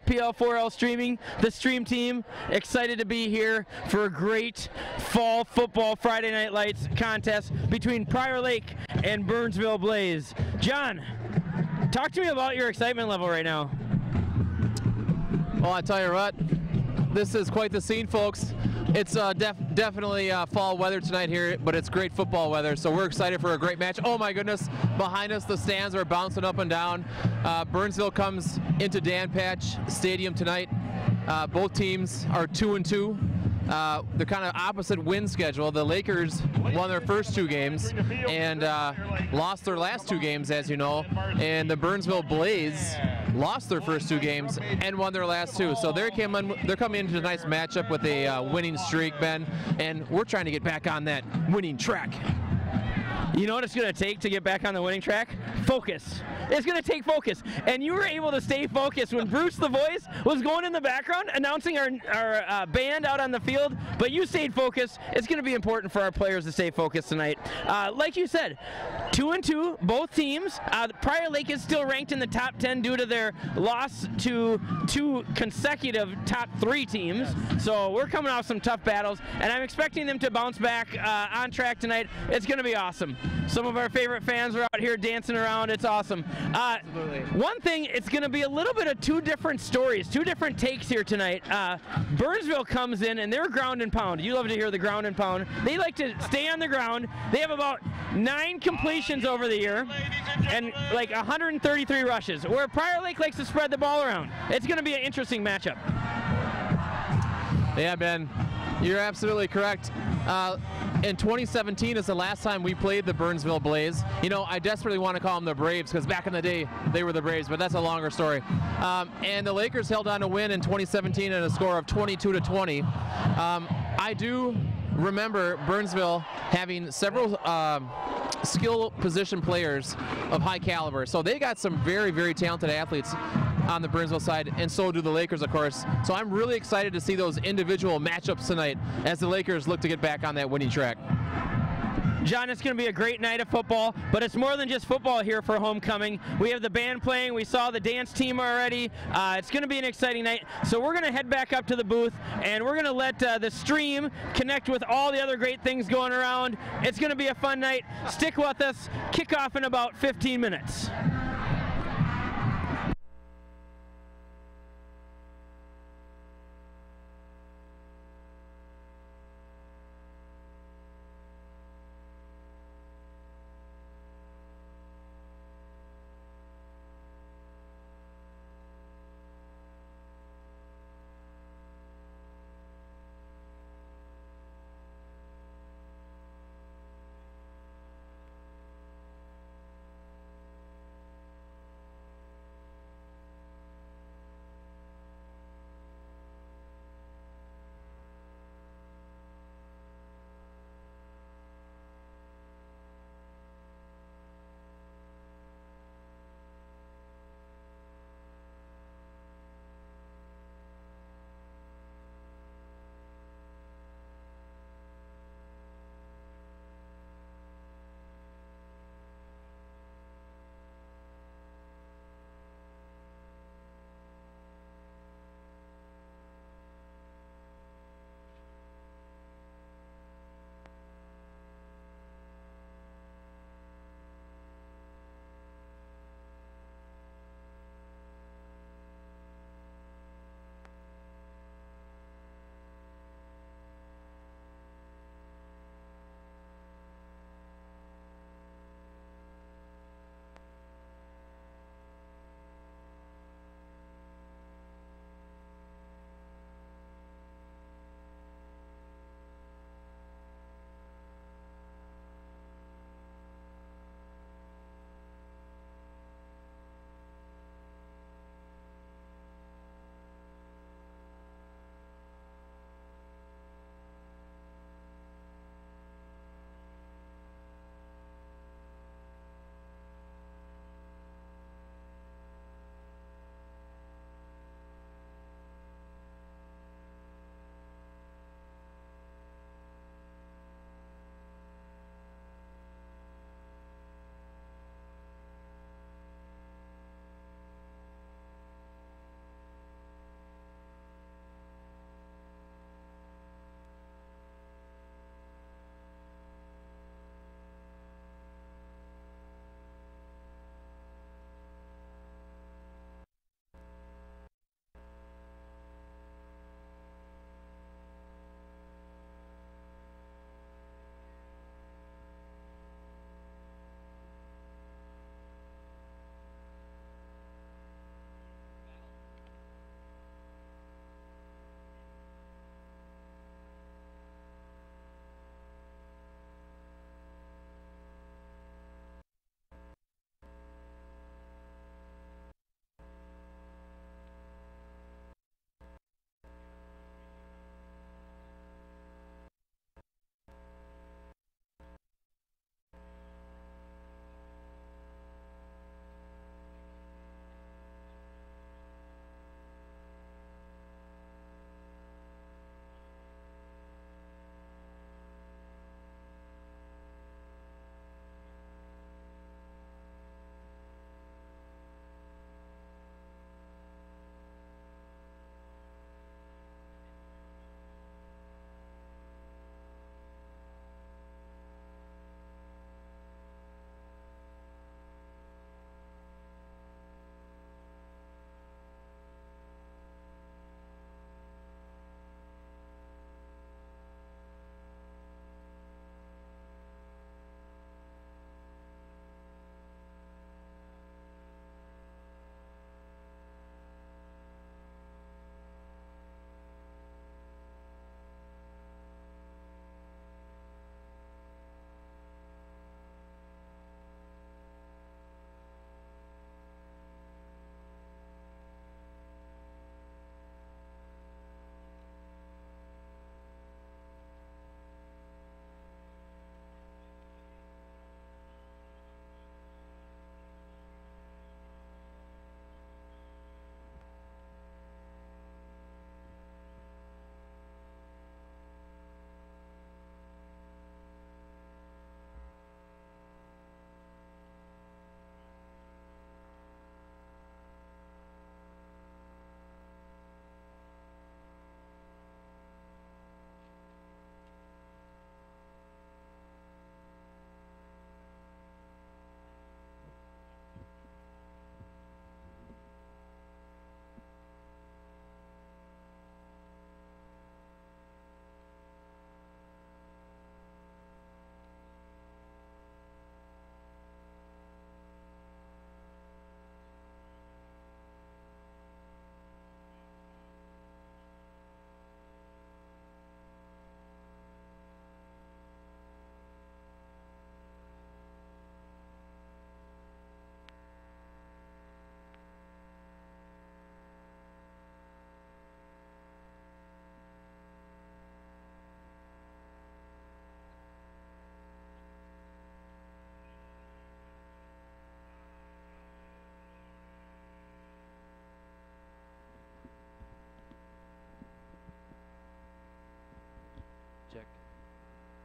PL4L Streaming, the Stream Team. Excited to be here for a great fall football Friday Night Lights contest between Prior Lake and Burnsville Blaze. John, talk to me about your excitement level right now. Well, I tell you what, this is quite the scene, folks. It's definitely fall weather tonight here, but it's great football weather, so we're excited for a great match. Oh my goodness, behind us the stands are bouncing up and down. Burnsville comes into Dan Patch Stadium tonight. Both teams are 2-2. They're kind of opposite win schedule. The Lakers won their first 2 games and lost their last 2 games, as you know, and the Burnsville Blaze lost their first 2 games and won their last 2. So they're coming into a nice matchup with a winning streak, Ben, and we're trying to get back on that winning track. You know what it's going to take to get back on the winning track? Focus. It's going to take focus. And you were able to stay focused when Bruce the Voice was going in the background announcing our band out on the field, but you stayed focused. It's going to be important for our players to stay focused tonight. Like you said, 2-2, both teams. Prior Lake is still ranked in the top 10 due to their loss to 2 consecutive top 3 teams. So we're coming off some tough battles, and I'm expecting them to bounce back on track tonight. It's going to be awesome. Some of our favorite fans are out here dancing around. It's awesome. One thing, it's going to be a little bit of 2 different stories, 2 different takes here tonight. Burnsville comes in, and they're ground and pound. You love to hear the ground and pound. They like to stay on the ground. They have about 9 completions over the year and like 133 rushes, where Prior Lake likes to spread the ball around. It's going to be an interesting matchup. Yeah, Ben, you're absolutely correct. In 2017 is the last time we played the Burnsville Blaze. You know, I desperately want to call them the Braves because back in the day they were the Braves, but that's a longer story. And the Lakers held on to win in 2017 at a score of 22-20. I do remember Burnsville having several skill position players of high caliber. So they got some very, very talented athletes on the Burnsville side, and so do the Lakers, of course. So I'm really excited to see those individual matchups tonight as the Lakers look to get back on that winning track. John, it's going to be a great night of football, but it's more than just football here for homecoming. We have the band playing. We saw the dance team already. It's going to be an exciting night. So we're going to head back up to the booth, and we're going to let the stream connect with all the other great things going around. It's going to be a fun night. Stick with us. Kick off in about 15 minutes.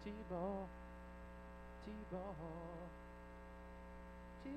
T-ball. T-ball. T.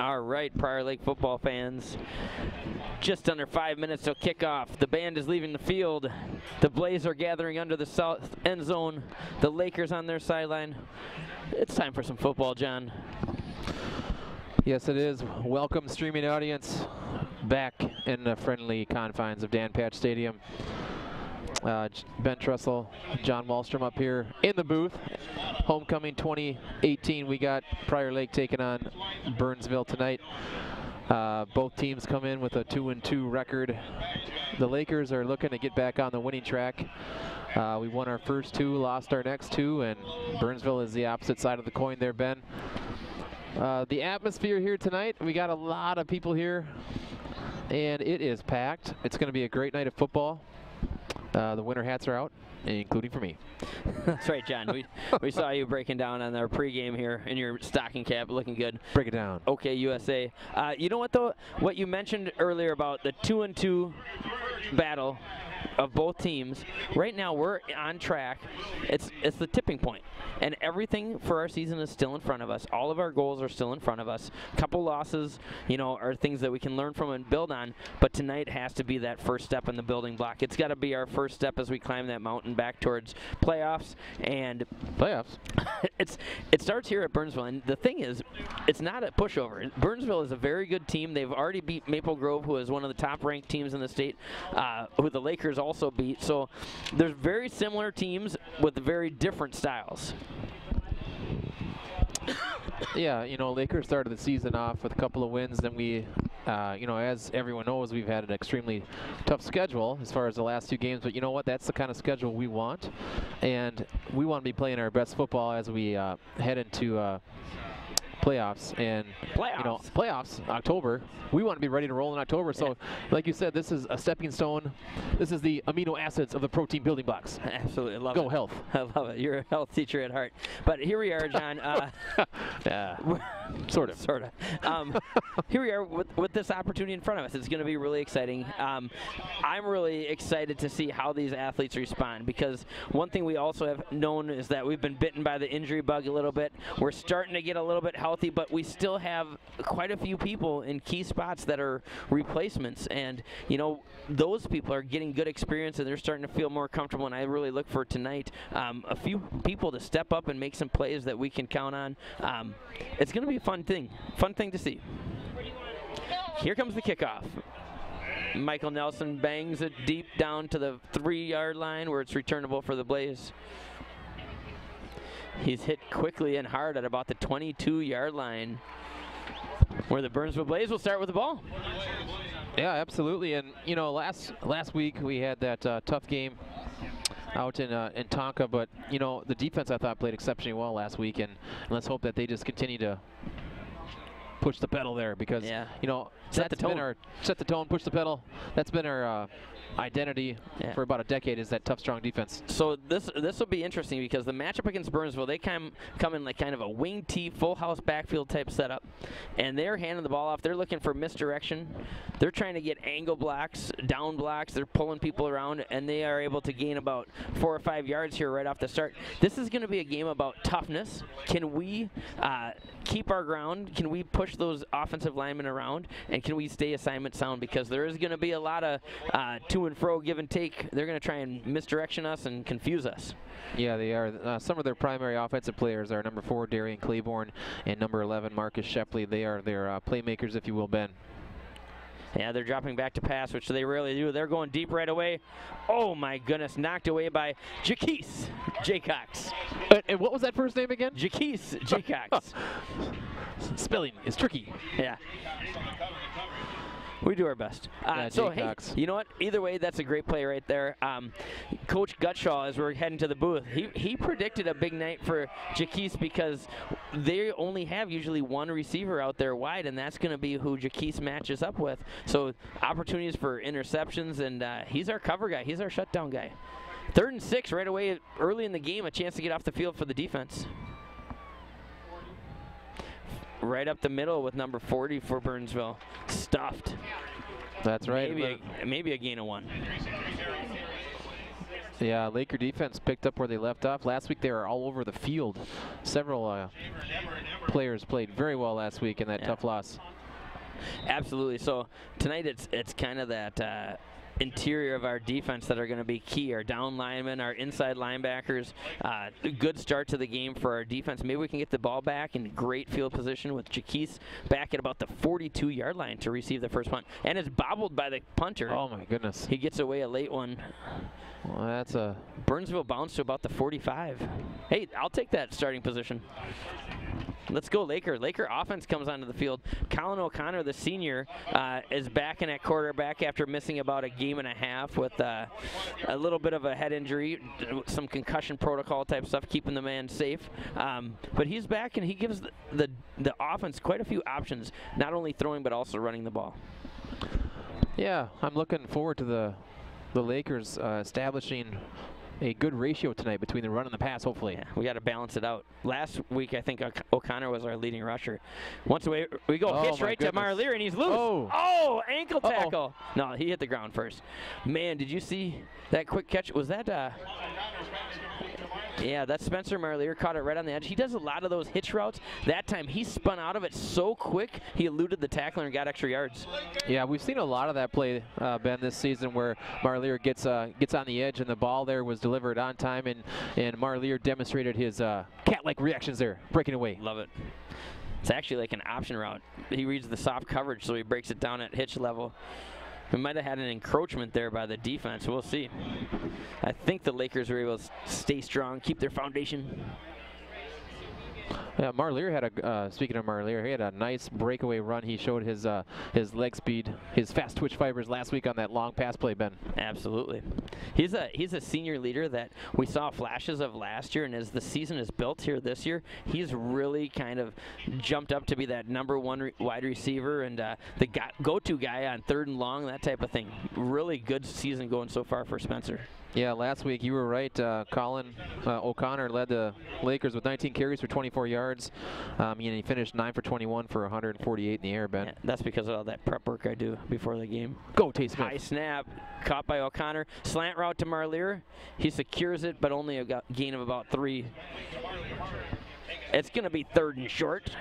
All right, Prior Lake football fans, just under 5 minutes till kickoff. The band is leaving the field. The Blaze are gathering under the south end zone. The Lakers on their sideline. It's time for some football, John. Yes, it is. Welcome, streaming audience, back in the friendly confines of Dan Patch Stadium. Ben Trussell, John Wallstrom up here in the booth. Homecoming 2018, we got Prior Lake taking on Burnsville tonight. Both teams come in with a 2-2 record. The Lakers are looking to get back on the winning track. We won our first two, lost our next two, and Burnsville is the opposite side of the coin there, Ben. The atmosphere here tonight, we got a lot of people here, and it is packed. It's going to be a great night of football. The winter hats are out, including for me. That's right, John. We saw you breaking down on our pregame here in your stocking cap, looking good. Break it down. Okay, USA. You know what, though? What you mentioned earlier about the 2-2 battle of both teams, right now we're on track. It's the tipping point, and everything for our season is still in front of us. All of our goals are still in front of us. A couple losses, you know, are things that we can learn from and build on, but tonight has to be that first step in the building block. It's got to be our first step as we climb that mountain back towards playoffs. And playoffs. It starts here at Burnsville, and the thing is, it's not a pushover. Burnsville is a very good team. They've already beat Maple Grove, who is one of the top-ranked teams in the state, who the Lakers also beat. So there's very similar teams with very different styles. Yeah, you know, Lakers started the season off with a couple of wins. Then we, you know, as everyone knows, we've had an extremely tough schedule as far as the last two games. But you know what? That's the kind of schedule we want. And we want to be playing our best football as we head into playoffs. And, you know, playoffs, October. We want to be ready to roll in October. So, like you said, this is a stepping stone. This is the amino acids of the protein building blocks. Absolutely. I love Go it. health. I love it. You're a health teacher at heart. But here we are, John. Sort of. Sort of. Here we are with this opportunity in front of us. It's going to be really exciting. I'm really excited to see how these athletes respond, because one thing we also have known is that we've been bitten by the injury bug a little bit. We're starting to get a little bit healthy, but we still have quite a few people in key spots that are replacements. And, you know, those people are getting good experience and they're starting to feel more comfortable. And I really look for tonight a few people to step up and make some plays that we can count on. It's going to be a fun thing to see. Here comes the kickoff. Michael Nelson bangs it deep down to the 3-yard line where it's returnable for the Blaze. He's hit quickly and hard at about the 22-yard line, where the Burnsville Blaze will start with the ball. Yeah, absolutely. And, you know, last week we had that tough game out in Tonka, but, you know, the defense I thought played exceptionally well last week, and let's hope that they just continue to push the pedal there, because, you know, set the tone, push the pedal. That's been our identity for about a decade, is that tough, strong defense. So this will be interesting, because the matchup against Burnsville, they come in like kind of a wing T, full house backfield type setup, and they're handing the ball off. They're looking for misdirection. They're trying to get angle blocks, down blocks. They're pulling people around, and they are able to gain about 4 or 5 yards here right off the start. This is going to be a game about toughness. Can we keep our ground? Can we push those offensive linemen around? And can we stay assignment sound? Because there is going to be a lot of to and fro, give and take. They're going to try and misdirection us and confuse us. Yeah, they are. Some of their primary offensive players are number 4, Darian Claiborne, and number 11, Marcus Shepley. They are their playmakers, if you will, Ben. Yeah, they're dropping back to pass, which they rarely do. They're going deep right away. Oh, my goodness. Knocked away by Jaquise Jaycox. And what was that first name again? Jaquise Jaycox. Spelling is tricky. Yeah. We do our best. So, hey, you know what? Either way, that's a great play right there. Coach Gutshaw, as we're heading to the booth, he predicted a big night for Jaquise, because they only have usually one receiver out there wide, and that's going to be who Jaquise matches up with. So opportunities for interceptions, and he's our cover guy. He's our shutdown guy. 3rd and 6 right away early in the game, a chance to get off the field for the defense. Right up the middle with number 40 for Burnsville. Stuffed. That's right. Maybe a gain of 1. Yeah, Laker defense picked up where they left off. Last week they were all over the field. Several players played very well last week in that tough loss. Absolutely. So tonight it's kind of that interior of our defense that are going to be key. Our down linemen, our inside linebackers. Good start to the game for our defense. Maybe we can get the ball back in great field position with Jaquise back at about the 42-yard line to receive the first punt. And it's bobbled by the punter. Oh, my goodness. He gets away a late one. Well, that's a... Burnsville bounced to about the 45. Hey, I'll take that starting position. Let's go Laker. Laker offense comes onto the field. Colin O'Connor, the senior, is back in at quarterback after missing about a game and a half with a little bit of a head injury, some concussion protocol type stuff, keeping the man safe. But he's back, and he gives the offense quite a few options, not only throwing but also running the ball. Yeah, I'm looking forward to the Lakers establishing a good ratio tonight between the run and the pass, hopefully. Yeah, we got to balance it out. Last week, I think O'Connor was our leading rusher. Once away, we go hitch right to Marlier, and he's loose. Oh, ankle tackle. No, he hit the ground first. Man, did you see that quick catch? Was that yeah, that's Spencer Marlier, caught it right on the edge. He does a lot of those hitch routes. That time, he spun out of it so quick, he eluded the tackler and got extra yards. Yeah, we've seen a lot of that play, Ben, this season where Marlier gets on the edge and the ball there was delivered on time, and Marlier demonstrated his cat-like reactions there, breaking away. Love it. It's actually like an option route. He reads the soft coverage, so he breaks it down at hitch level. We might have had an encroachment there by the defense. We'll see. I think the Lakers were able to stay strong, keep their foundation. Yeah, Marlier had speaking of Marlier, he had a nice breakaway run. He showed his leg speed, his fast twitch fibers last week on that long pass play, Ben. Absolutely. He's a senior leader that we saw flashes of last year, and as the season is built here this year, he's really kind of jumped up to be that #1 wide receiver and the go-to guy on 3rd and long, that type of thing. Really good season going so far for Spencer. Yeah, last week you were right. Colin O'Connor led the Lakers with 19 carries for 24 yards. And he finished 9 for 21 for 148 in the air, Ben. Yeah, that's because of all that prep work I do before the game. Go, Tate Smith. High snap, caught by O'Connor. Slant route to Marlier. He secures it, but only a gain of about 3. It's going to be 3rd and short.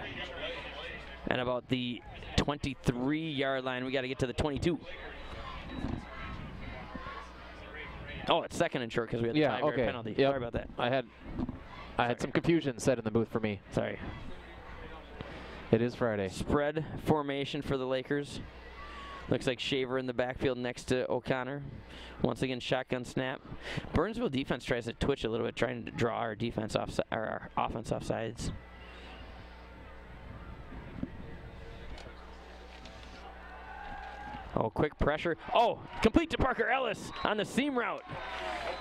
And about the 23-yard line, we got to get to the 22. Oh, it's 2nd and short because we had the 5-yard penalty. Yep. Sorry about that. I had some confusion said in the booth for me. Sorry. It is Friday. Spread formation for the Lakers. Looks like Shaver in the backfield next to O'Connor. Once again, shotgun snap. Burnsville defense tries to twitch a little bit, trying to draw our defense off, or our offense off sides. Oh, quick pressure. Oh, complete to Parker Ellis on the seam route.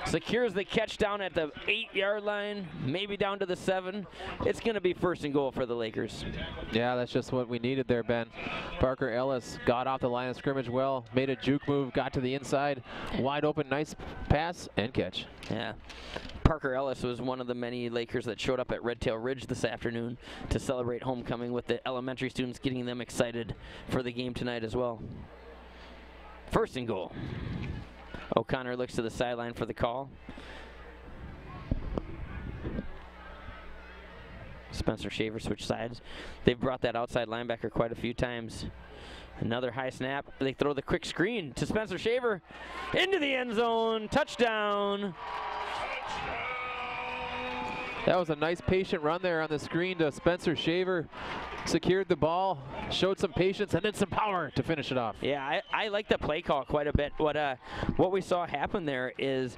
Secures the catch down at the 8-yard line, maybe down to the 7. It's going to be 1st and goal for the Lakers. Yeah, that's just what we needed there, Ben. Parker Ellis got off the line of scrimmage well, made a juke move, got to the inside, wide open, nice pass and catch. Yeah. Parker Ellis was one of the many Lakers that showed up at Red Tail Ridge this afternoon to celebrate homecoming with the elementary students, getting them excited for the game tonight as well. 1st and goal. O'Connor looks to the sideline for the call. Spencer Shaver switched sides. They've brought that outside linebacker quite a few times. Another high snap. They throw the quick screen to Spencer Shaver. Into the end zone. Touchdown. That was a nice patient run there on the screen to Spencer Shaver. Secured the ball, showed some patience, and then some power to finish it off. Yeah, I like the play call quite a bit. What we saw happen there is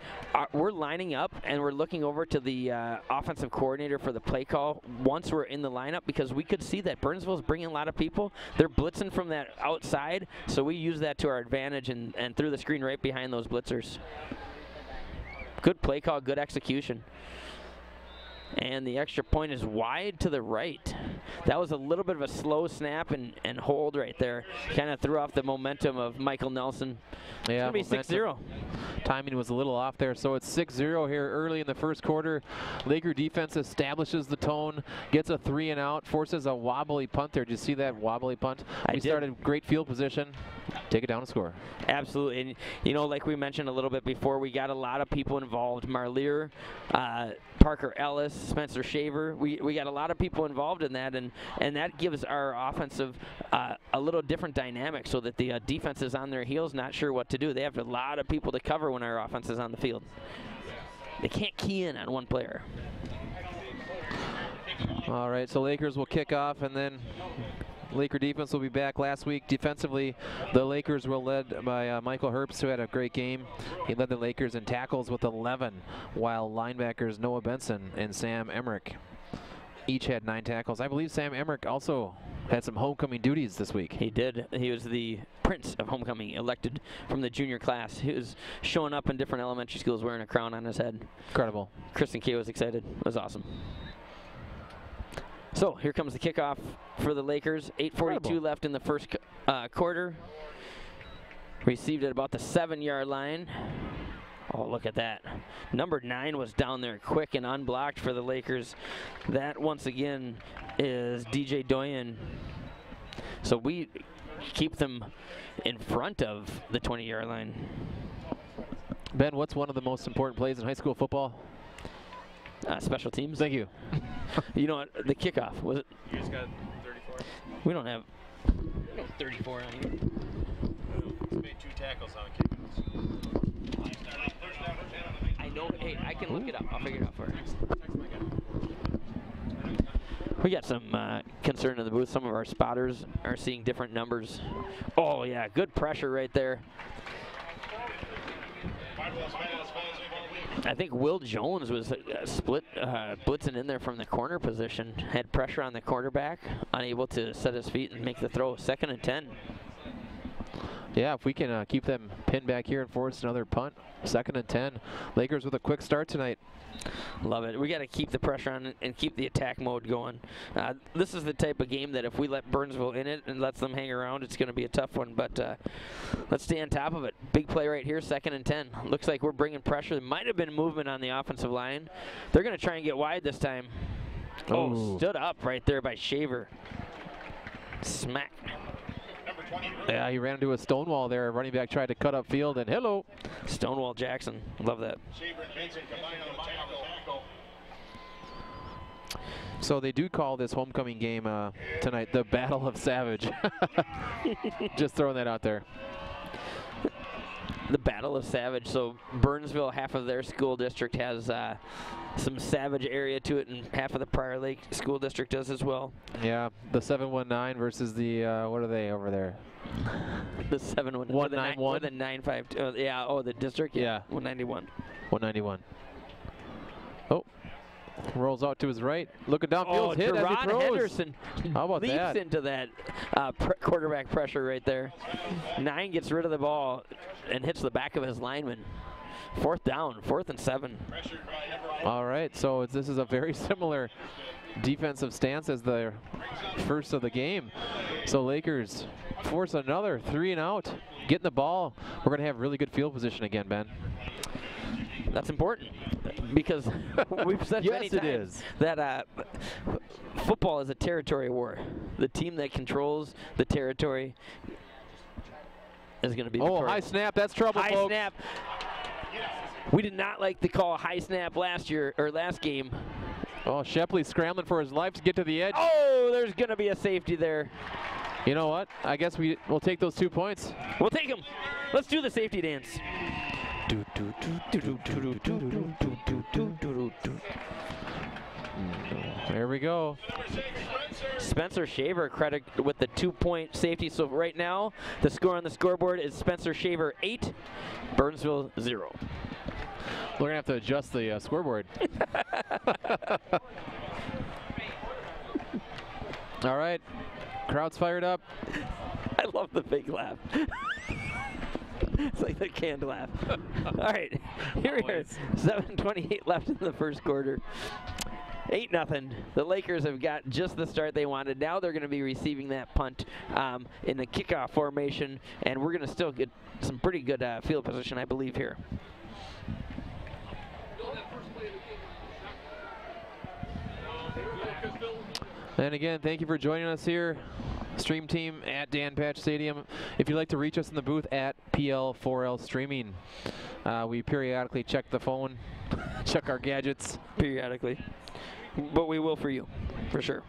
we're lining up and we're looking over to the offensive coordinator for the play call once we're in the lineup, because we could see that Burnsville's bringing a lot of people. They're blitzing from that outside, so we use that to our advantage and threw the screen right behind those blitzers. Good play call, good execution. And the extra point is wide to the right. That was a little bit of a slow snap and hold right there. Kind of threw off the momentum of Michael Nelson. Yeah, it's going to be 6-0. Timing was a little off there, so it's 6-0 here early in the first quarter. Laker defense establishes the tone, gets a 3-and-out, forces a wobbly punt there. Did you see that wobbly punt? We started great field position. take it down and score. Absolutely. And, you know, like we mentioned a little bit before, we got a lot of people involved. Marlier, Parker Ellis, Spencer Shaver. We got a lot of people involved in that, and that gives our offensive a little different dynamic so that the defense is on their heels, not sure what to do. They have a lot of people to cover when our offense is on the field. They can't key in on one player. All right, so Lakers will kick off, and then Laker defense will be back. Last week defensively, the Lakers were led by Michael Herbst, who had a great game. He led the Lakers in tackles with 11, while linebackers Noah Benson and Sam Emmerich each had 9 tackles. I believe Sam Emmerich also had some homecoming duties this week. He did. He was the Prince of Homecoming, elected from the junior class. He was showing up in different elementary schools wearing a crown on his head. Incredible. Kristen Kay was excited. It was awesome. So here comes the kickoff for the Lakers. 8:42 left in the first quarter. Received at about the 7-yard line. Oh, look at that. Number 9 was down there quick and unblocked for the Lakers. That, once again, is DJ Doyen. So we keep them in front of the 20-yard line. Ben, what's one of the most important plays in high school football? Special teams. Thank you. You know what? The kickoff, was it? You just got 34? We don't have 34 on here. He's made 2 tackles on kickoffs. I know. Hey, I can look it up. I'll figure it out for you. We got some concern in the booth. Some of our spotters are seeing different numbers. Oh, yeah. Good pressure right there. I think Will Jones was blitzing in there from the corner position. Had pressure on the quarterback, unable to set his feet and make the throw. 2nd and 10. Yeah, if we can keep them pinned back here and force another punt. 2nd and 10. Lakers with a quick start tonight. Love it. We got to keep the pressure on and keep the attack mode going. This is the type of game that if we let Burnsville in it and lets them hang around, it's going to be a tough one. But let's stay on top of it. Big play right here, 2nd and 10. Looks like we're bringing pressure. There might have been movement on the offensive line. They're going to try and get wide this time. Oh, stood up right there by Shaver. Smack. Yeah, he ran into a stonewall there. Running back tried to cut up field, and hello. Stonewall Jackson. Love that. So they do call this homecoming game tonight the Battle of Savage. Just throwing that out there. The Battle of Savage. So Burnsville, half of their school district has some Savage area to it, and half of the Prior Lake School District does as well. Yeah, the 719 versus the, what are they over there? The 719. 191? The 952. Yeah, oh, the district? Yeah. 191. 191. Oh, rolls out to his right. Looking downfield, hit as he throws. Henderson How about leaps that? into that quarterback pressure right there. 9 gets rid of the ball and hits the back of his lineman. 4th down, 4th and 7. All right, so this is a very similar defensive stance as the first of the game. So Lakers force another 3 and out, getting the ball. We're going to have really good field position again, Ben. That's important because we've said many times that football is a territory war. The team that controls the territory is going to be victorious. High snap, that's trouble, high folks. Snap. We did not like the call high snap last game. Oh, Shepley scrambling for his life to get to the edge. Oh, there's going to be a safety there. You know what? I guess we'll take those 2 points. We'll take them. Let's do the safety dance. There we go. Spencer Shaver credit with the 2-point safety. So right now, the score on the scoreboard is Spencer Shaver 8, Burnsville 0. We're going to have to adjust the scoreboard. All right. Crowd's fired up. I love the big laugh. It's like the canned laugh. All right. Here we are. 7:28 left in the first quarter. 8-0. The Lakers have got just the start they wanted. Now they're going to be receiving that punt in the kickoff formation, and we're going to still get some pretty good field position, I believe, here. And again, thank you for joining us here Stream team at Dan Patch Stadium. If you'd like to reach us in the booth at PL4L Streaming, we periodically check the phone, check our gadgets. Periodically. But we will for you, for sure.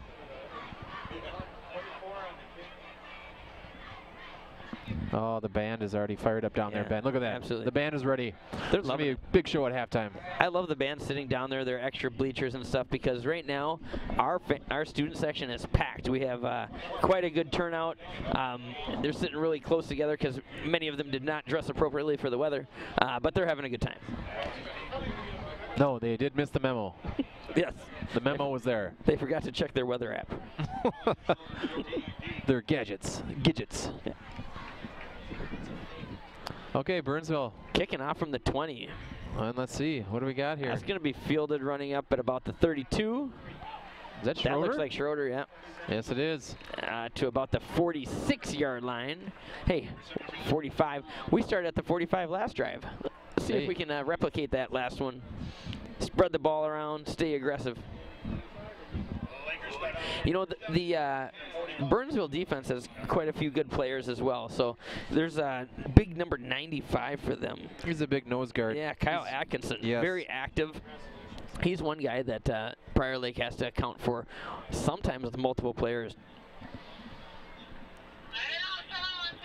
Oh, the band is already fired up down there, Ben. Look at that. Absolutely. The band is ready. They're It's going to loving be a big show at halftime. I love the band sitting down there, their extra bleachers and stuff, because right now our student section is packed. We have quite a good turnout. They're sitting really close together because many of them did not dress appropriately for the weather, but they're having a good time. No, they did miss the memo. Yes. The memo was there. They forgot to check their weather app. Their gadgets. Gidgets. Yeah. Okay, Burnsville. Kicking off from the 20. And let's see. What do we got here? That's going to be fielded running up at about the 32. Is that Schroeder? That looks like Schroeder, yeah. Yes, it is. To about the 46-yard line. Hey, 45. We started at the 45 last drive. Let's see if we can replicate that last one. Spread the ball around, stay aggressive. You know, the Burnsville defense has quite a few good players as well. So there's a big number 95 for them. He's a big nose guard. Yeah, Kyle Atkinson, yes. Very active. He's one guy that Prior Lake has to account for, sometimes with multiple players.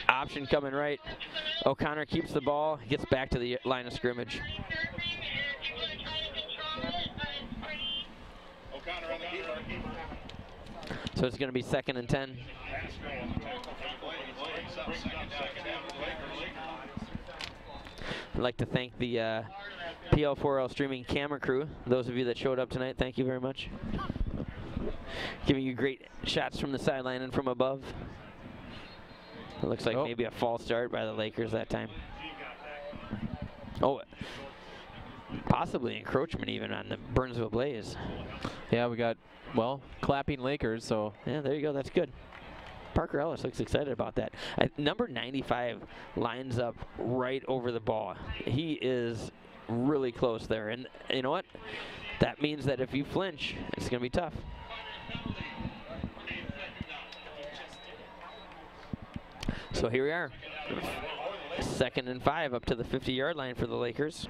Option coming right. O'Connor keeps the ball, gets back to the line of scrimmage. So it's going to be 2nd and 10. I'd like to thank the PL4L streaming camera crew. Those of you that showed up tonight, thank you very much. Giving you great shots from the sideline and from above. It looks like maybe a false start by the Lakers that time. Oh, possibly encroachment even on the Burnsville Blaze. Yeah, we got, well, clapping Lakers, so. Yeah, there you go. That's good. Parker Ellis looks excited about that. Number 95 lines up right over the ball. He is really close there. And you know what? That means that if you flinch, it's going to be tough. So here we are. 2nd and 5 up to the 50-yard line for the Lakers.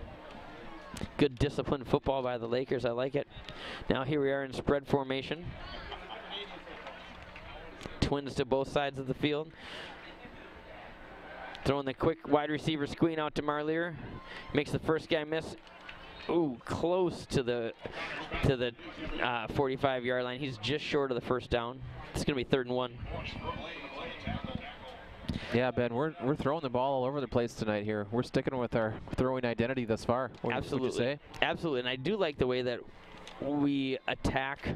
Good disciplined football by the Lakers. I like it. Now here we are in spread formation. Twins to both sides of the field. Throwing the quick wide receiver screen out to Marlier. Makes the first guy miss. Ooh, close to the 45-yard line. He's just short of the first down. It's going to be 3rd and 1. Yeah, Ben, we're throwing the ball all over the place tonight here. We're sticking with our throwing identity thus far. Absolutely. Would you say? Absolutely, and I do like the way that we attack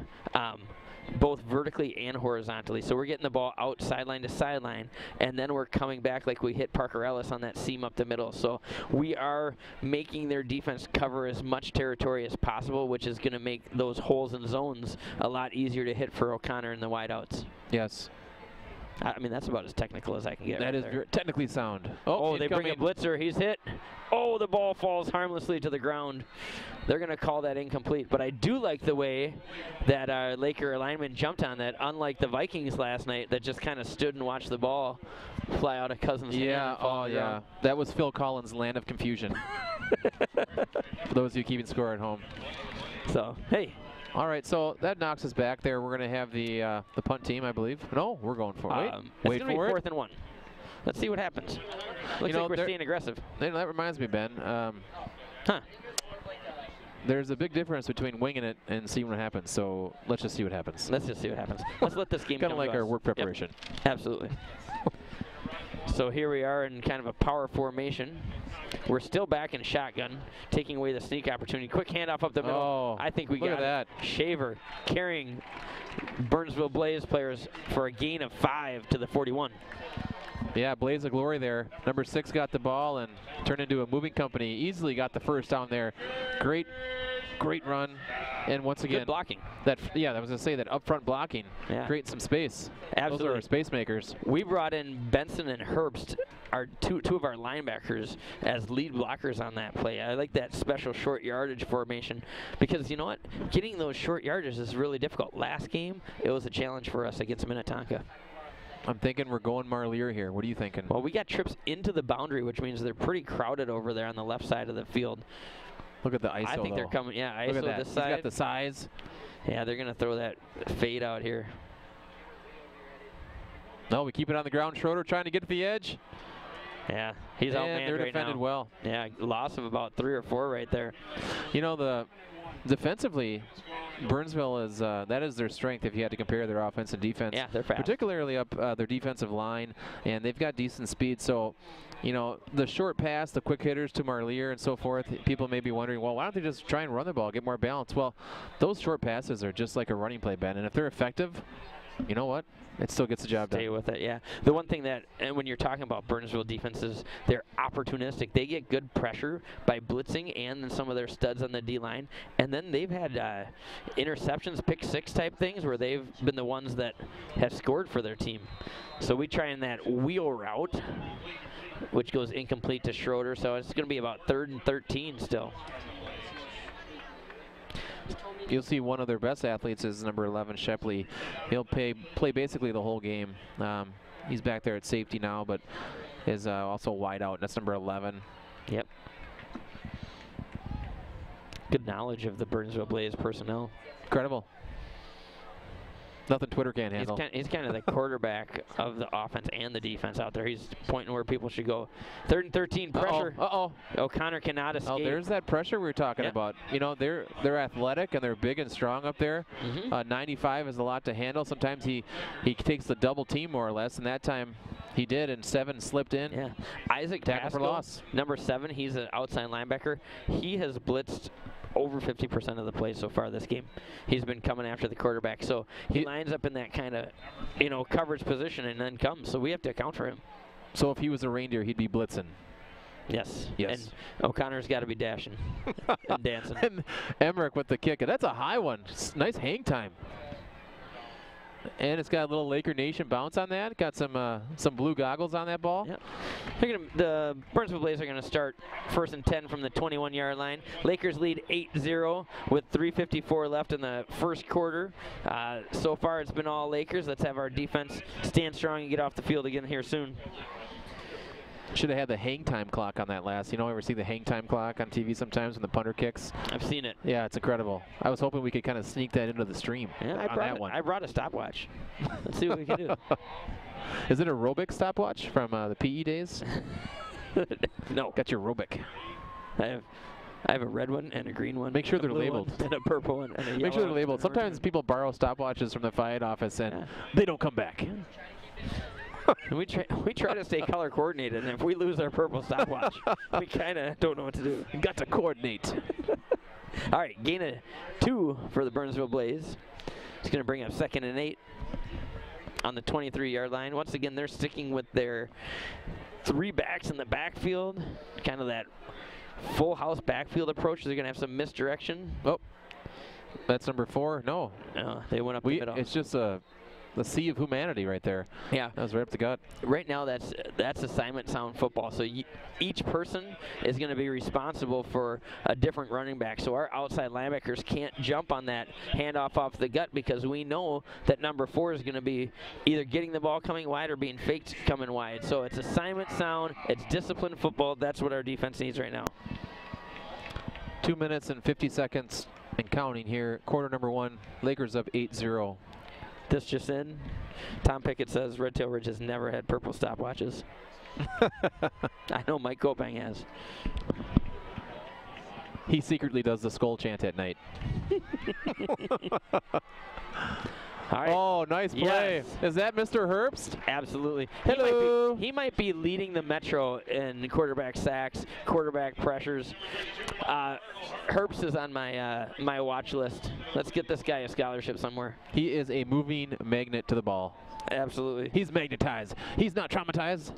both vertically and horizontally. So we're getting the ball out sideline to sideline, and then we're coming back like we hit Parker Ellis on that seam up the middle. So we are making their defense cover as much territory as possible, which is going to make those holes and zones a lot easier to hit for O'Connor and the wideouts. Yes. I mean, that's about as technical as I can get. That is technically sound. Oh, they bring a blitzer. He's hit. Oh, the ball falls harmlessly to the ground. They're going to call that incomplete. But I do like the way that our Laker lineman jumped on that, unlike the Vikings last night that just kind of stood and watched the ball fly out of Cousins' hand. Yeah, oh yeah. That was Phil Collins' land of confusion. For those of you keeping score at home. So, hey. All right, so that knocks us back there. We're going to have the punt team, I believe. No, we're going for it. Wait for it. 4th and 1. Let's see what happens. Looks like we're staying aggressive. That reminds me, Ben. There's a big difference between winging it and seeing what happens. So let's just see what happens. Let's just see what happens. Let's let this game kind of like our work preparation. Yep. Absolutely. So here we are in kind of a power formation. We're still back in shotgun, taking away the sneak opportunity. Quick handoff up the middle. Oh, I think we got that. Shaver carrying Burnsville Blaze players for a gain of 5 to the 41. Yeah, Blaze of Glory there. Number 6 got the ball and turned into a moving company. Easily got the first down there. Great run. And once again, good blocking. I was going to say that upfront blocking, creating some space. Absolutely. Those are our space makers. We brought in Benson and Herbst, our two of our linebackers, as lead blockers on that play. I like that special short yardage formation because you know what? Getting those short yardages is really difficult. Last game, it was a challenge for us against Minnetonka. I'm thinking we're going Marlier here. What are you thinking? Well, we got trips into the boundary, which means they're pretty crowded over there on the left side of the field. Look at the ISO, I think they're coming. Yeah, ISO Look at that. this He's side. got the size. Yeah, they're going to throw that fade out here. No, we keep it on the ground. Schroeder trying to get to the edge. Yeah, he's outmanned right now. They're defended well. Yeah, loss of about 3 or 4 right there. You know, defensively, Burnsville is that is their strength if you had to compare their offense and defense. Yeah, they're fast. Particularly up their defensive line, and they've got decent speed. So, you know, the short pass, the quick hitters to Marlier and so forth, people may be wondering, well, why don't they just try and run the ball, get more balance? Well, those short passes are just like a running play, Ben, and if they're effective, you know what? It still gets the job done. Stay with it, yeah. The one thing that, and when you're talking about Burnsville defenses, they're opportunistic. They get good pressure by blitzing and then some of their studs on the D-line. And then they've had interceptions, pick-6 type things where they've been the ones that have scored for their team. So we try in that wheel route, which goes incomplete to Schroeder. So it's going to be about 3rd and 13 still. You'll see one of their best athletes is number 11, Shepley. He'll play basically the whole game. He's back there at safety now, but is also wide out. That's number 11. Yep. Good knowledge of the Burnsville Blaze personnel. Incredible. Nothing Twitter can't handle. He's kind of the quarterback of the offense and the defense out there. He's pointing where people should go. 3rd and 13, pressure. Uh-oh. O'Connor cannot escape. Oh, there's that pressure we were talking about. You know, they're athletic and they're big and strong up there. 95 is a lot to handle. Sometimes he takes the double team more or less, and that time he did, and 7 slipped in. Yeah. Isaac tackle for loss. Number 7, he's an outside linebacker. He has blitzed over 50% of the plays so far this game. He's been coming after the quarterback. So he lines up in that kind of, you know, coverage position and then comes. So we have to account for him. So if he was a reindeer, he'd be blitzing. Yes. Yes. And O'Connor's got to be dashing and dancing. And Emmerich with the kick. That's a high one. Nice hang time. And it's got a little Laker Nation bounce on that. Got some blue goggles on that ball. Yep. The Burnsville Blaze are going to start 1st and 10 from the 21-yard line. Lakers lead 8-0 with 3:54 left in the first quarter. So far, it's been all Lakers. Let's have our defense stand strong and get off the field again here soon. Should have had the hang time clock on that last. You know, ever see the hang time clock on TV sometimes when the punter kicks? I've seen it. Yeah, it's incredible. I was hoping we could kind of sneak that into the stream. Yeah, I brought a stopwatch. Let's see what we can do. Is it a aerobic stopwatch from the PE days? No. Got your aerobic. I have a red one and a green one. Make sure they're labeled. And a purple one. And a yellow. Make sure they're labeled. Sometimes people borrow stopwatches from the Fiat office and they don't come back. And we try to stay color coordinated, and if we lose our purple stopwatch, we kind of don't know what to do. Got to coordinate. All right, gain of 2 for the Burnsville Blaze. It's going to bring up 2nd and 8 on the 23-yard line. Once again, they're sticking with their 3 backs in the backfield, kind of that full house backfield approach. They're going to have some misdirection. Oh, that's number 4. No, they went up the middle. It's just the sea of humanity right there. Yeah. That was right up the gut. Right now, that's assignment sound football. So each person is going to be responsible for a different running back. So our outside linebackers can't jump on that handoff off the gut because we know that number 4 is going to be either getting the ball coming wide or being faked coming wide. So it's assignment sound. It's disciplined football. That's what our defense needs right now. 2 minutes and 50 seconds and counting here. Quarter number 1. Lakers up 8-0. This just in. Tom Pickett says Red Tail Ridge has never had purple stopwatches. I know Mike Kopang has. He secretly does the skull chant at night. All right. Oh, nice play. Yes. Is that Mr. Herbst? Absolutely. Hello. He might be leading the Metro in quarterback sacks, quarterback pressures. Herbst is on my watch list. Let's get this guy a scholarship somewhere. He is a moving magnet to the ball. Absolutely. He's magnetized. He's not traumatized.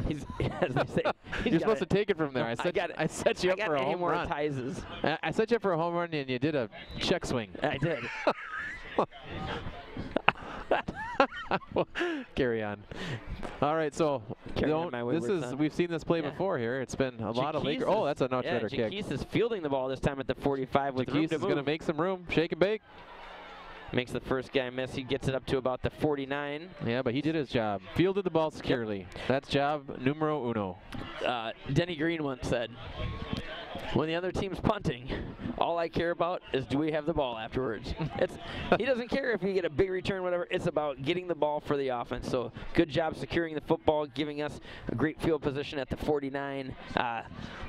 He's, as they say, you're supposed to take it from there. I set you up for a home run. I set you up for a home run, and you did a check swing. I did. Carry on. All right, so we've seen this play before here. It's been a lot of Lakers. Oh, that's a much better kick. Jaquise is fielding the ball this time at the 45 with room to move. Jaquise is going to make some room. Shake and bake. Makes the first guy miss. He gets it up to about the 49. Yeah, but he did his job. Fielded the ball securely. Yep. That's job numero uno. Denny Green once said, when the other team's punting, all I care about is do we have the ball afterwards. He doesn't care if you get a big return, whatever. It's about getting the ball for the offense. So good job securing the football, giving us a great field position at the 49.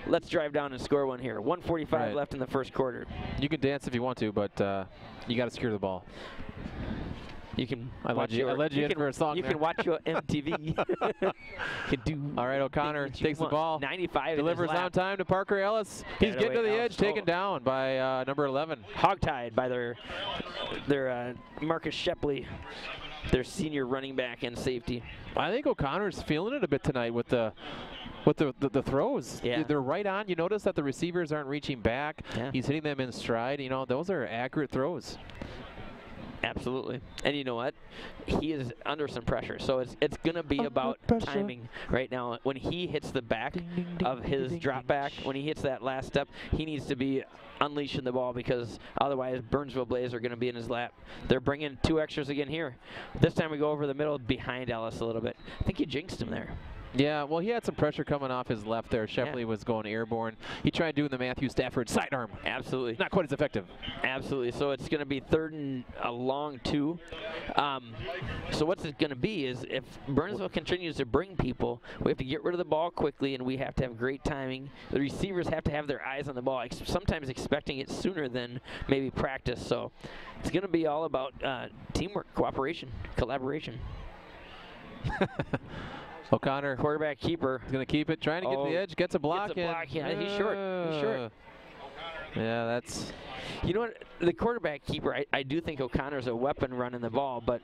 Let's drive down and score one here. 1:45 left in the first quarter. You can dance if you want to, but you got to secure the ball. You can. I led you in for a song. You there. can watch your MTV. All right, O'Connor takes the ball. 95. Delivers on time to Parker Ellis. He's getting to the edge, taken down by number 11. Hogtied by their Marcus Shepley, their senior running back and safety. I think O'Connor's feeling it a bit tonight with the throws. Yeah. They're right on. You notice that the receivers aren't reaching back. Yeah. He's hitting them in stride. You know, those are accurate throws. Absolutely. And you know what? He is under some pressure. So it's going to be about timing right now. When he hits the back of his drop back, when he hits that last step, he needs to be unleashing the ball because otherwise Burnsville Blaze are going to be in his lap. They're bringing 2 extras again here. This time we go over the middle behind Ellis a little bit. I think you jinxed him there. Yeah, well, he had some pressure coming off his left there. Shepley was going airborne. He tried doing the Matthew Stafford sidearm. Absolutely. Not quite as effective. Absolutely. So it's going to be 3rd and a long 2. So what's it going to be is if Burnsville continues to bring people, we have to get rid of the ball quickly, and we have to have great timing. The receivers have to have their eyes on the ball, sometimes expecting it sooner than maybe practice. So it's going to be all about teamwork, cooperation, collaboration. O'Connor, quarterback keeper, is going to keep it, trying to get to the edge, gets a block. Yeah, he's short. He's short. Yeah, that's. You know what? The quarterback keeper, I do think O'Connor's a weapon running the ball, but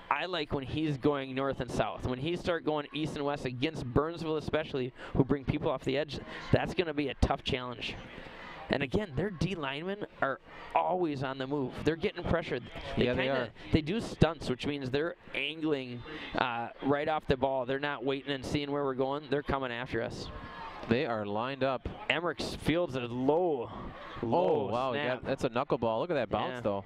I like when he's going north and south. When he starts going east and west against Burnsville especially, who bring people off the edge, that's going to be a tough challenge. And again, their D linemen are always on the move. They're getting pressured. They do stunts, which means they're angling right off the ball. They're not waiting and seeing where we're going. They're coming after us. They are lined up. Emmerich fields a low wow, snap. that's a knuckleball. Look at that bounce, though.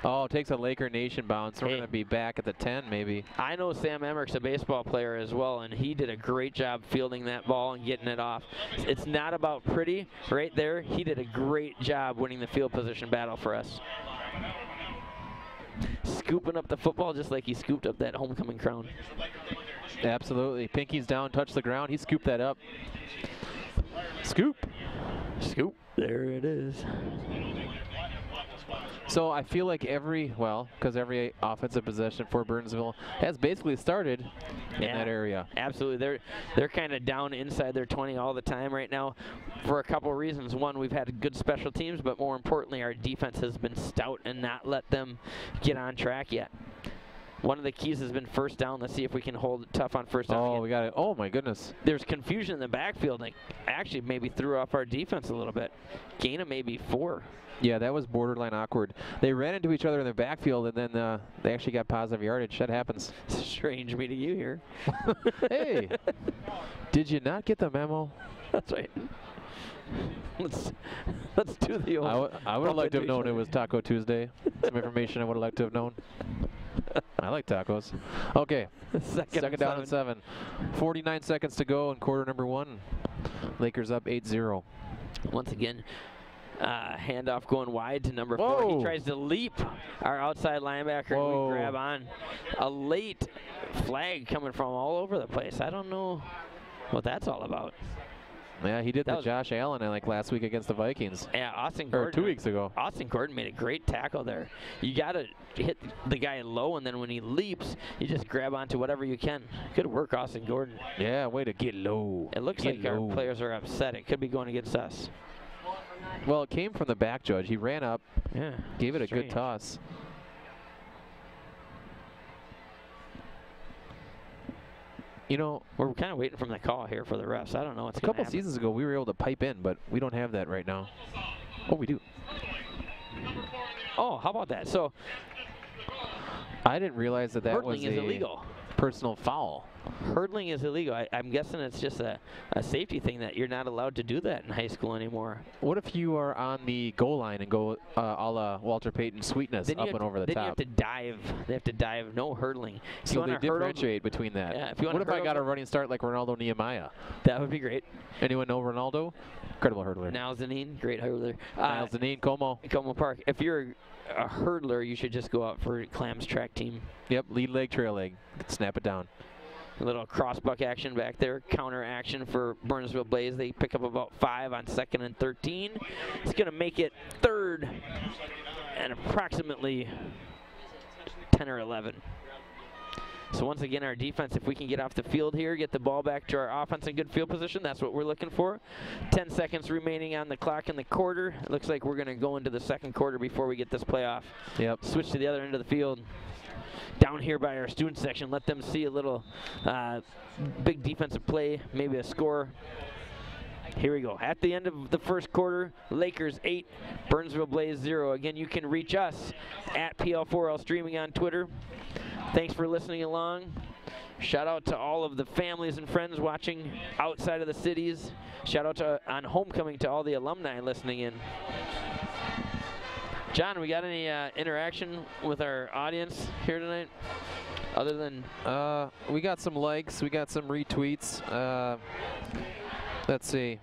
Oh, it takes a Laker Nation bounce. We're going to be back at the 10, maybe. I know Sam Emmerich's a baseball player as well, and he did a great job fielding that ball and getting it off. It's not about pretty right there. He did a great job winning the field position battle for us. Scooping up the football just like he scooped up that homecoming crown. Absolutely. Pinky's down, touch the ground. He scooped that up. Scoop. Scoop. There it is. So I feel like every offensive possession for Burnsville has basically started in that area. Absolutely. They're kind of down inside their 20 all the time right now for a couple of reasons. One, we've had good special teams, but more importantly, our defense has been stout and not let them get on track yet. One of the keys has been first down. Let's see if we can hold it tough on first down. Oh, we got it. Oh, my goodness. There's confusion in the backfield. And actually maybe threw off our defense a little bit. Gain of maybe 4. Yeah, that was borderline awkward. They ran into each other in the backfield, and then they actually got positive yardage. That happens. Strange meeting you here. Hey, did you not get the memo? That's right. Let's do the old. I would have liked to have known it was Taco Tuesday. Some information I would have liked to have known. I like tacos. Okay, second down and 7. 49 seconds to go in quarter number 1. Lakers up 8-0. Once again, handoff going wide to number 4. He tries to leap our outside linebacker, and we grab on. A late flag coming from all over the place. I don't know what that's all about. Yeah, he did the Josh Allen like last week against the Vikings. Yeah, Austin Gordon. Or 2 weeks ago. Austin Gordon made a great tackle there. You got to hit the guy low, and then when he leaps, you just grab onto whatever you can. Good work, Austin Gordon. Yeah, way to get low. It looks like our players are upset. It could be going against us. Well, it came from the back, Judge. He ran up, gave it a good toss. You know, we're kind of waiting from the call here for the refs. I don't know what's going to happen. A couple seasons ago, we were able to pipe in, but we don't have that right now. Oh, we do. Oh, how about that? So I didn't realize that was illegal. Personal foul. Hurdling is illegal. I'm guessing it's just a safety thing that you're not allowed to do that in high school anymore. What if you are on the goal line and go a la Walter Payton Sweetness up and over the top? Then you have to dive. They have to dive. No hurdling. So they differentiate between that. Yeah, if you what if I got a running start like Ronaldo Nehemiah? That would be great. Anyone know Ronaldo? Incredible hurdler. Niall Zanine, great hurdler. Niall Zanine, Como Park. If you're a hurdler, you should just go out for Clams track team. Yep, lead leg, trail leg. Snap it down. A little crossbuck action back there. Counter action for Burnsville Blaze. They pick up about 5 on 2nd and 13. It's going to make it 3rd and approximately 10 or 11. So once again, our defense, if we can get off the field here, get the ball back to our offense in good field position, that's what we're looking for. 10 seconds remaining on the clock in the quarter. It looks like we're going to go into the 2nd quarter before we get this playoff. Yep. Switch to the other end of the field. Down here by our student section, let them see a little big defensive play, maybe a score. Here we go. At the end of the 1st quarter, Lakers 8, Burnsville Blaze 0. Again, you can reach us at PL4L Streaming on Twitter. Thanks for listening along. Shout out to all of the families and friends watching outside of the cities. Shout out on homecoming to all the alumni listening in. John, we got any interaction with our audience here tonight? Other than we got some likes, we got some retweets. Let's see.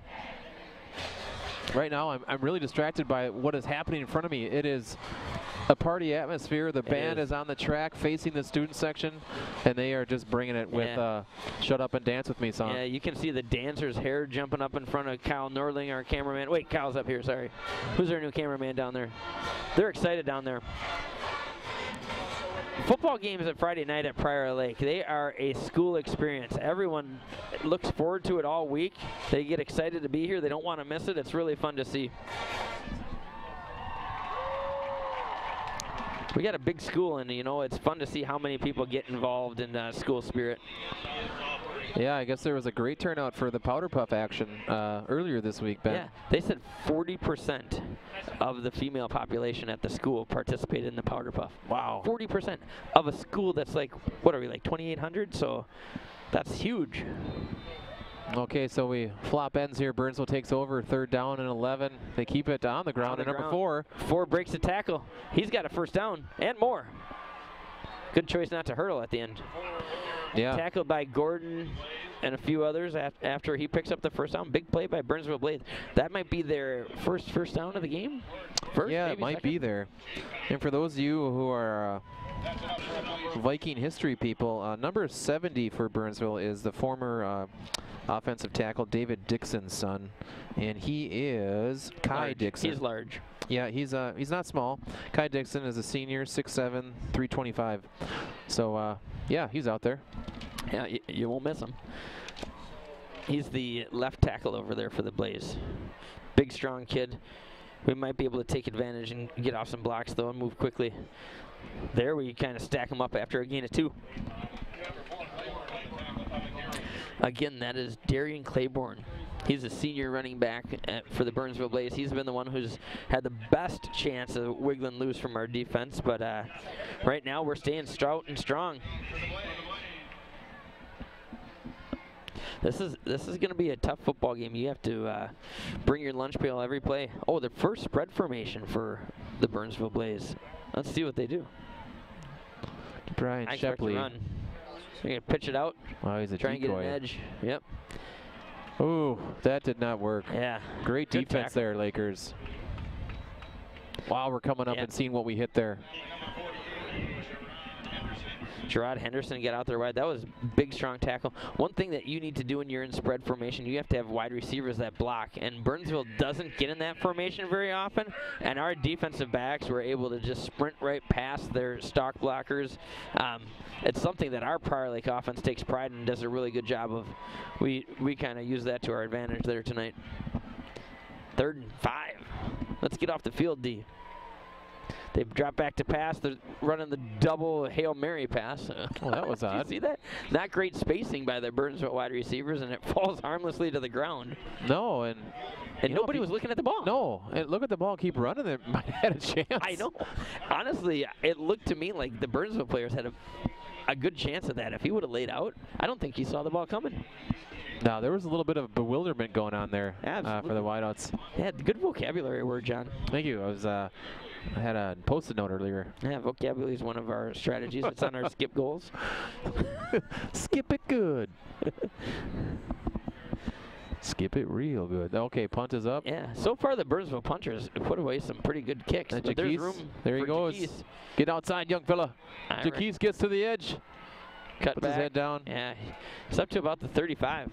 Right now, I'm really distracted by what is happening in front of me. It is a party atmosphere. The band is on the track facing the student section, and they are just bringing it with Shut Up and Dance With Me song. Yeah, you can see the dancer's hair jumping up in front of Kyle Norling, our cameraman. Wait, Kyle's up here, sorry. Who's our new cameraman down there? They're excited down there. Football games at Friday night at Prior Lake, they are a school experience. Everyone looks forward to it all week. They get excited to be here. They don't want to miss it. It's really fun to see. We got a big school, and you know, it's fun to see how many people get involved in school spirit. Yeah, I guess there was a great turnout for the Powder Puff action earlier this week, Ben. Yeah, they said 40% of the female population at the school participated in the Powder Puff. Wow. 40% of a school that's like, what are we, like 2,800? So that's huge. Okay, so we flop ends here. Burnsville takes over, 3rd down and 11. They keep it on the ground. And number 4. 4 breaks the tackle. He's got a 1st down and more. Good choice not to hurdle at the end. Yeah. Tackled by Gordon and a few others after he picks up the 1st down. Big play by Burnsville Blaze. That might be their first down of the game. Yeah, it might be there. And for those of you who are Viking history people, number 70 for Burnsville is the former offensive tackle David Dixon's son, and he is Kai Dixon. He's large. Yeah, he's not small. Kai Dixon is a senior, 6'7", 325. So yeah, he's out there. Yeah, you won't miss him. He's the left tackle over there for the Blaze. Big, strong kid. We might be able to take advantage and get off some blocks, though, and move quickly. There we kind of stack him up after a gain of 2. Again, that is Darian Claiborne. He's a senior running back for the Burnsville Blaze. He's been the one who's had the best chance of wiggling loose from our defense, but right now we're staying stout and strong. This is going to be a tough football game. You have to bring your lunch pail every play. Oh, the first spread formation for the Burnsville Blaze. Let's see what they do. Brian Shepley. They're going to pitch it out. Oh, he's a try decoy. And get an edge. Yep. Ooh, that did not work. Yeah. Great defense there, Lakers. Wow, we're coming up and seeing what we hit there. Gerard Henderson got out there wide. That was big, strong tackle. One thing that you need to do when you're in spread formation, you have to have wide receivers that block. And Burnsville doesn't get in that formation very often. And our defensive backs were able to just sprint right past their stock blockers. It's something that our Prior Lake offense takes pride in and does a really good job of. We kind of use that to our advantage there tonight. 3rd and 5. Let's get off the field, D. They drop back to pass. They're running the double Hail Mary pass. Well, that was odd. Did you see that? Not great spacing by the Burnsville wide receivers, and it falls harmlessly to the ground. No, and nobody was looking at the ball. No, and look at the ball. Keep running. They might have had a chance. I know. Honestly, it looked to me like the Burnsville players had a good chance at that. If he would have laid out, I don't think he saw the ball coming. No, there was a little bit of bewilderment going on there for the wideouts. Yeah, good vocabulary word, John. Thank you. I had a post-it note earlier. Yeah, vocabulary is one of our strategies. It's on our skip goals. Skip it good. Skip it real good. Okay, punt is up. Yeah, so far the Burnsville punchers put away some pretty good kicks. But there's room there he goes. Jaquise. Get outside, young fella. Jaquise gets to the edge. Cut Puts back. his head down. Yeah, it's up to about the 35.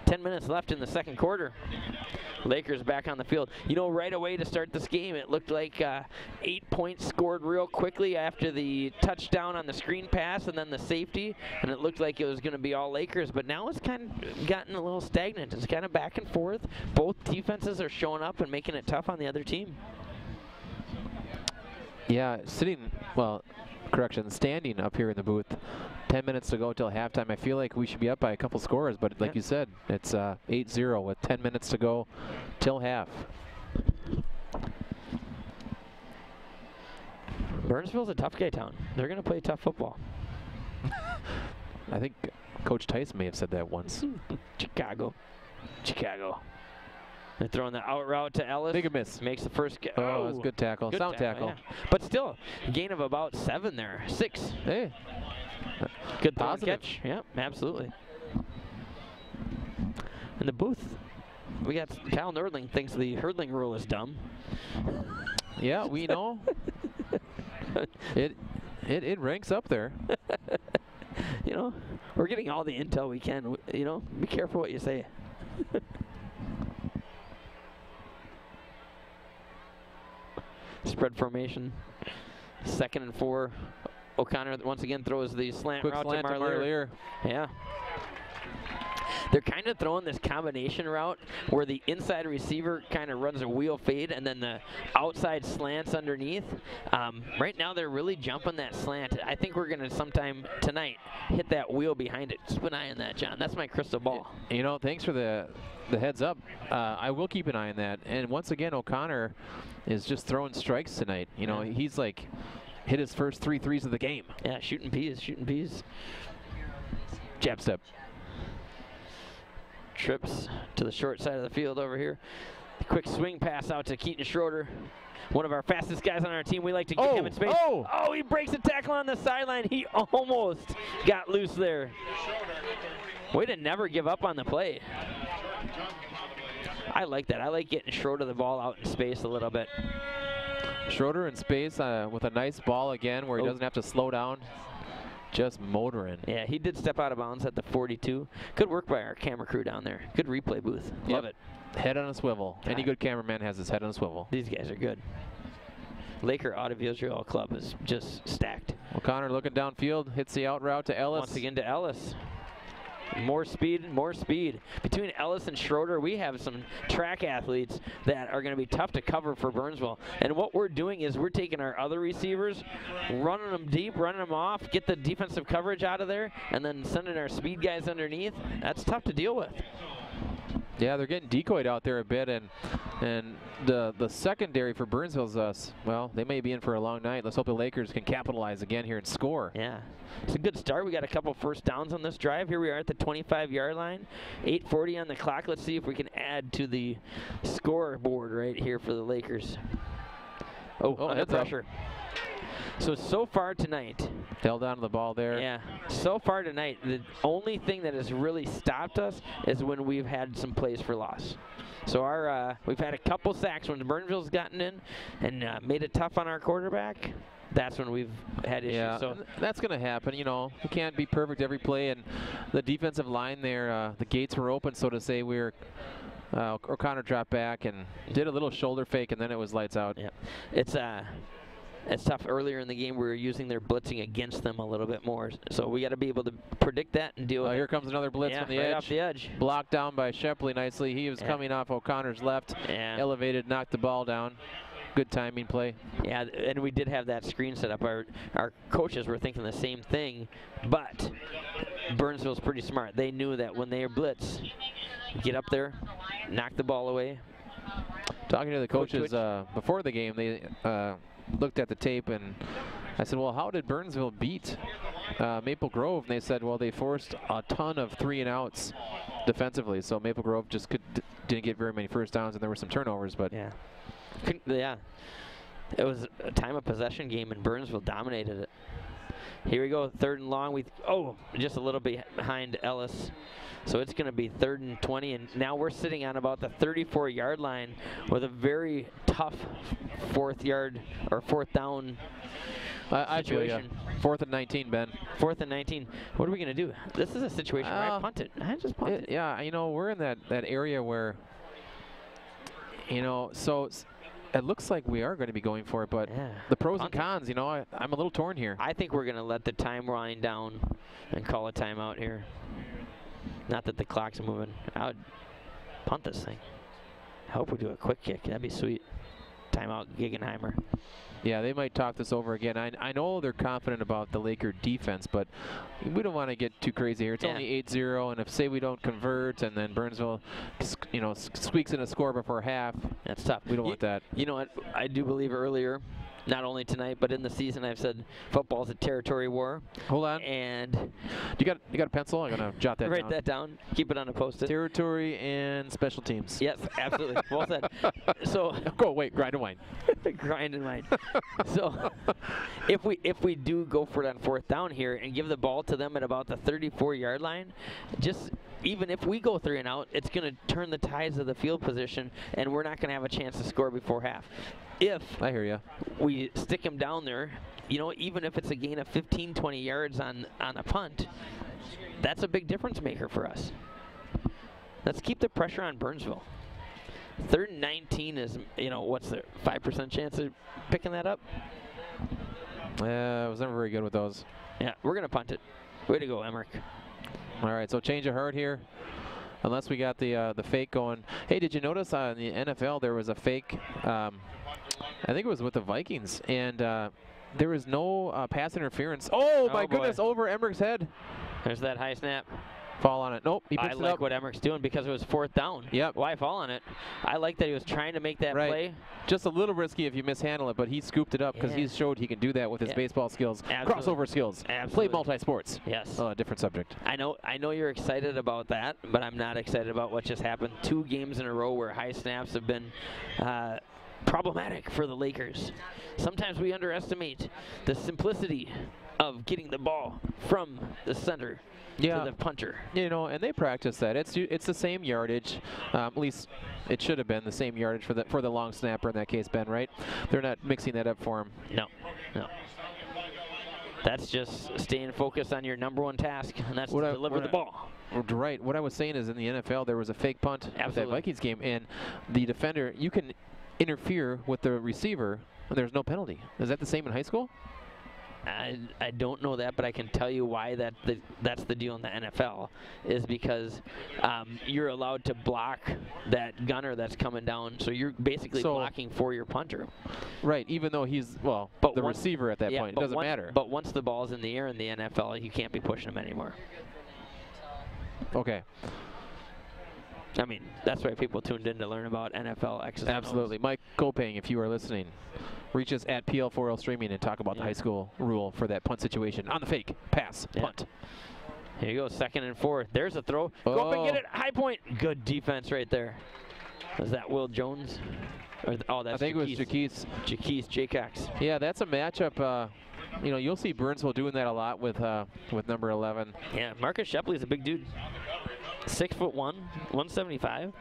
10 minutes left in the second quarter. Lakers back on the field. You know, right away to start this game, it looked like 8 points scored real quickly after the touchdown on the screen pass and then the safety, and it looked like it was going to be all Lakers, but now it's kind of gotten a little stagnant. It's kind of back and forth. Both defenses are showing up and making it tough on the other team. Yeah, standing up here in the booth. 10 minutes to go till halftime. I feel like we should be up by a couple scores, but like you said, it's 8-0 with 10 minutes to go till half. Burnsville's a tough guy town. They're going to play tough football. I think Coach Tice may have said that once. Chicago. They're throwing the out route to Ellis. Big miss. Makes the first. Oh, that's a good tackle. Sound tackle. Yeah. But still, gain of about 7 there. 6. Hey. Good positive catch. Yeah, absolutely. In the booth, we got Kyle Nerdling thinks the hurdling rule is dumb. Yeah, we know. It ranks up there. You know, we're getting all the intel we can. You know, be careful what you say. Spread formation. 2nd and 4. O'Connor once again throws the slant route to Marlier. Yeah. They're kind of throwing this combination route where the inside receiver kind of runs a wheel fade and then the outside slants underneath. Right now they're really jumping that slant. I think we're going to sometime tonight hit that wheel behind it. Keep an eye on that, John. That's my crystal ball. You know, thanks for the heads up. I will keep an eye on that. And once again, O'Connor is just throwing strikes tonight. You know, he's like hit his first 3 threes of the game. Yeah, shooting peas. Jab step. Trips to the short side of the field over here. Quick swing pass out to Keaton Schroeder. One of our fastest guys on our team. We like to get him in space. Oh, he breaks a tackle on the sideline. He almost got loose there. Way to never give up on the play. I like that. I like getting Schroeder the ball out in space a little bit. Schroeder in space with a nice ball again where he doesn't have to slow down. Just motoring. Yeah, he did step out of bounds at the 42. Good work by our camera crew down there. Good replay booth. Love it. Head on a swivel. Any good cameraman has his head on a swivel. These guys are good. Laker Audiovisual Club is just stacked. O'Connor looking downfield, hits the out route to Ellis. Once again to Ellis. More speed. Between Ellis and Schroeder, we have some track athletes that are going to be tough to cover for Burnsville. And what we're doing is we're taking our other receivers, running them deep, running them off, get the defensive coverage out of there, and then sending our speed guys underneath. That's tough to deal with. Yeah, they're getting decoyed out there a bit, and the secondary for Burnsville's well, they may be in for a long night. Let's hope the Lakers can capitalize again here and score. Yeah, it's a good start. We got a couple first downs on this drive. Here we are at the 25-yard line, 8:40 on the clock. Let's see if we can add to the scoreboard right here for the Lakers. Under pressure. So far tonight. Held on to the ball there. Yeah. So far tonight, the only thing that has really stopped us is when we've had some plays for loss. So we've had a couple sacks when Burnsville's gotten in and made it tough on our quarterback. That's when we've had issues. Yeah, so that's going to happen. You know, it can't be perfect every play. And the defensive line there, the gates were open, so to say. O'Connor dropped back and did a little shoulder fake, and then it was lights out. Yeah. It's tough. Earlier in the game, we were using their blitzing against them a little bit more. So we got to be able to predict that and deal with it. Here comes another blitz from the right edge. off the edge. Blocked down by Shepley nicely. He was coming off O'Connor's left. Elevated, knocked the ball down. good timing play. Yeah, and we did have that screen set up. Our coaches were thinking the same thing, but Burnsville's pretty smart. They knew that when they blitz, get up there, knock the ball away. Talking to the coaches before the game, they looked at the tape, and I said, well, how did Burnsville beat Maple Grove? And they said, well, they forced a ton of 3-and-outs defensively, so Maple Grove just didn't get very many first downs, and there were some turnovers. But yeah, it was a time of possession game, and Burnsville dominated it. Here we go, 3rd and long. Just a little bit behind Ellis. So it's going to be 3rd and 20, and now we're sitting on about the 34-yard line with a very tough 4th down I feel you. situation. 4th and 19, Ben. 4th and 19. What are we going to do? This is a situation where I punt it. I just punt it. Yeah, we're in that area where, so it looks like we are going to be going for it, but the pros and cons, I'm a little torn here. I think we're going to let the time wind down and call a timeout here. Not that the clock's moving. I would punt this thing. I hope we do a quick kick. That'd be sweet. Timeout, Guggenheimer. Yeah, they might talk this over again. I know they're confident about the Laker defense, but we don't want to get too crazy here. It's only 8-0, and if, say, we don't convert and then Burnsville, squeaks in a score before half, that's tough. We don't want that. You know what? I do believe earlier, not only tonight, but in the season, I've said football's a territory war. Hold on. And you got a pencil? I'm gonna jot that down. Write that down. Keep it on a post-it. Territory and special teams. Yes, absolutely. Well said. So grind and wine. Grind and wine. So if we do go for it on 4th down here and give the ball to them at about the 34-yard line, even if we go 3-and-out, it's going to turn the tides of the field position, and we're not going to have a chance to score before half. If I hear you, we stick him down there, even if it's a gain of 15, 20 yards on a punt, that's a big difference maker for us. Let's keep the pressure on Burnsville. 3rd and 19 is, what's the 5% chance of picking that up? I was never very good with those. Yeah, we're going to punt it. Way to go, Emmerich. All right, so change of heart here. Unless we got the fake going. Hey, did you notice in the NFL there was a fake? I think it was with the Vikings, and there was no pass interference. Oh my goodness! Over Emmerich's head. There's that high snap. Fall on it. Nope. He picks it up. I like what Emmerich's doing because it was 4th down. Yep. Why fall on it? I like that he was trying to make that play. Just a little risky if you mishandle it, but he scooped it up because he showed he can do that with his baseball skills, crossover skills, play multi-sports. Yes. Different subject. I know you're excited about that, but I'm not excited about what just happened. 2 games in a row where high snaps have been problematic for the Lakers. Sometimes we underestimate the simplicity of getting the ball from the center to the punter. And they practice that. It's the same yardage. At least it should have been the same yardage for the long snapper in that case, Ben, right? They're not mixing that up for him. No. That's just staying focused on your #1 task, and that's to deliver the ball. Right. What I was saying is in the NFL there was a fake punt at that Vikings game, and the defender, you can interfere with the receiver, and there's no penalty. Is that the same in high school? I don't know that, but I can tell you why that's the deal in the NFL is because you're allowed to block that gunner that's coming down, so you're basically blocking for your punter. Right, even though he's the receiver at that point. It doesn't matter. But once the ball's in the air in the NFL, you can't be pushing him anymore. Okay. I mean, that's why people tuned in to learn about NFL X's and O's. Absolutely. Mike Kopang, if you are listening, reach us at PL4L Streaming and talk about the high school rule for that punt situation. On the fake, pass, punt. Here you go, 2nd and 4. There's a throw. Go up and get it. High point. Good defense right there. Was that Will Jones? That's I think it was Jaquise. Jaquise Jaycox. Yeah, that's a matchup. You'll see Burnsville doing that a lot with number 11. Yeah, Marcus Shepley's a big dude. 6'1", 175.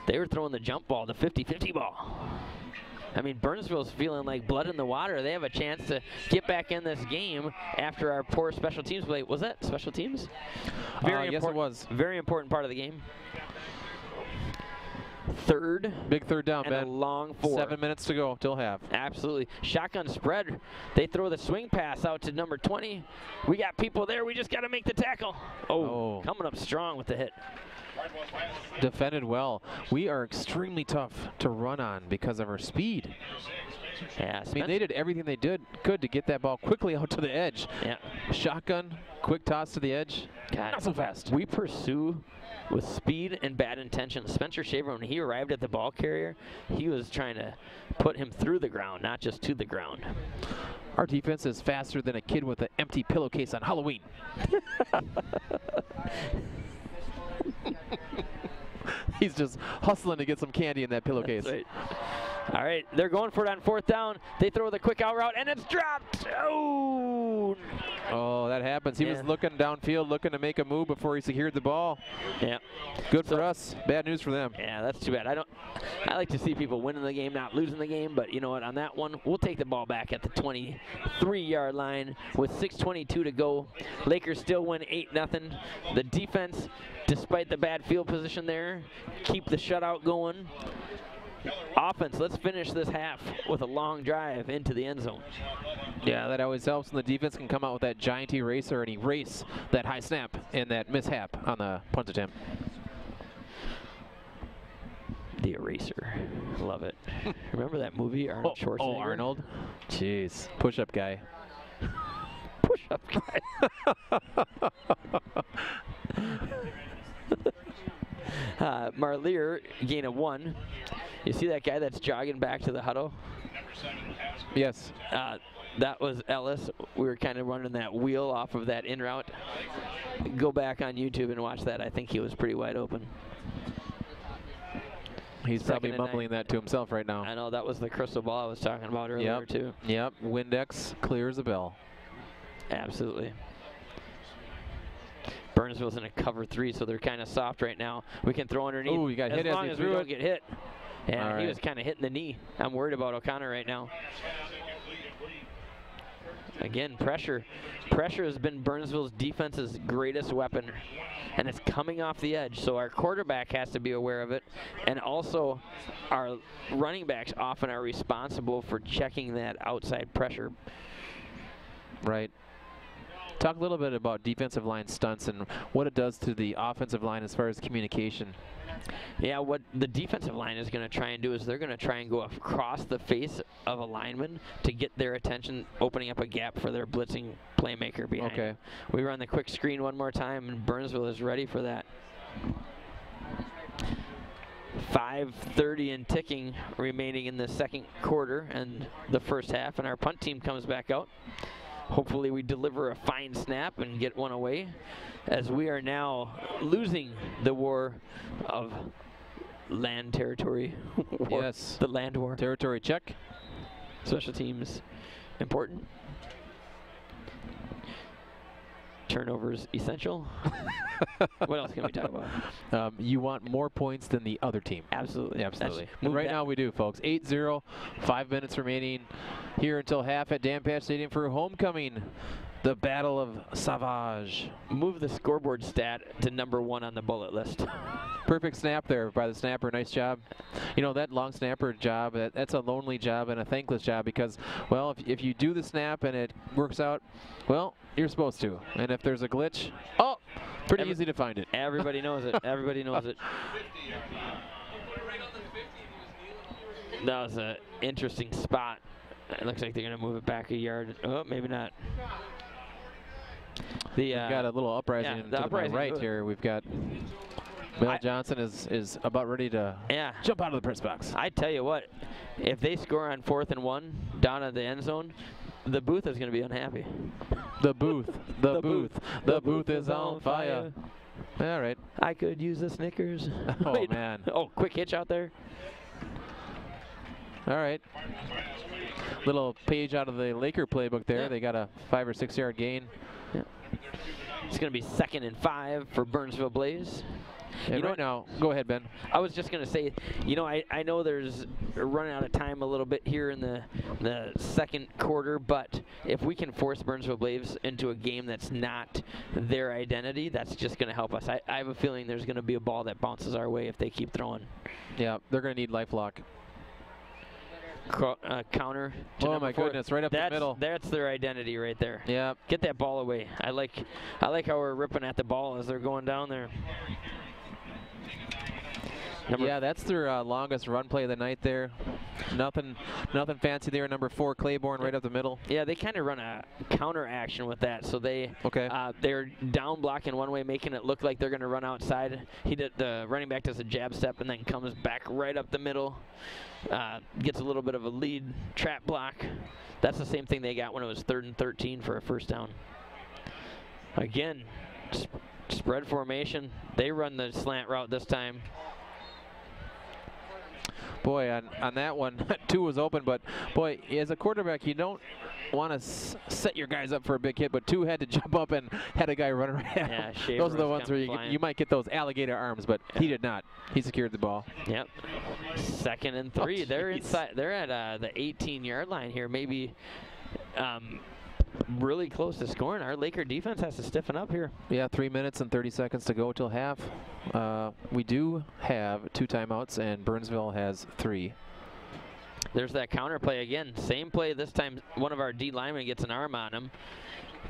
They were throwing the jump ball, the 50-50 ball. I mean, Burnsville's feeling like blood in the water. They have a chance to get back in this game after our poor special teams play. Was that special teams? Yes, it was. Very important part of the game. Big 3rd down, and Ben. A long 4. 7 minutes to go till half. Absolutely. Shotgun spread. They throw the swing pass out to number 20. We got people there. We just got to make the tackle. Oh, coming up strong with the hit. defended well. We are extremely tough to run on because of our speed. Yeah, I mean, they did everything they could to get that ball quickly out to the edge. Yeah. Shotgun, quick toss to the edge. God, not so fast. We pursue with speed and bad intention. Spencer Shaver, when he arrived at the ball carrier, he was trying to put him through the ground, not just to the ground. Our defense is faster than a kid with an empty pillowcase on Halloween. He's just hustling to get some candy in that pillowcase. That's right. All right, they're going for it on 4th down. They throw the quick out route, and it's dropped. Oh! Oh, that happens. He was looking downfield, looking to make a move before he secured the ball. Yeah. Good for us. Bad news for them. Yeah, that's too bad. I like to see people winning the game, not losing the game. But you know what? On that one, we'll take the ball back at the 23-yard line with 6:22 to go. Lakers still win 8-0. The defense, despite the bad field position there, keep the shutout going. Offense, let's finish this half with a long drive into the end zone. Yeah, that always helps when the defense can come out with that giant eraser and erase that high snap and that mishap on the punt attempt. The eraser. Love it. Remember that movie, Arnold Schwarzenegger? Oh, Arnold. Jeez. Push-up guy. Push-up guy. Marlier, gain of 1. You see that guy that's jogging back to the huddle? Yes. That was Ellis. We were kind of running that wheel off of that in route. Go back on YouTube and watch that. I think he was pretty wide open. He's probably mumbling that to himself right now. I know, that was the crystal ball I was talking about earlier too. Yep, Windex clears the bell. Absolutely. Burnsville's in a cover 3, so they're kind of soft right now. We can throw underneath. Oh, you got hit as long as we don't get hit. And he was kind of hitting the knee. I'm worried about O'Connor right now. Again, pressure. Pressure has been Burnsville's defense's greatest weapon, and it's coming off the edge. So our quarterback has to be aware of it, and also our running backs often are responsible for checking that outside pressure. Right. Talk a little bit about defensive line stunts and what it does to the offensive line as far as communication. Yeah, what the defensive line is going to try and do is they're going to try and go across the face of a lineman to get their attention, opening up a gap for their blitzing playmaker behind. Okay. We run the quick screen one more time, and Burnsville is ready for that. 5:30 and ticking remaining in the second quarter and the first half, and our punt team comes back out. Hopefully we deliver a fine snap and get one away, as we are now losing the war of land territory. Yes. The land war. Territory check. Special teams important. Turnovers essential. What else can we talk about? You want more points than the other team. Absolutely. Absolutely. Right now we do, folks. 8-0, 5 minutes remaining here until half at Dan Patch Stadium for homecoming. The Battle of Savage. Move the scoreboard stat to #1 on the bullet list. Perfect snap there by the snapper. Nice job. You know, that long snapper job, that's a lonely job and a thankless job because, well, if you do the snap and it works out, well, you're supposed to. And if there's a glitch, pretty easy to find it. Everybody knows it. Everybody knows it. That was an interesting spot. It looks like they're going to move it back a yard. Oh, maybe not. We've got a little uprising to the right here. We've got Bill Johnson is about ready to jump out of the press box. I tell you what, if they score on 4th and 1 down at the end zone, the booth is going to be unhappy. The booth, the booth is on fire. All right. I could use the Snickers. Oh, man. Oh, quick hitch out there. All right. Little page out of the Laker playbook there. They got a 5 or 6 yard gain. Yeah. It's going to be 2nd and 5 for Burnsville Blaze. And right now, go ahead, Ben. I was just going to say, you know, I know there's running out of time a little bit here in the second quarter, but if we can force Burnsville Blaze into a game that's not their identity, that's just going to help us. I have a feeling there's going to be a ball that bounces our way if they keep throwing. Yeah, they're going to need LifeLock. Counter to oh my #4. Goodness, right up the middle. That's their identity right there. Yeah. Get that ball away. I like how we're ripping at the ball as they're going down there. Yeah, that's their longest run play of the night there. Nothing fancy there. Number 4, Claiborne, right up the middle. Yeah, they kind of run a counter action with that. So they're down blocking one way, making it look like they're going to run outside. The running back does a jab step and then comes back right up the middle. Gets a little bit of a lead trap block. That's the same thing they got when it was 3rd and 13 for a first down. Again, spread formation. They run the slant route this time. Boy, on that one, 2 was open, but boy, as a quarterback, you don't want to set your guys up for a big hit, but 2 had to jump up and had a guy run around. Yeah, those are the ones where you might get those alligator arms, but he did not. He secured the ball. Yep. 2nd and 3. They're inside. They're at the 18-yard line here, maybe. Really close to scoring. Our Laker defense has to stiffen up here. Yeah, 3 minutes and 30 seconds to go till half. We do have 2 timeouts, and Burnsville has 3. There's that counter play again. Same play this time. One of our D linemen gets an arm on him.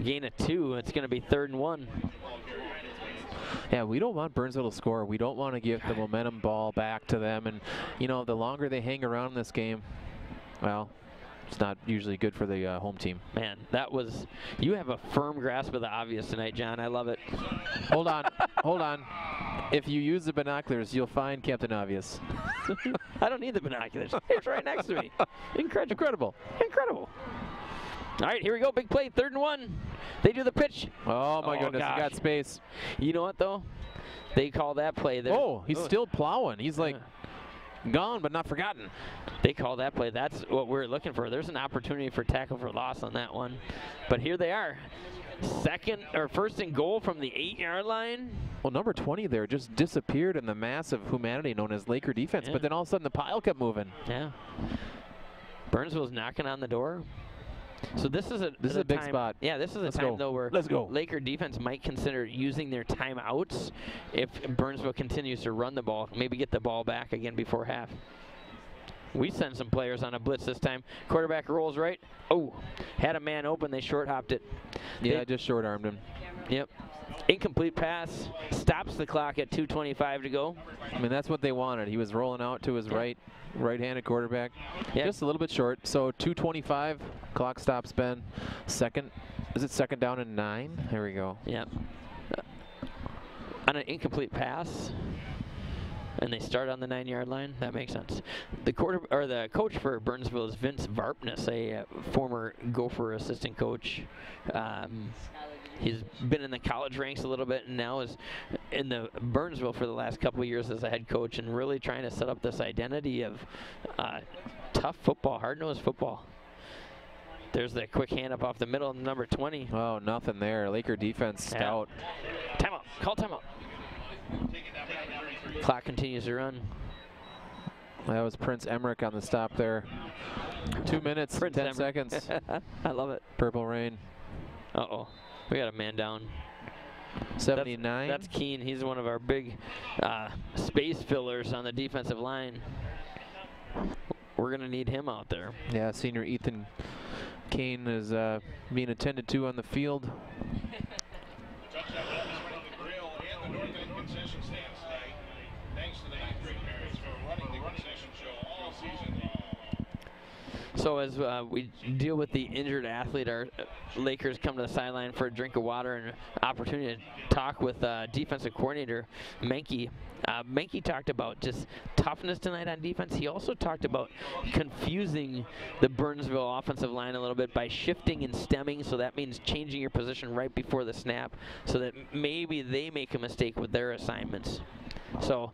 Gain of 2. It's going to be 3rd and 1. Yeah, we don't want Burnsville to score. We don't want to give the momentum ball back to them. And, you know, the longer they hang around in this game, well, it's not usually good for the home team. Man, you have a firm grasp of the obvious tonight, John. I love it. Hold on, hold on. If you use the binoculars, you'll find Captain Obvious. I don't need the binoculars. It's right next to me. Incredible. Incredible. All right, here we go. Big play, 3rd and 1. They do the pitch. Oh, my goodness, gosh. He got space. You know what, though? They call that play. He's still plowing. He's like gone but not forgotten. They call that play. That's what we're looking for. There's an opportunity for tackle for loss on that one. But here they are. 1st and goal from the 8-yard line. Well, number 20 there just disappeared in the mass of humanity known as Laker defense, but then all of a sudden the pile kept moving. Yeah. Burnsville's knocking on the door. So this is a big spot. Yeah, this is a time though where Laker defense might consider using their timeouts if Burnsville continues to run the ball, maybe get the ball back again before half. We send some players on a blitz this time. Quarterback rolls right. Oh, had a man open. They short hopped it. Yeah, just short armed him. Yep. Incomplete pass. Stops the clock at 2:25 to go. I mean, that's what they wanted. He was rolling out to his right-handed quarterback. Yep. Just a little bit short. So 2:25. Clock stops, Ben. Is it 2nd down and 9? There we go. Yep. On an incomplete pass. And they start on the 9-yard line. That makes sense. The coach for Burnsville is Vince Varpness, a former Gopher assistant coach. He's been in the college ranks a little bit and now is in the Burnsville for the last couple of years as a head coach and really trying to set up this identity of tough football, hard-nosed football. There's that quick hand up off the middle of number 20. Oh, nothing there. Laker defense stout. Timeout. Call timeout. Clock continues to run. That was Prince Emmerich on the stop there. 2 minutes, 10 seconds. I love it. Purple Rain. Uh-oh. We got a man down. 79. That's Keene. He's one of our big space fillers on the defensive line. We're going to need him out there. Yeah, senior Ethan Kane is being attended to on the field. So as we deal with the injured athlete, our Lakers come to the sideline for a drink of water and an opportunity to talk with defensive coordinator Menke. Menke talked about just toughness tonight on defense. He also talked about confusing the Burnsville offensive line a little bit by shifting and stemming, so that means changing your position right before the snap so that maybe they make a mistake with their assignments. So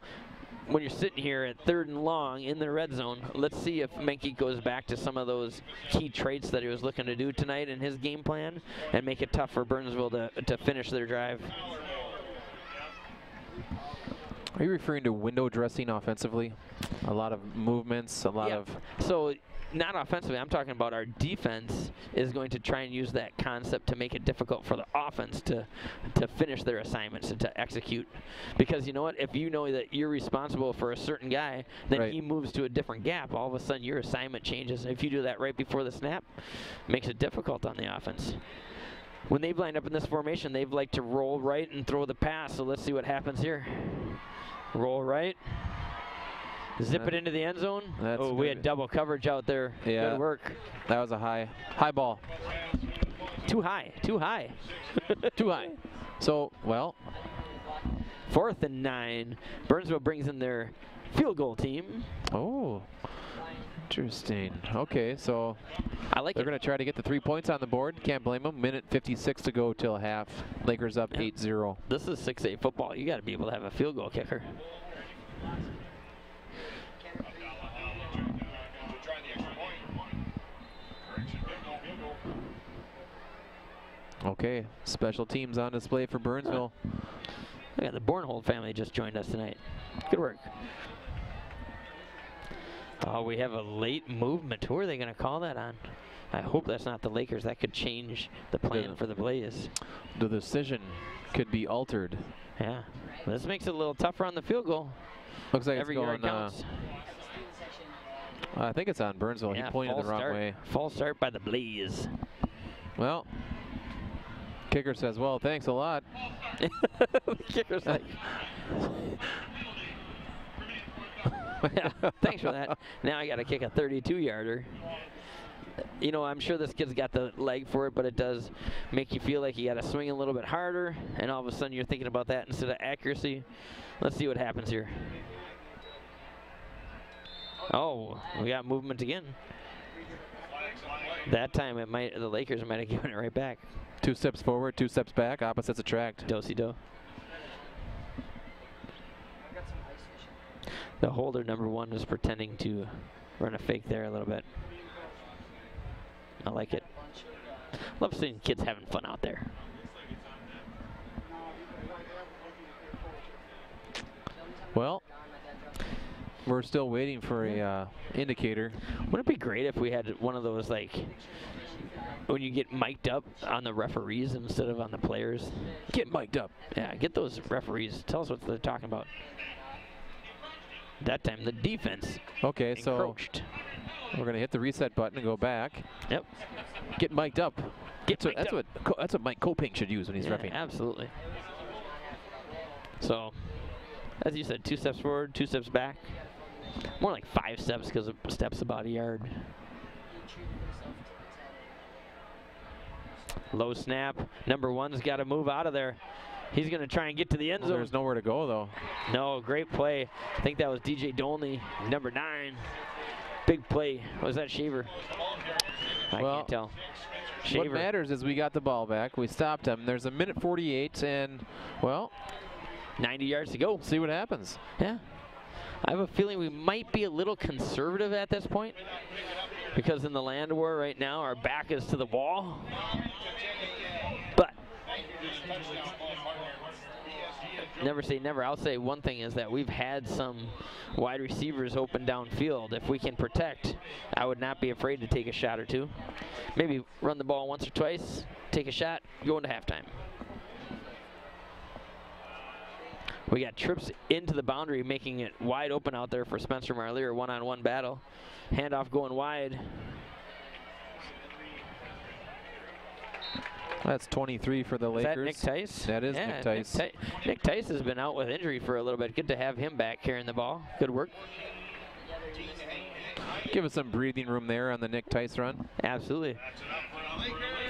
when you're sitting here at 3rd and long in the red zone, let's see if Menke goes back to some of those key traits that he was looking to do tonight in his game plan and make it tough for Burnsville to finish their drive. Are you referring to window dressing offensively? A lot of movements, a lot of... So not offensively, I'm talking about our defense is going to try and use that concept to make it difficult for the offense to finish their assignments and to execute. Because you know what? If you know that you're responsible for a certain guy, then he moves to a different gap. All of a sudden, your assignment changes. And if you do that right before the snap, it makes it difficult on the offense. When they've lined up in this formation, they've liked to roll right and throw the pass. So let's see what happens here. Roll right. Zip it into the end zone. Oh, we had double coverage out there. Yeah. Good work. That was a high ball. Too high. Too high. Too high. So, well. 4th and 9. Burnsville brings in their field goal team. Oh, interesting. Okay, so I like they're going to try to get the 3 points on the board. Can't blame them. Minute 56 to go till half. Lakers up 8-0. This is 6A football. You got to be able to have a field goal kicker. Okay, special teams on display for Burnsville. Yeah, the Bornhold family just joined us tonight. Good work. Oh, we have a late movement. Who are they going to call that on? I hope that's not the Lakers. That could change the plan for the Blaze. The decision could be altered. Yeah. This makes it a little tougher on the field goal. Looks like Every it's yard going, counts. I think it's on Burnsville. Yeah, he pointed the wrong way. False start by the Blaze. Well, kicker says, well, thanks a lot. The kicker's like, yeah, thanks for that. Now I got to kick a 32-yarder. You know, I'm sure this kid's got the leg for it, but it does make you feel like you got to swing a little bit harder, and all of a sudden you're thinking about that instead of accuracy. Let's see what happens here. Oh, we got movement again. That time the Lakers might have given it right back. 2 steps forward, 2 steps back, opposites attract. Do-si-do. The holder, number 1, was pretending to run a fake there a little bit. I like it. Love seeing kids having fun out there. Well, we're still waiting for a indicator. Wouldn't it be great if we had one of those, like, when you get mic'd up on the referees instead of on the players? Get mic'd up. Yeah, get those referees. Tell us what they're talking about. That time, the defense Okay, encroached. so we're going to hit the reset button and go back. Yep. Get mic'd up. That's what Mike Koping should use when he's repping. Absolutely. So, as you said, 2 steps forward, 2 steps back. More like 5 steps because a step's about a yard. Low snap. Number 1's got to move out of there. He's going to try and get to the end zone. There's nowhere to go, though. No, great play. I think that was DJ Dolney, number 9. Big play. Was that Shaver? I can't tell. Shaver. What matters is we got the ball back. We stopped him. There's a minute 48, and, well, 90 yards to go. See what happens. Yeah. I have a feeling we might be a little conservative at this point because in the land war right now, our back is to the wall. But never say never. I'll say one thing is that we've had some wide receivers open downfield. If we can protect, I would not be afraid to take a shot or two. Maybe run the ball once or twice, take a shot, go into halftime. We got trips into the boundary, making it wide open out there for Spencer Marlier. One-on-one battle. Handoff going wide. That's 23 for the Lakers. Is that Nick Tice? That is Nick Tice. Nick Tice has been out with injury for a little bit. Good to have him back carrying the ball. Good work. Give us some breathing room there on the Nick Tice run. Absolutely.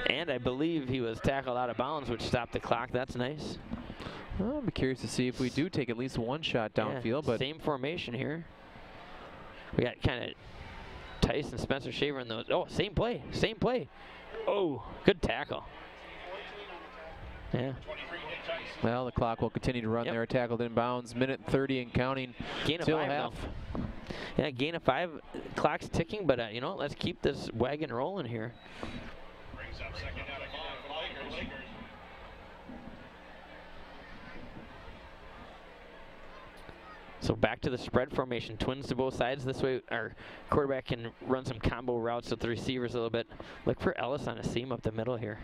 And I believe he was tackled out of bounds, which stopped the clock. That's nice. Well, I'll be curious to see if we do take at least one shot downfield. But same formation here. We got kind of Tice and Spencer Shaver in those. Oh, same play. Same play. Oh, good tackle. Yeah. Well, the clock will continue to run there. Tackled in bounds. Minute 30 and counting. Gain of 5 half. Yeah, gain of 5. Clock's ticking, but you know, let's keep this wagon rolling here. Brings up second down again for the Lakers. So back to the spread formation. Twins to both sides. This way our quarterback can run some combo routes with the receivers a little bit. Look for Ellis on a seam up the middle here.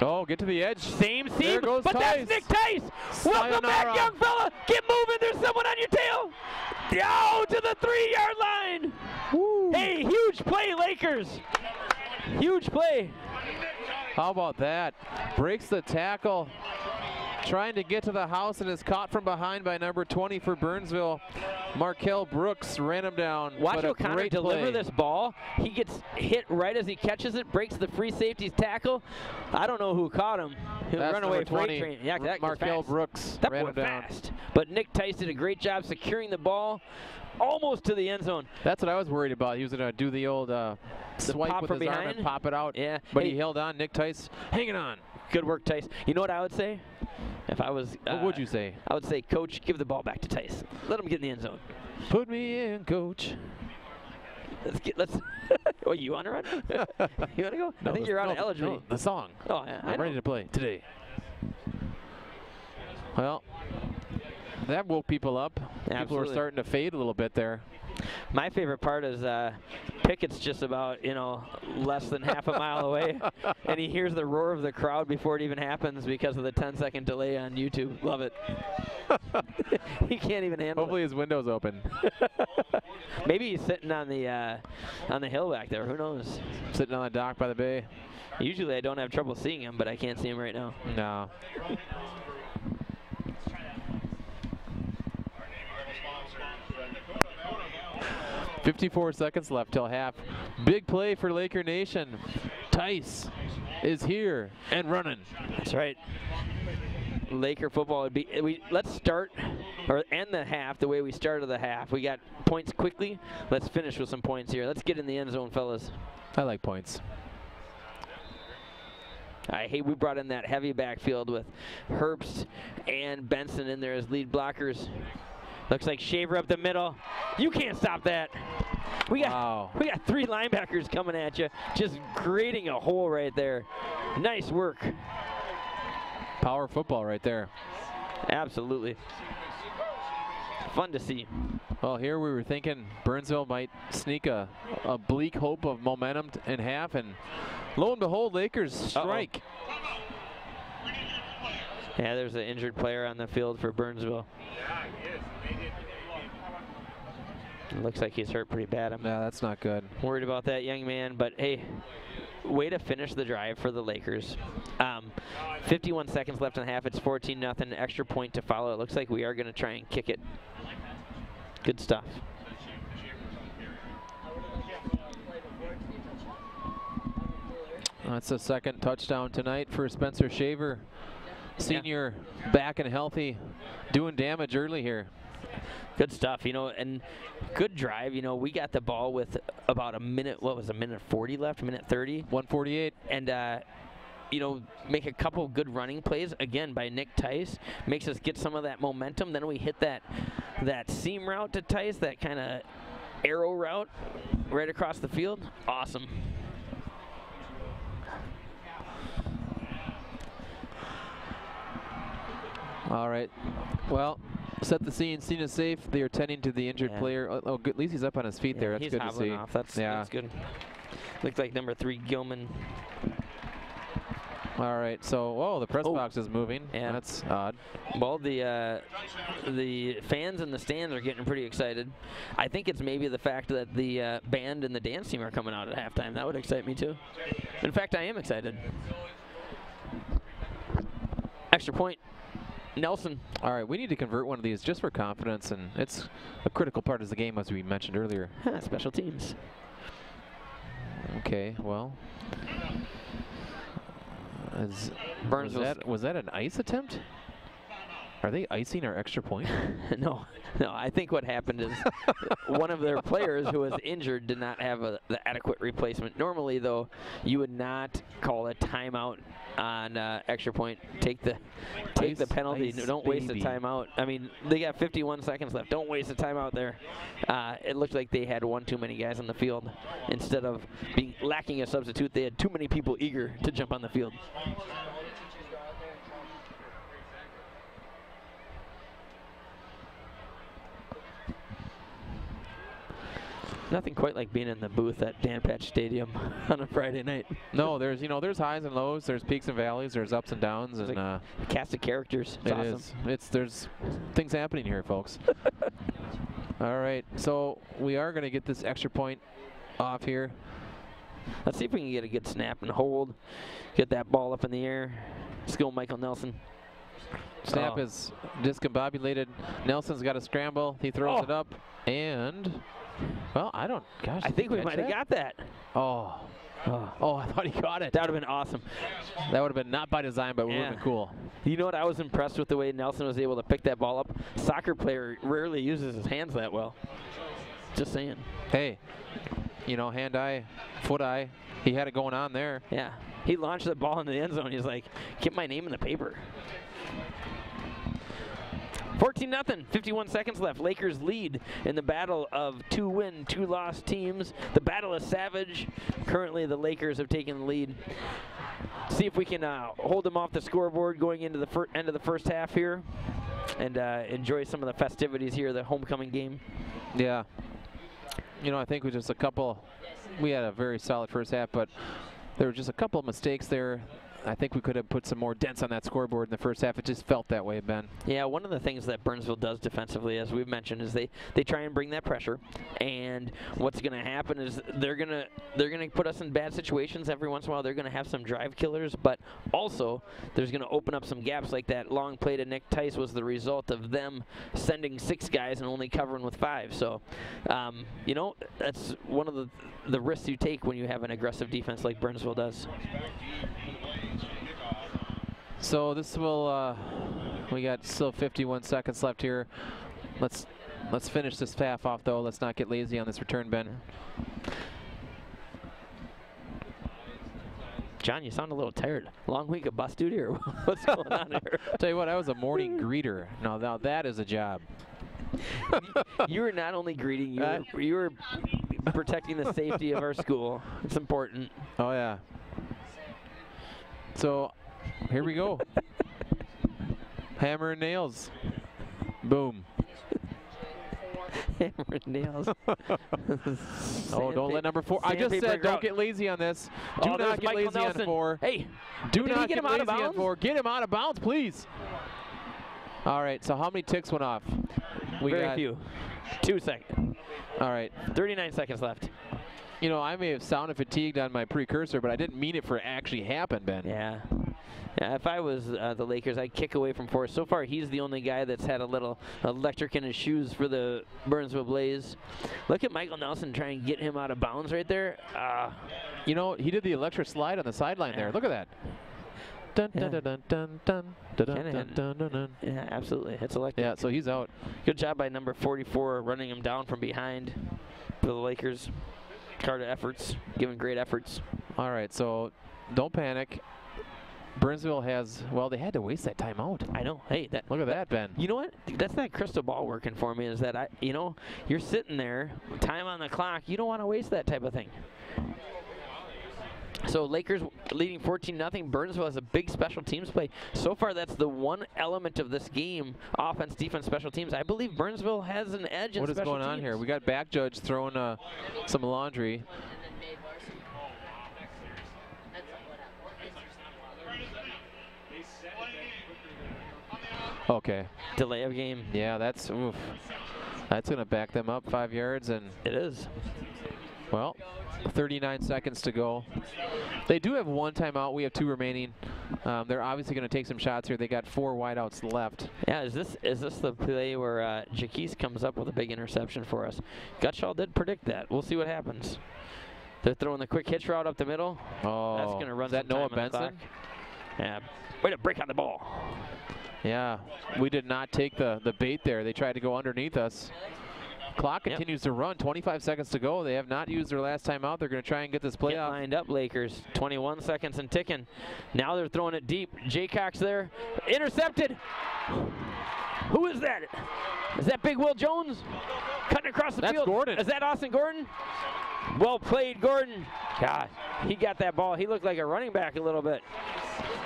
Oh, get to the edge. Same seam, there goes but Tice. That's Nick Tice. Welcome back, young fella. Get moving. There's someone on your tail. Oh, to the 3-yard line. Woo. Hey, huge play, Lakers. Huge play. How about that? Breaks the tackle. trying to get to the house and is caught from behind by number 20 for Burnsville. Markel Brooks ran him down. Watch O'Connor deliver this ball. He gets hit right as he catches it, breaks the free safety's tackle. I don't know who caught him. He'll run away freight train. Yeah, that Markel Brooks that ran boy him down. Fast. But Nick Tice did a great job securing the ball almost to the end zone. That's what I was worried about. He was going to do the old swipe with his arm and pop it out. Yeah. But he held on. Nick Tice hanging on. Good work, Tice. You know what I would say? If I was... what would you say? I would say, Coach, give the ball back to Tice. Let him get in the end zone. Put me in, Coach. Let's... Oh, you want to run? You want to go? No, I think you're out of eligibility. No, the song. Oh, yeah. I'm ready to play today. Well, that woke people up. Absolutely. People were starting to fade a little bit there. My favorite part is Pickett's just about, less than half a mile away, and he hears the roar of the crowd before it even happens because of the 10-second delay on YouTube. Love it. He can't even handle Hopefully his window's open. Maybe he's sitting on the hill back there. Who knows? Sitting on the dock by the bay. Usually I don't have trouble seeing him, but I can't see him right now. No. 54 seconds left till half. Big play for Laker Nation. Tice is here and running. That's right. Laker football would be. Let's start or end the half the way we started the half. We got points quickly. Let's finish with some points here. Let's get in the end zone, fellas. I like points. We brought in that heavy backfield with Herbst and Benson in there as lead blockers. Looks like Shaver up the middle. You can't stop that. We got three linebackers coming at you, just creating a hole right there. Nice work. Power football right there. Absolutely. Fun to see. Well, here we were thinking Burnsville might sneak a bleak hope of momentum in half, and lo and behold, Lakers strike. Yeah, there's an injured player on the field for Burnsville. It looks like he's hurt pretty bad. I'm that's not good. Worried about that young man, but hey, way to finish the drive for the Lakers. 51 seconds left in the half. It's 14-0. Extra point to follow. It looks like we are going to try and kick it. Good stuff. That's the second touchdown tonight for Spencer Shaver. Senior back and healthy, doing damage early here. Good stuff, and good drive. We got the ball with about a minute, a minute 40 left, a minute 30? 1:48. And, make a couple good running plays, again, by Nick Tice. Makes us get some of that momentum. Then we hit that seam route to Tice, that kind of arrow route right across the field. Awesome. All right. Well, set the scene. Scene is safe. They are tending to the injured player. Oh, good. At least he's up on his feet there. That's good to see. Off. That's good. Looked like number 3 Gilman. All right. So, the press box is moving. Yeah. That's odd. Well, the fans in the stands are getting pretty excited. I think it's maybe the fact that the band and the dance team are coming out at halftime. That would excite me too. In fact, I am excited. Extra point. Nelson. All right, we need to convert one of these just for confidence, and it's a critical part of the game, as we mentioned earlier. Special teams. Okay, well. Was that an ice attempt? Are they icing our extra point? No. I think what happened is one of their players who was injured did not have the adequate replacement. Normally, though, you would not call a timeout on extra point. Take the penalty. Don't waste a timeout. I mean, they got 51 seconds left. Don't waste a timeout there. It looked like they had one too many guys on the field. Instead of lacking a substitute, they had too many people eager to jump on the field. Nothing quite like being in the booth at Dan Patch Stadium on a Friday night. No, there's highs and lows, there's peaks and valleys, there's ups and downs, and a cast of characters. It's awesome. There's things happening here, folks. All right, so we are going to get this extra point off here. Let's see if we can get a good snap and hold. Get that ball up in the air. Let's go, Michael Nelson. Snap is discombobulated. Nelson's got a scramble. He throws it up. And, well, I think we might have got that. Oh, I thought he caught it. That would have been awesome. That would have been not by design, but would have been cool. You know what? I was impressed with the way Nelson was able to pick that ball up. Soccer player rarely uses his hands that well. Just saying. Hey, you know, hand-eye, foot-eye. He had it going on there. Yeah. He launched the ball into the end zone. He's like, get my name in the paper. 14-0, 51 seconds left. Lakers lead in the battle of 2-win, 2-loss teams. The battle is savage. Currently, the Lakers have taken the lead. See if we can hold them off the scoreboard going into the end of the first half here and enjoy some of the festivities here, the homecoming game. Yeah. You know, I think we had a very solid first half, but there were just a couple of mistakes there. I think we could have put some more dents on that scoreboard in the first half. It just felt that way, Ben. Yeah, one of the things that Burnsville does defensively, as we've mentioned, is they try and bring that pressure. And what's going to happen is they're gonna put us in bad situations every once in a while. They're going to have some drive killers, but also there's going to open up some gaps like that long play to Nick Tice was the result of them sending 6 guys and only covering with 5. So, you know, that's one of the risks you take when you have an aggressive defense like Burnsville does. So this will, we got still 51 seconds left here. Let's finish this half off though. Let's not get lazy on this return, Ben. John, you sound a little tired. Long week of bus duty or what's going on here? Tell you what, I was a morning greeter. Now that is a job. You were not only greeting, you were protecting the safety of our school. It's important. Oh yeah. So here we go. Hammer and nails. Boom. Hammer and nails. Oh, don't let number 4. I just said don't get lazy on this. Do not get lazy on 4. Hey, do not get lazy on 4. Get him out of bounds, please. All right, so how many ticks went off? Very few. 2 seconds. All right. 39 seconds left. You know, I may have sounded fatigued on my precursor, but I didn't mean it for it actually happen, Ben. Yeah. Yeah, if I was the Lakers, I'd kick away from 4. So far, he's the only guy that's had a little electric in his shoes for the Burnsville Blaze. Look at Michael Nelson trying to get him out of bounds right there. You know, he did the electric slide on the sideline there. Look at that. Dun, dun, dun, dun, dun, dun, dun, dun, dun, dun. Yeah, absolutely. It's electric. Yeah, so he's out. Good job by number 44 running him down from behind for the Lakers. Carter efforts, giving great efforts. All right, so don't panic. Burnsville has, well, they had to waste that timeout. I know. Hey, look at that, Ben. You know what? That's that crystal ball working for me is that, you know, you're sitting there, time on the clock. You don't want to waste that type of thing. So Lakers leading 14-0. Burnsville has a big special teams play. So far, that's the one element of this game, offense, defense, special teams. I believe Burnsville has an edge in special teams. What is going on here? We got back judge throwing some laundry. Okay. Delay of game. Yeah, that's going to back them up 5 yards. And it is. Well, 39 seconds to go. They do have 1 timeout. We have 2 remaining. They're obviously going to take some shots here. They got 4 wideouts left. Yeah, is this the play where Jaquise comes up with a big interception for us? Gutschall did predict that. We'll see what happens. They're throwing the quick hitch route up the middle. Oh, that's going to run. Is that Noah Benson? Yeah, way to break on the ball. Yeah, we did not take the bait there. They tried to go underneath us. Clock continues to run. 25 seconds to go. They have not used their last time out. They're going to try and get this play Get off. Lined up, Lakers. 21 seconds and ticking. Now they're throwing it deep. Jaycock's there. Intercepted. Who is that? Is that Big Will Jones? Cutting across the field. That's Gordon. Is that Austin Gordon? Well played, Gordon. God, he got that ball. He looked like a running back a little bit.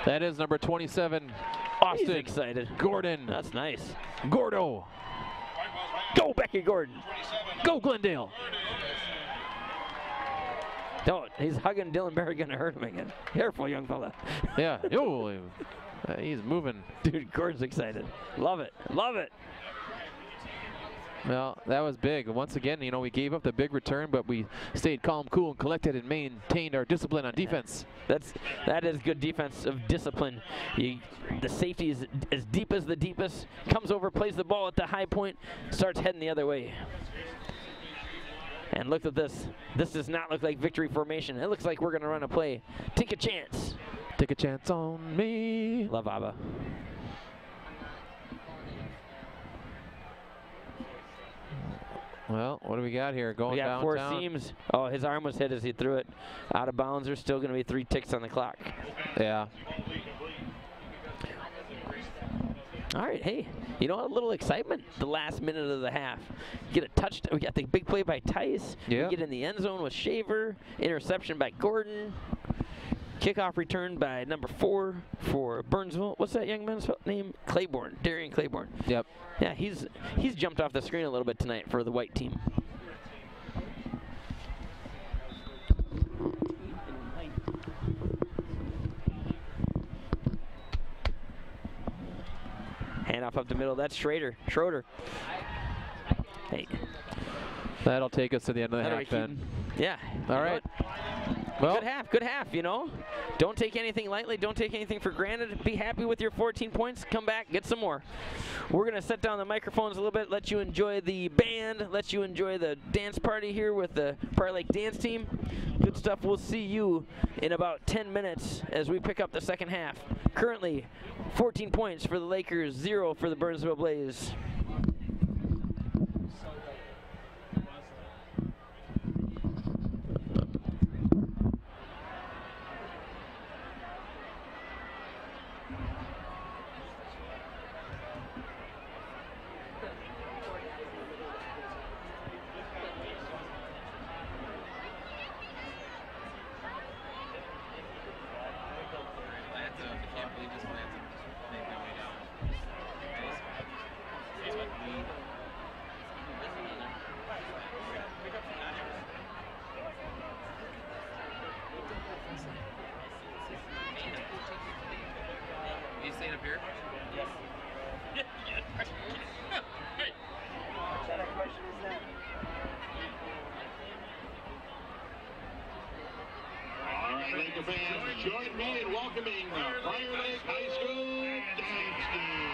That is number 27. Austin. He's excited. Gordon. That's nice. Gordo. Go, Becky Gordon. Go, Glendale. Don't. He's hugging Dylan Berry, going to hurt him again. Careful, young fella. Yeah. Oh, he's moving. Dude, Gordon's excited. Love it. Love it. Well, that was big. Once again, you know, we gave up the big return, but we stayed calm, cool, and collected and maintained our discipline on defense. That is good defensive discipline. The safety is as deep as the deepest, comes over, plays the ball at the high point, starts heading the other way. And look at this. This does not look like victory formation. It looks like we're going to run a play. Take a chance. Take a chance on me. Love Abba. Well, what do we got here? Going downtown. We got 4 seams. Oh, his arm was hit as he threw it out of bounds. There's still going to be 3 ticks on the clock. Yeah. All right, hey, you know, a little excitement the last minute of the half. Get a touchdown. We got the big play by Tice. Yeah. We get in the end zone with Shaver. Interception by Gordon. Kickoff return by number 4 for Burnsville. What's that young man's name? Claiborne, Darian Claiborne. Yep. Yeah, he's jumped off the screen a little bit tonight for the white team. Handoff up the middle. That's Schroeder. Hey. That'll take us to the end of the half then. Yeah. All right. Well, good half, you know. Don't take anything lightly. Don't take anything for granted. Be happy with your 14 points. Come back, get some more. We're going to set down the microphones a little bit, let you enjoy the band, let you enjoy the dance party here with the Prairie Lake dance team. Good stuff. We'll see you in about 10 minutes as we pick up the second half. Currently, 14 points for the Lakers, 0 for the Burnsville Blaze. Fans, join me in welcoming the Prairie Lake High School dance team.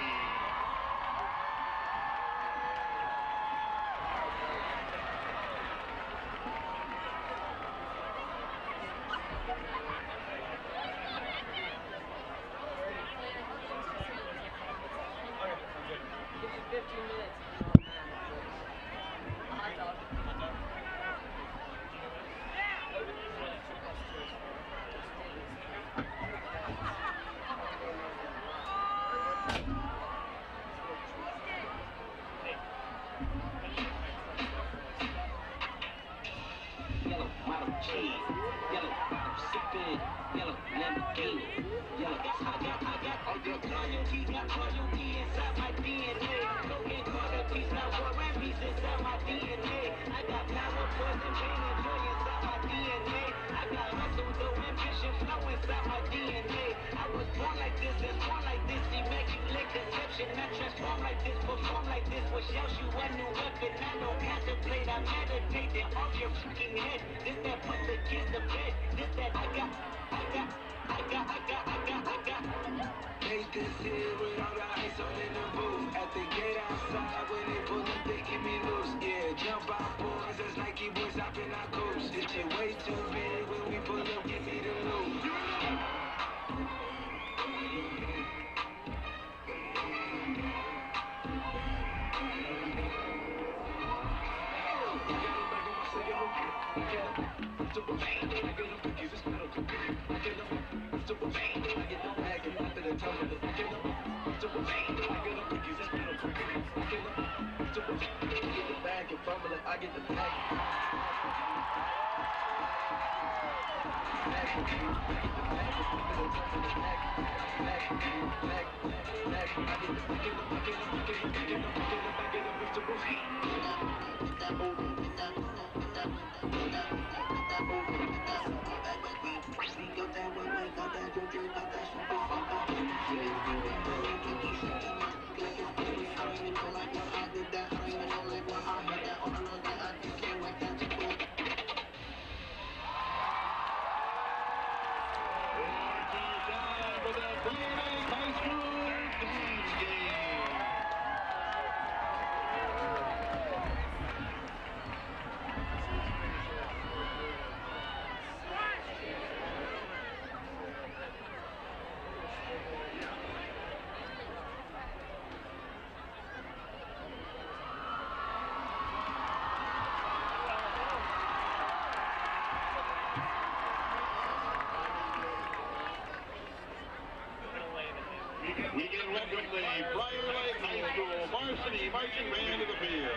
marching band of the field.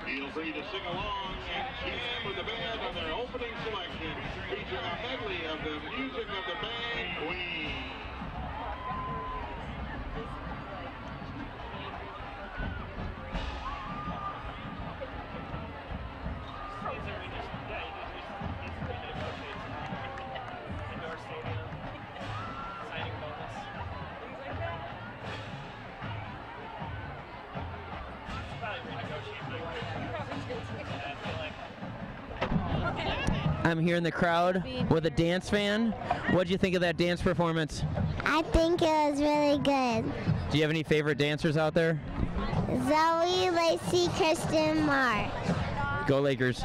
Feel free to sing along and jam with the band on their opening selection, featuring a medley of the music of the band Queen. I'm here in the crowd with a dance fan. What'd you think of that dance performance? I think it was really good. Do you have any favorite dancers out there? Zoe, Lacey, Kristen, Mark. Go Lakers.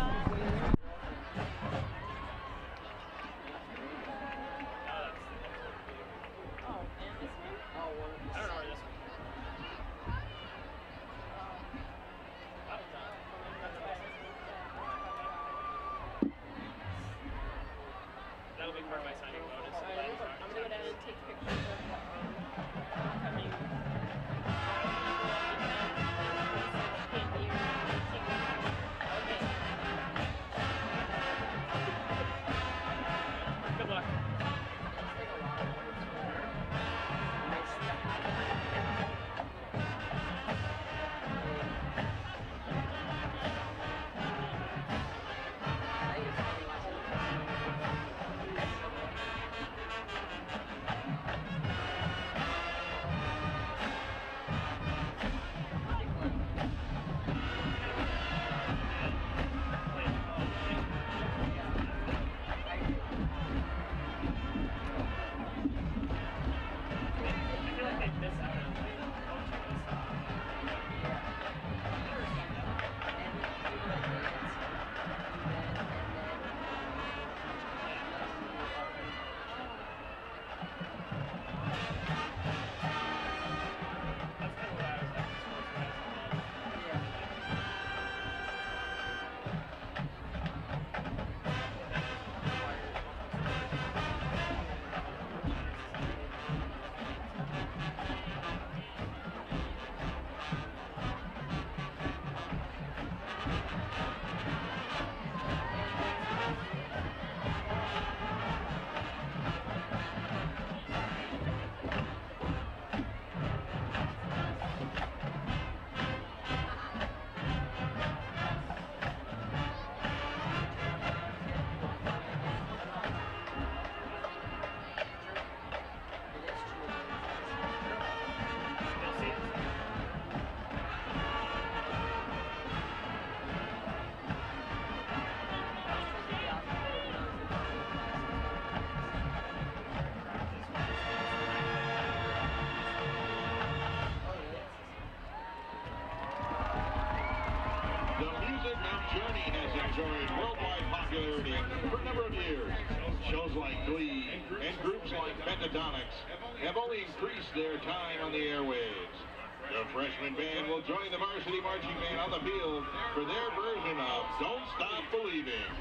Journey has enjoyed worldwide popularity for a number of years. Shows like Glee and groups like Minnetonka have only increased their time on the airwaves. The freshman band will join the varsity marching band on the field for their version of Don't Stop Believing.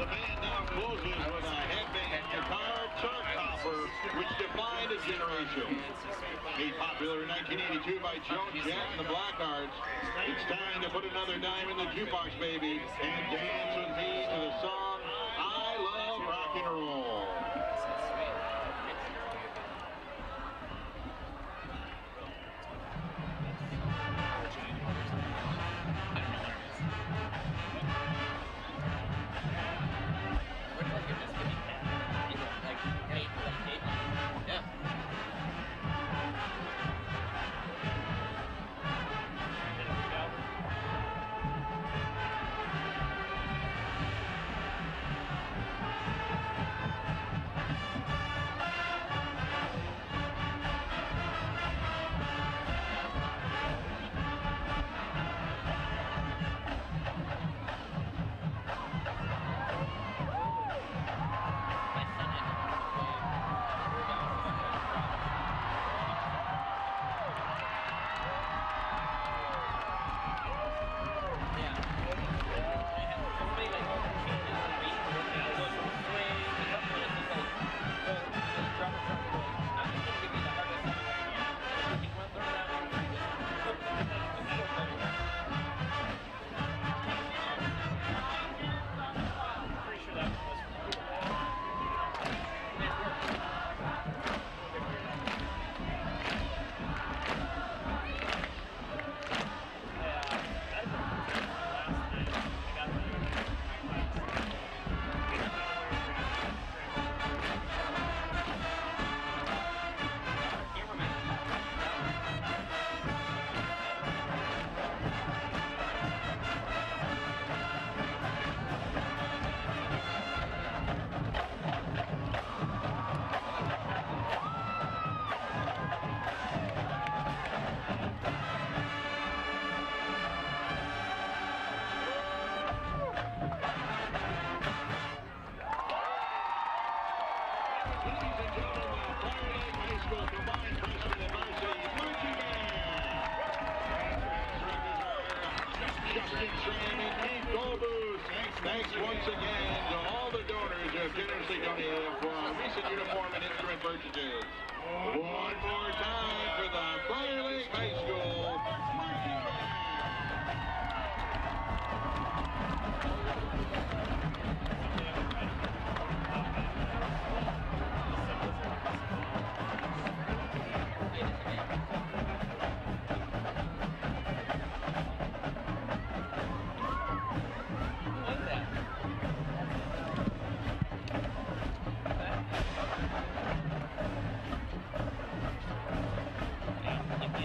The band now closes with a headband guitar chart topper, which defined a generation. Made popular in 1982 by Joan Jett and the Blackhearts, it's time to put another dime in the jukebox, baby, and dance with me to the song I Love Rock and Roll. Thanks once again to all the donors who have generously donated for our recent uniform and instrument purchases. One more time for the Prior Lake High School marching band. Yeah.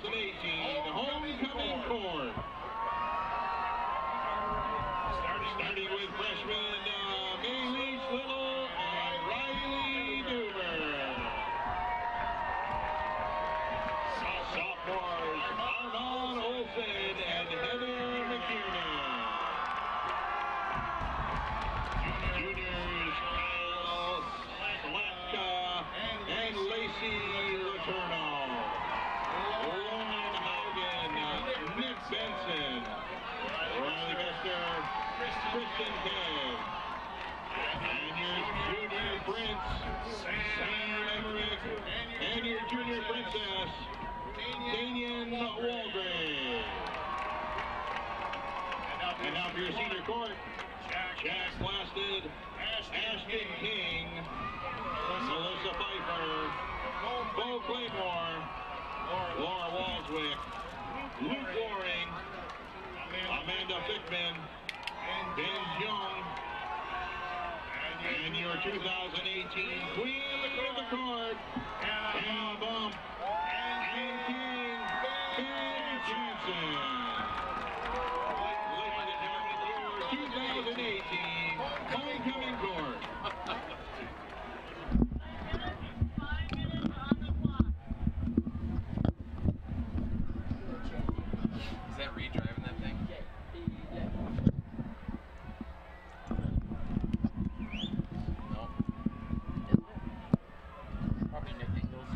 2018 homecoming court. Starting with freshmen Maylee Little and Riley Duber. Sophomores Armand Olsen and Heather McKiernan. Juniors Kyle Slatka and Lacey Letourneau. Lauren Haugen, Nick Benson, Riley Bester, Kristen Kay. And your junior prince, Sam Emmerich, and your junior princess, Danian Walgrave. And now for your senior court, Jack Blasted, Ashton King, Melissa Pfeiffer, Bo Claymore, Laura Walswick, Luke Loring, Amanda Fickman, Ben Young, and your 2018 Queen of the Court, Hannah Bump, and King, Ben Johnson. Ladies and gentlemen, your 2018 homecoming court. Is that Reed driving that thing? No. Probably Nick Ingles.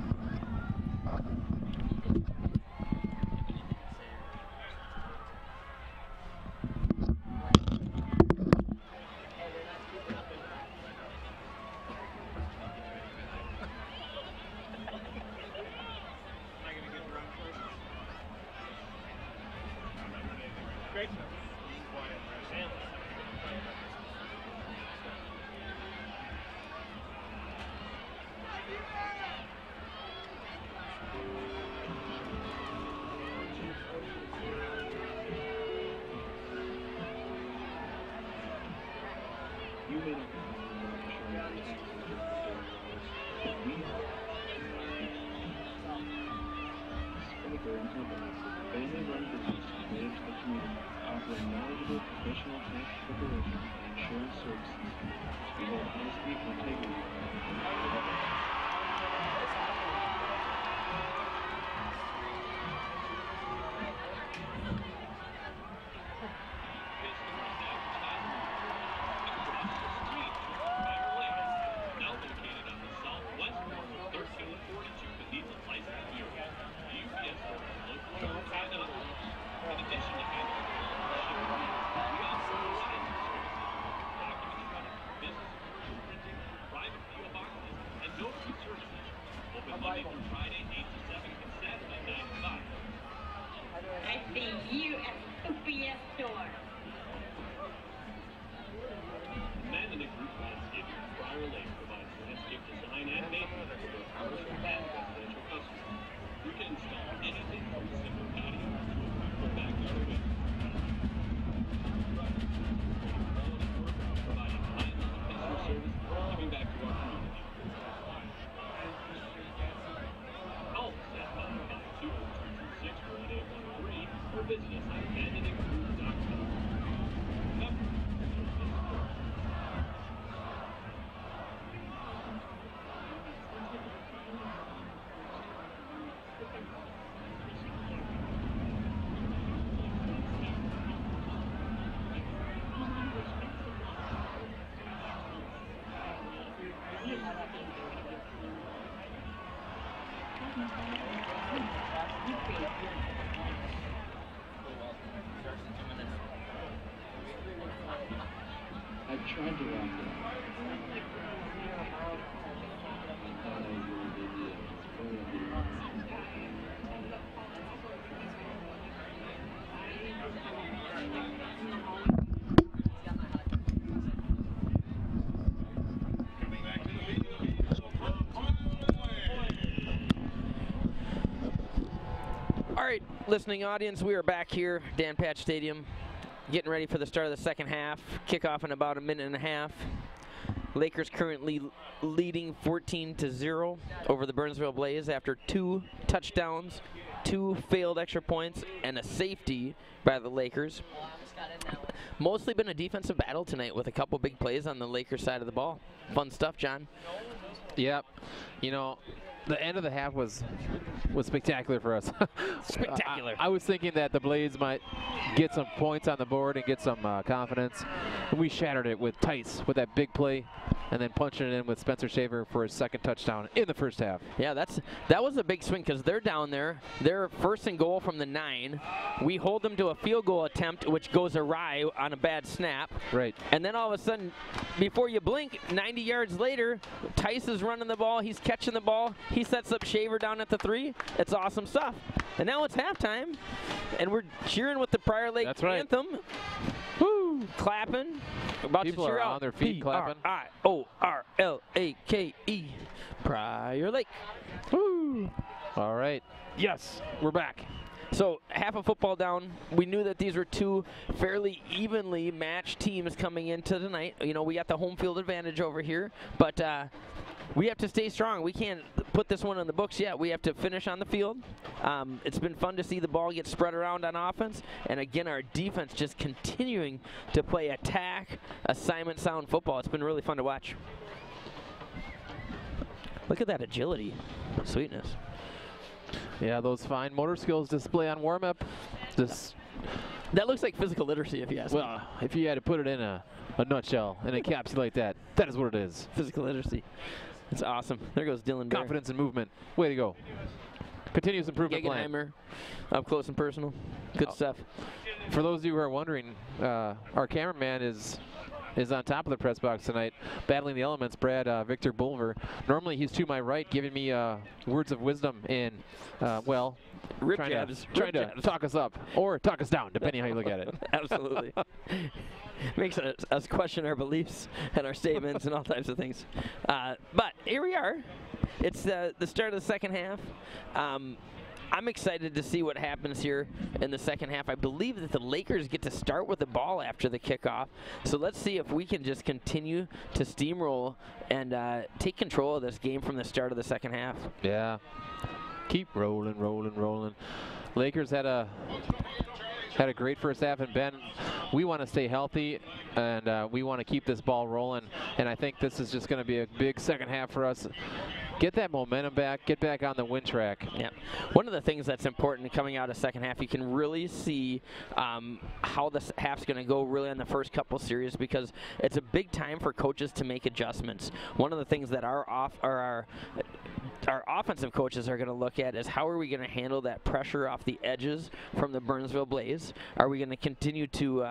I tried to rock it. All right, listening audience, we are back here, Dan Patch Stadium, getting ready for the start of the second half. Kickoff in about a minute and a half. Lakers currently leading 14-0 over the Burnsville Blaze after 2 touchdowns 2 failed extra points, and a safety by the Lakers. Mostly been a defensive battle tonight with a couple big plays on the Lakers side of the ball. Fun stuff, John. Yep. You know, the end of the half was spectacular for us. Spectacular. I was thinking that the Blades might get some points on the board and get some confidence. And we shattered it with Tice with that big play, and then punching it in with Spencer Shaver for his 2nd touchdown in the first half. Yeah, that was a big swing because they're down there. They're 1st and goal from the 9. We hold them to a field goal attempt, which goes awry on a bad snap. Right. And then all of a sudden, before you blink, 90 yards later, Tice is running the ball. He's catching the ball. He sets up Shaver down at the 3. It's awesome stuff. And now it's halftime, and we're cheering with the Prior Lake anthem. Woo! Clapping. About People to cheer are out. on their feet clapping. Priorlake. Prior Lake. Woo! All right. Yes. We're back. So half a football down. We knew that these were 2 fairly evenly matched teams coming into tonight. You know, we got the home field advantage over here, but we have to stay strong. We can't put this one in the books yet. We have to finish on the field. It's been fun to see the ball get spread around on offense, and again, our defense just continuing to play attack, assignment sound football. It's been really fun to watch. Look at that agility, sweetness. Yeah, those fine motor skills display on warm-up. That looks like physical literacy, if you ask me. Well, if you had to put it in a nutshell and encapsulate that, that is what it is. Physical literacy. It's awesome. There goes Dylan Bear. Confidence and movement. Way to go. Continuous improvement plan. Guggenheimer, up close and personal. Good stuff. For those of you who are wondering, our cameraman is on top of the press box tonight, battling the elements. Brad Victor Bulver. Normally he's to my right, giving me words of wisdom and well, trying to talk us up or talk us down, depending how you look at it. Absolutely. Makes us question our beliefs and our statements and all types of things. But here we are. It's the start of the second half. I'm excited to see what happens here in the second half. I believe that the Lakers get to start with the ball after the kickoff. So let's see if we can just continue to steamroll and take control of this game from the start of the second half. Yeah. Keep rolling, rolling, rolling. Lakers had a great first half, and Ben, we want to stay healthy, and we want to keep this ball rolling, and I think this is just going to be a big second half for us. Get that momentum back, get back on the win track. Yeah. One of the things that's important coming out of second half, you can really see how this half's going to go really on the first couple series, because it's a big time for coaches to make adjustments. One of the things that our offensive coaches are going to look at is how are we going to handle that pressure off the edges from the Burnsville Blaze? Are we going to continue to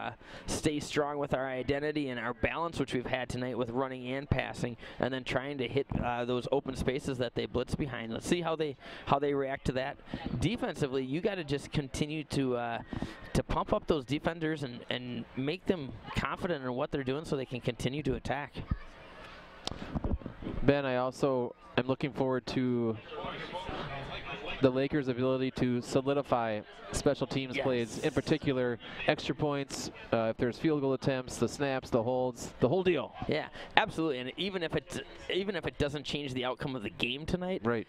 stay strong with our identity and our balance, which we've had tonight with running and passing, and then trying to hit those open spaces that they blitz behind? Let's see how they react to that. Defensively, you got to just continue to pump up those defenders and make them confident in what they're doing so they can continue to attack. Ben, I also am looking forward to the Lakers' ability to solidify special teams plays, in particular extra points, if there's field goal attempts, the snaps, the holds, the whole deal. Yeah, absolutely. And even if it doesn't change the outcome of the game tonight, right?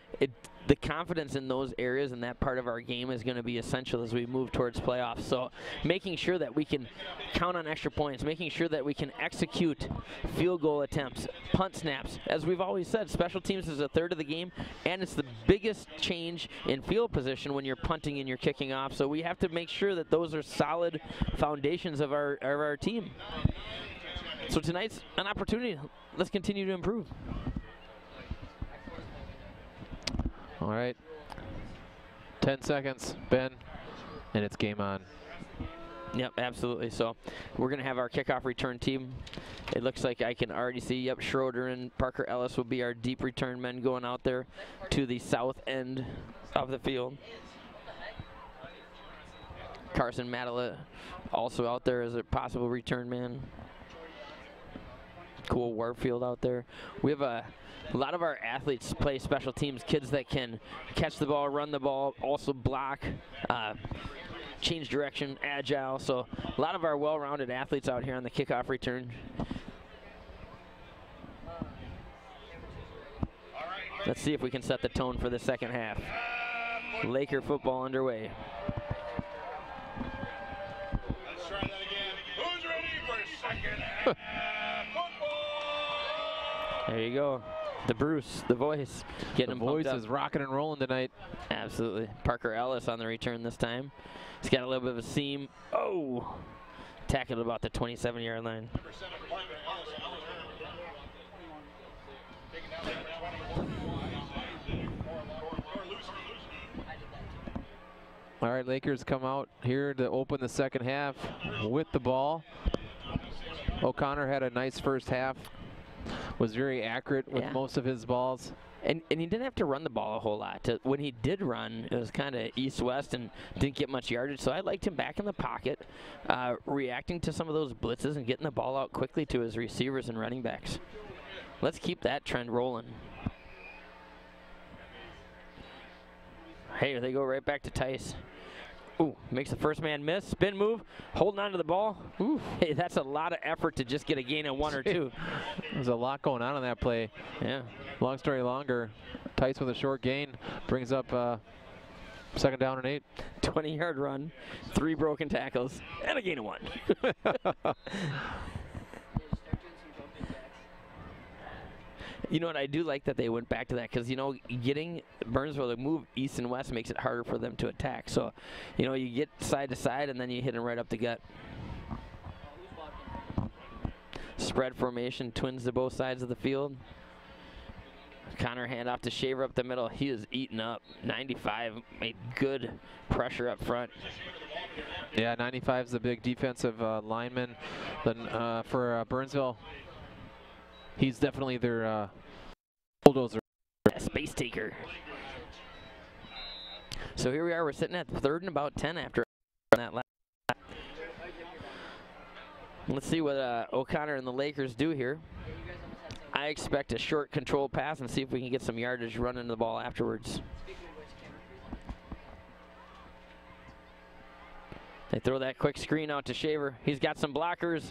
The confidence in those areas and that part of our game is going to be essential as we move towards playoffs. So making sure that we can count on extra points, making sure that we can execute field goal attempts, punt snaps. As we've always said, special teams is a third of the game, and it's the biggest change in field position when you're punting and you're kicking off. So we have to make sure that those are solid foundations of our team. So tonight's an opportunity. Let's continue to improve. All right, 10 seconds, Ben, and it's game on. Yep, absolutely. So we're going to have our kickoff return team. It looks like I can already see, yep, Schroeder and Parker Ellis will be our deep return men going out there to the south end of the field. Carson Matala also out there as a possible return man. Cool Warfield out there. We have a lot of our athletes play special teams, kids that can catch the ball, run the ball, also block, change direction, agile. So a lot of our well-rounded athletes out here on the kickoff return. Let's see if we can set the tone for the second half. Laker football underway. Let's try that again. Who's ready for second half football? There you go. The Bruce, the voice, getting him pumped up. The voice is rocking and rolling tonight. Absolutely. Parker Ellis on the return this time. He's got a little bit of a seam. Oh! Tackled about the 27-yard line. All right, Lakers come out here to open the second half with the ball. O'Connor had a nice first half. Was very accurate with most of his balls. And he didn't have to run the ball a whole lot. When he did run, it was kind of east-west and didn't get much yardage. So I liked him back in the pocket, reacting to some of those blitzes and getting the ball out quickly to his receivers and running backs. Let's keep that trend rolling. Hey, they go right back to Tice. Ooh, makes the first man miss. Spin move, holding on to the ball. Ooh, hey, that's a lot of effort to just get a gain of 1 or 2. There's a lot going on that play. Yeah. Long story longer. Tice with a short gain brings up second down and 8. 20-yard run, 3 broken tackles, and a gain of 1. You know what, I do like that they went back to that because, you know, getting Burnsville to move east and west makes it harder for them to attack. So, you know, you get side to side and then you hit them right up the gut. Spread formation, twins to both sides of the field. Connor handoff to Shaver up the middle. He is eaten up. 95 made good pressure up front. Yeah, 95 is the big defensive lineman. Then for Burnsville, he's definitely their bulldozer. Space taker. So here we are. We're sitting at 3rd and about 10 after that last. Let's see what O'Connor and the Lakers do here. I expect a short control pass and see if we can get some yardage running the ball afterwards. They throw that quick screen out to Shaver. He's got some blockers.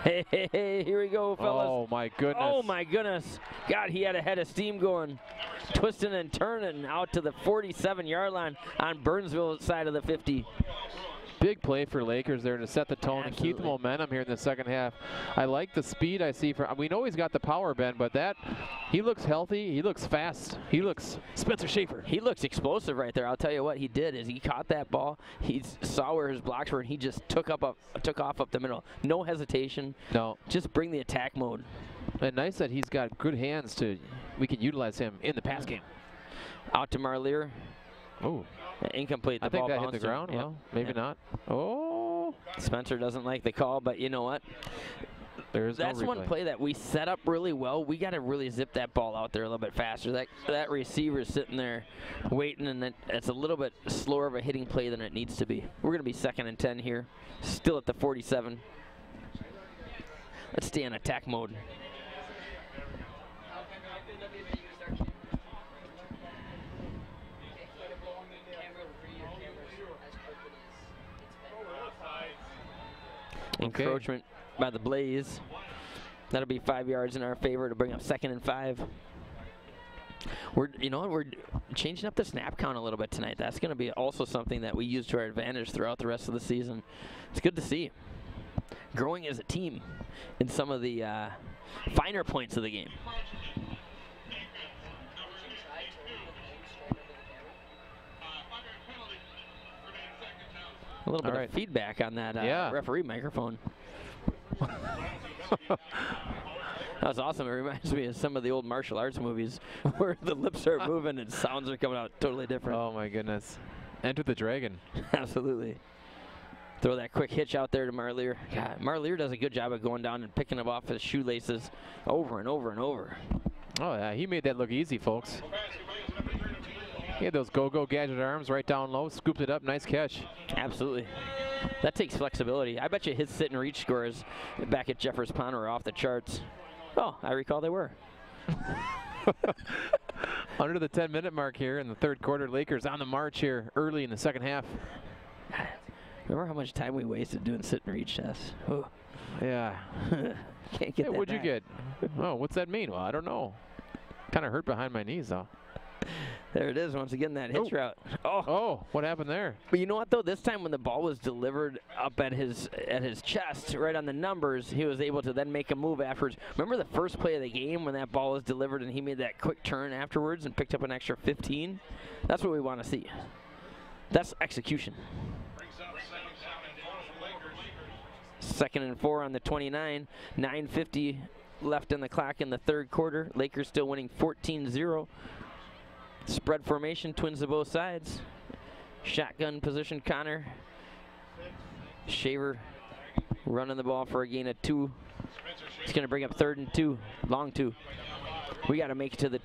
Hey, hey, hey, here we go, fellas. Oh, my goodness. Oh, my goodness. God, he had a head of steam going. Twisting and turning out to the 47-yard line on Burnsville side of the 50. Big play for Lakers there to set the tone and keep the momentum here in the second half. I like the speed I see. We know he's got the power, Ben, but he looks healthy. He looks fast. He looks Spencer Schaefer. He looks explosive right there. I'll tell you what he did is he caught that ball. He saw where his blocks were, and he just took off up the middle. No hesitation. No. Just bring the attack mode. And nice that he's got good hands we can utilize him in the pass game. Out to Marlier. Oh. Incomplete. I think that hit the ground. Well, maybe not. Oh. Spencer doesn't like the call, but you know what? That's one play that we set up really well. We got to really zip that ball out there a little bit faster. That receiver's sitting there waiting, and it's a little bit slower of a hitting play than it needs to be. We're going to be 2nd and 10 here, still at the 47. Let's stay in attack mode. Encroachment by the Blaze. That'll be 5 yards in our favor to bring up 2nd and 5. We're changing up the snap count a little bit tonight. That's going to be also something that we use to our advantage throughout the rest of the season. It's good to see. Growing as a team in some of the finer points of the game. A little bit of feedback on that referee microphone. That was awesome. It reminds me of some of the old martial arts movies where the lips are moving and sounds are coming out totally different. Oh, my goodness. Enter the Dragon. Absolutely. Throw that quick hitch out there to Marlier. God, Marlier does a good job of going down and picking him off his shoelaces over and over and over. Oh, yeah. He made that look easy, folks. He had those go-go gadget arms right down low, scooped it up, nice catch. Absolutely. That takes flexibility. I bet you his sit and reach scores back at Jeffers Pond were off the charts. Oh, I recall they were. Under the 10-minute mark here in the 3rd quarter. Lakers on the march here early in the second half. Remember how much time we wasted doing sit and reach tests? Oh. Yeah. Can't get that what'd you get? Oh, what's that mean? Well, I don't know. Kind of hurt behind my knees, though. There it is once again, that hitch route. Oh, what happened there? But you know what though? This time when the ball was delivered up at his chest, right on the numbers, he was able to then make a move afterwards. Remember the first play of the game when that ball was delivered and he made that quick turn afterwards and picked up an extra 15? That's what we want to see. That's execution. 2nd and 4 on the 29. 9:50 left on the clock in the third quarter. Lakers still winning 14-0. Spread formation, twins to both sides. Shotgun position, Connor. Shaver running the ball for a gain of 2. It's going to bring up 3rd and 2, long 2. We got to make it to the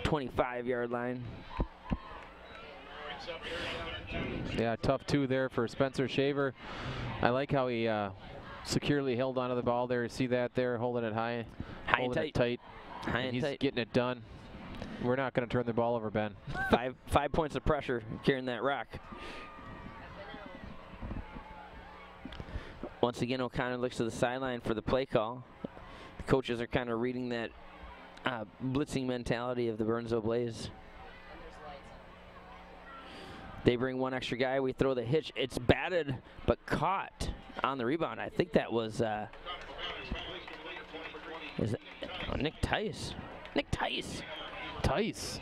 25-yard line. Yeah, tough 2 there for Spencer Shaver. I like how he securely held onto the ball there. See that there, holding it high and tight. High and he's tight. Getting it done. We're not going to turn the ball over, Ben. Five points of pressure carrying that rock. Once again, O'Connor looks to the sideline for the play call. The coaches are kind of reading that blitzing mentality of the Burnsville Blaze. They bring one extra guy. We throw the hitch. It's batted but caught on the rebound. I think that was Nick Tice. Nick Tice. Tice.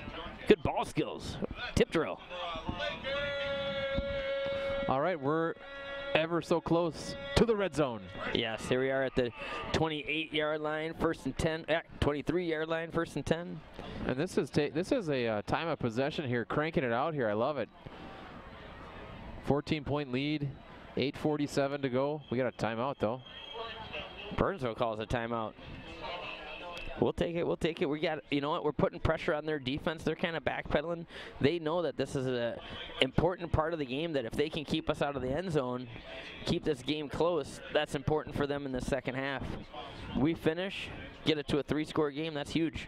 Good ball skills. Tip drill. All right, we're ever so close to the red zone. Yes, here we are at the 28-yard line, 1st and 10. 23-yard line, 1st and 10. And this is a time of possession here, cranking it out here. I love it. 14-point lead, 8:47 to go. We got a timeout though. Burnsville calls a timeout. We'll take it. We'll take it. We got. You know what? We're putting pressure on their defense. They're kind of backpedaling. They know that this is an important part of the game. That if they can keep us out of the end zone, keep this game close, that's important for them in the second half. We finish, get it to a 3-score game. That's huge.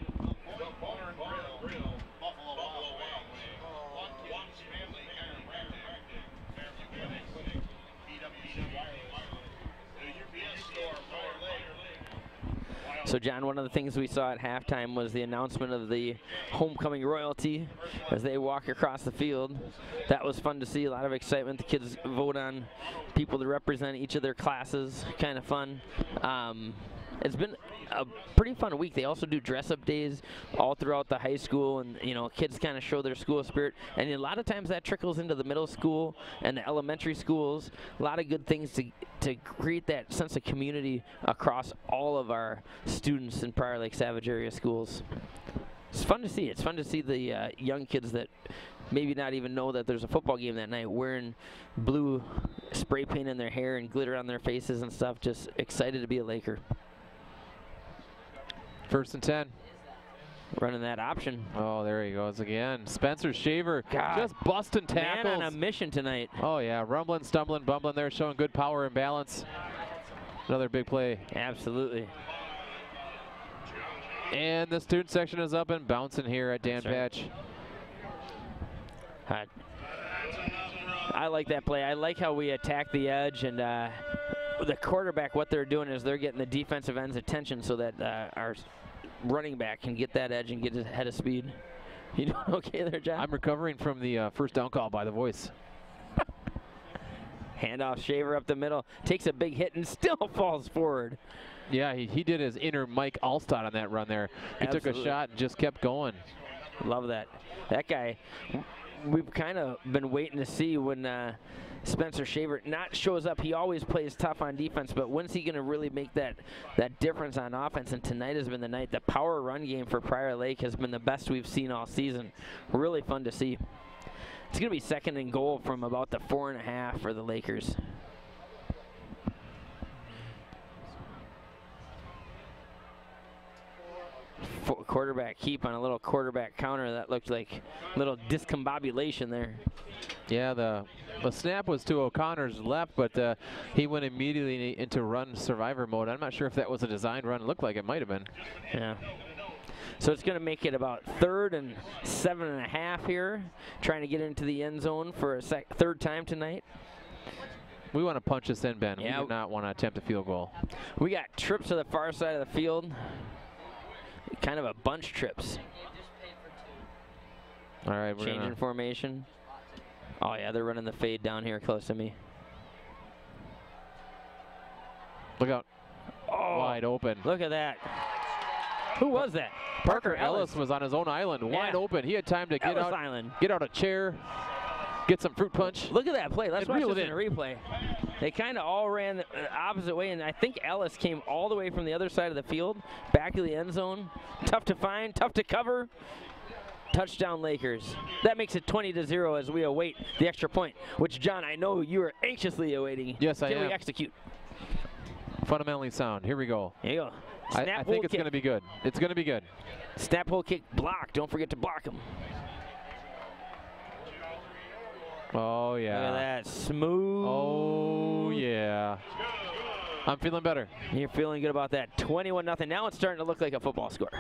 So, John, one of the things we saw at halftime was the announcement of the homecoming royalty as they walk across the field. That was fun to see, a lot of excitement. The kids vote on people to represent each of their classes, kind of fun. It's been a pretty fun week. They also do dress-up days all throughout the high school, and you know, kids kind of show their school spirit. And a lot of times that trickles into the middle school and the elementary schools. A lot of good things to create that sense of community across all of our students in Prior Lake Savage area schools. It's fun to see. It's fun to see the young kids that maybe not even know that there's a football game that night, wearing blue spray paint in their hair and glitter on their faces and stuff, just excited to be a Laker. 1st and 10. Running that option. Oh, there he goes again. Spencer Shaver just busting tackles. Man on a mission tonight. Oh, yeah. Rumbling, stumbling, bumbling there, showing good power and balance. Another big play. Absolutely. And the student section is up and bouncing here at Dan Patch. I like that play. I like how we attack the edge, and the quarterback, what they're doing is they're getting the defensive end's attention so that our running back can get that edge and get his head of speed. You doing okay there, John? I'm recovering from the first down call by the voice. Handoff, Shaver up the middle, takes a big hit and still falls forward. Yeah, he did his inner Mike Alstott on that run there. He took a shot and just kept going. Love that. That guy, we've kind of been waiting to see when Spencer Shaver not shows up. He always plays tough on defense, but when's he going to really make that difference on offense? And tonight has been the night. The power run game for Prior Lake has been the best we've seen all season. Really fun to see. It's going to be 2nd and goal from about the 4.5 for the Lakers. Quarterback keep on a little quarterback counter. That looked like a little discombobulation there. Yeah, the snap was to O'Connor's left, but he went immediately into run survivor mode. I'm not sure if that was a designed run. It looked like it might have been. Yeah. So it's going to make it about 3rd and 7.5 here, trying to get into the end zone for a third time tonight. We want to punch this in, Ben. Yeah. We do not want to attempt a field goal. We got trips to the far side of the field. Kind of a bunch trips. All right, we're changing formation. Oh, yeah, they're running the fade down here close to me. Look out. Oh, Wide open. Look at that. Who was that? Parker Ellis was on his own island, wide open. He had time to get out a chair, get some fruit punch. Look at that play. Let's watch this in a in. replay. They kind of all ran the opposite way, and I think Ellis came all the way from the other side of the field, back to the end zone. Tough to find, tough to cover. Touchdown Lakers. That makes it 20-0 as we await the extra point, which, John, I know you are anxiously awaiting. Yes, I am. Can we execute? Fundamentally sound. Here we go. Here you go. I think it's going to be good. It's going to be good. Snap, hold, kick, block. Don't forget to block him. Oh, yeah. Look at that. Smooth. Oh, yeah. I'm feeling better. You're feeling good about that. 21-0. Now it's starting to look like a football score.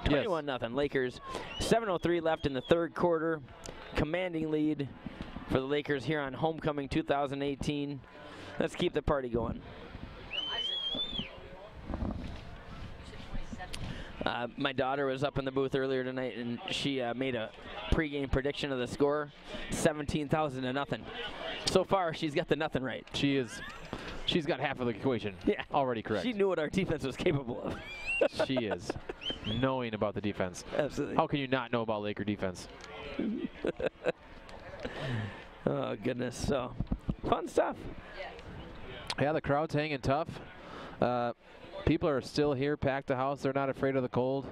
21-0. Lakers. 7:03 left in the third quarter. Commanding lead for the Lakers here on Homecoming 2018. Let's keep the party going. My daughter was up in the booth earlier tonight, and she made a pregame prediction of the score, 17,000-0. So far, she's got the nothing right. She's got half of the equation already correct. She knew what our defense was capable of. She is knowing about the defense. Absolutely. How can you not know about Laker defense? Oh, goodness. So, fun stuff. Yeah, the crowd's hanging tough. People are still here, packed the house. They're not afraid of the cold.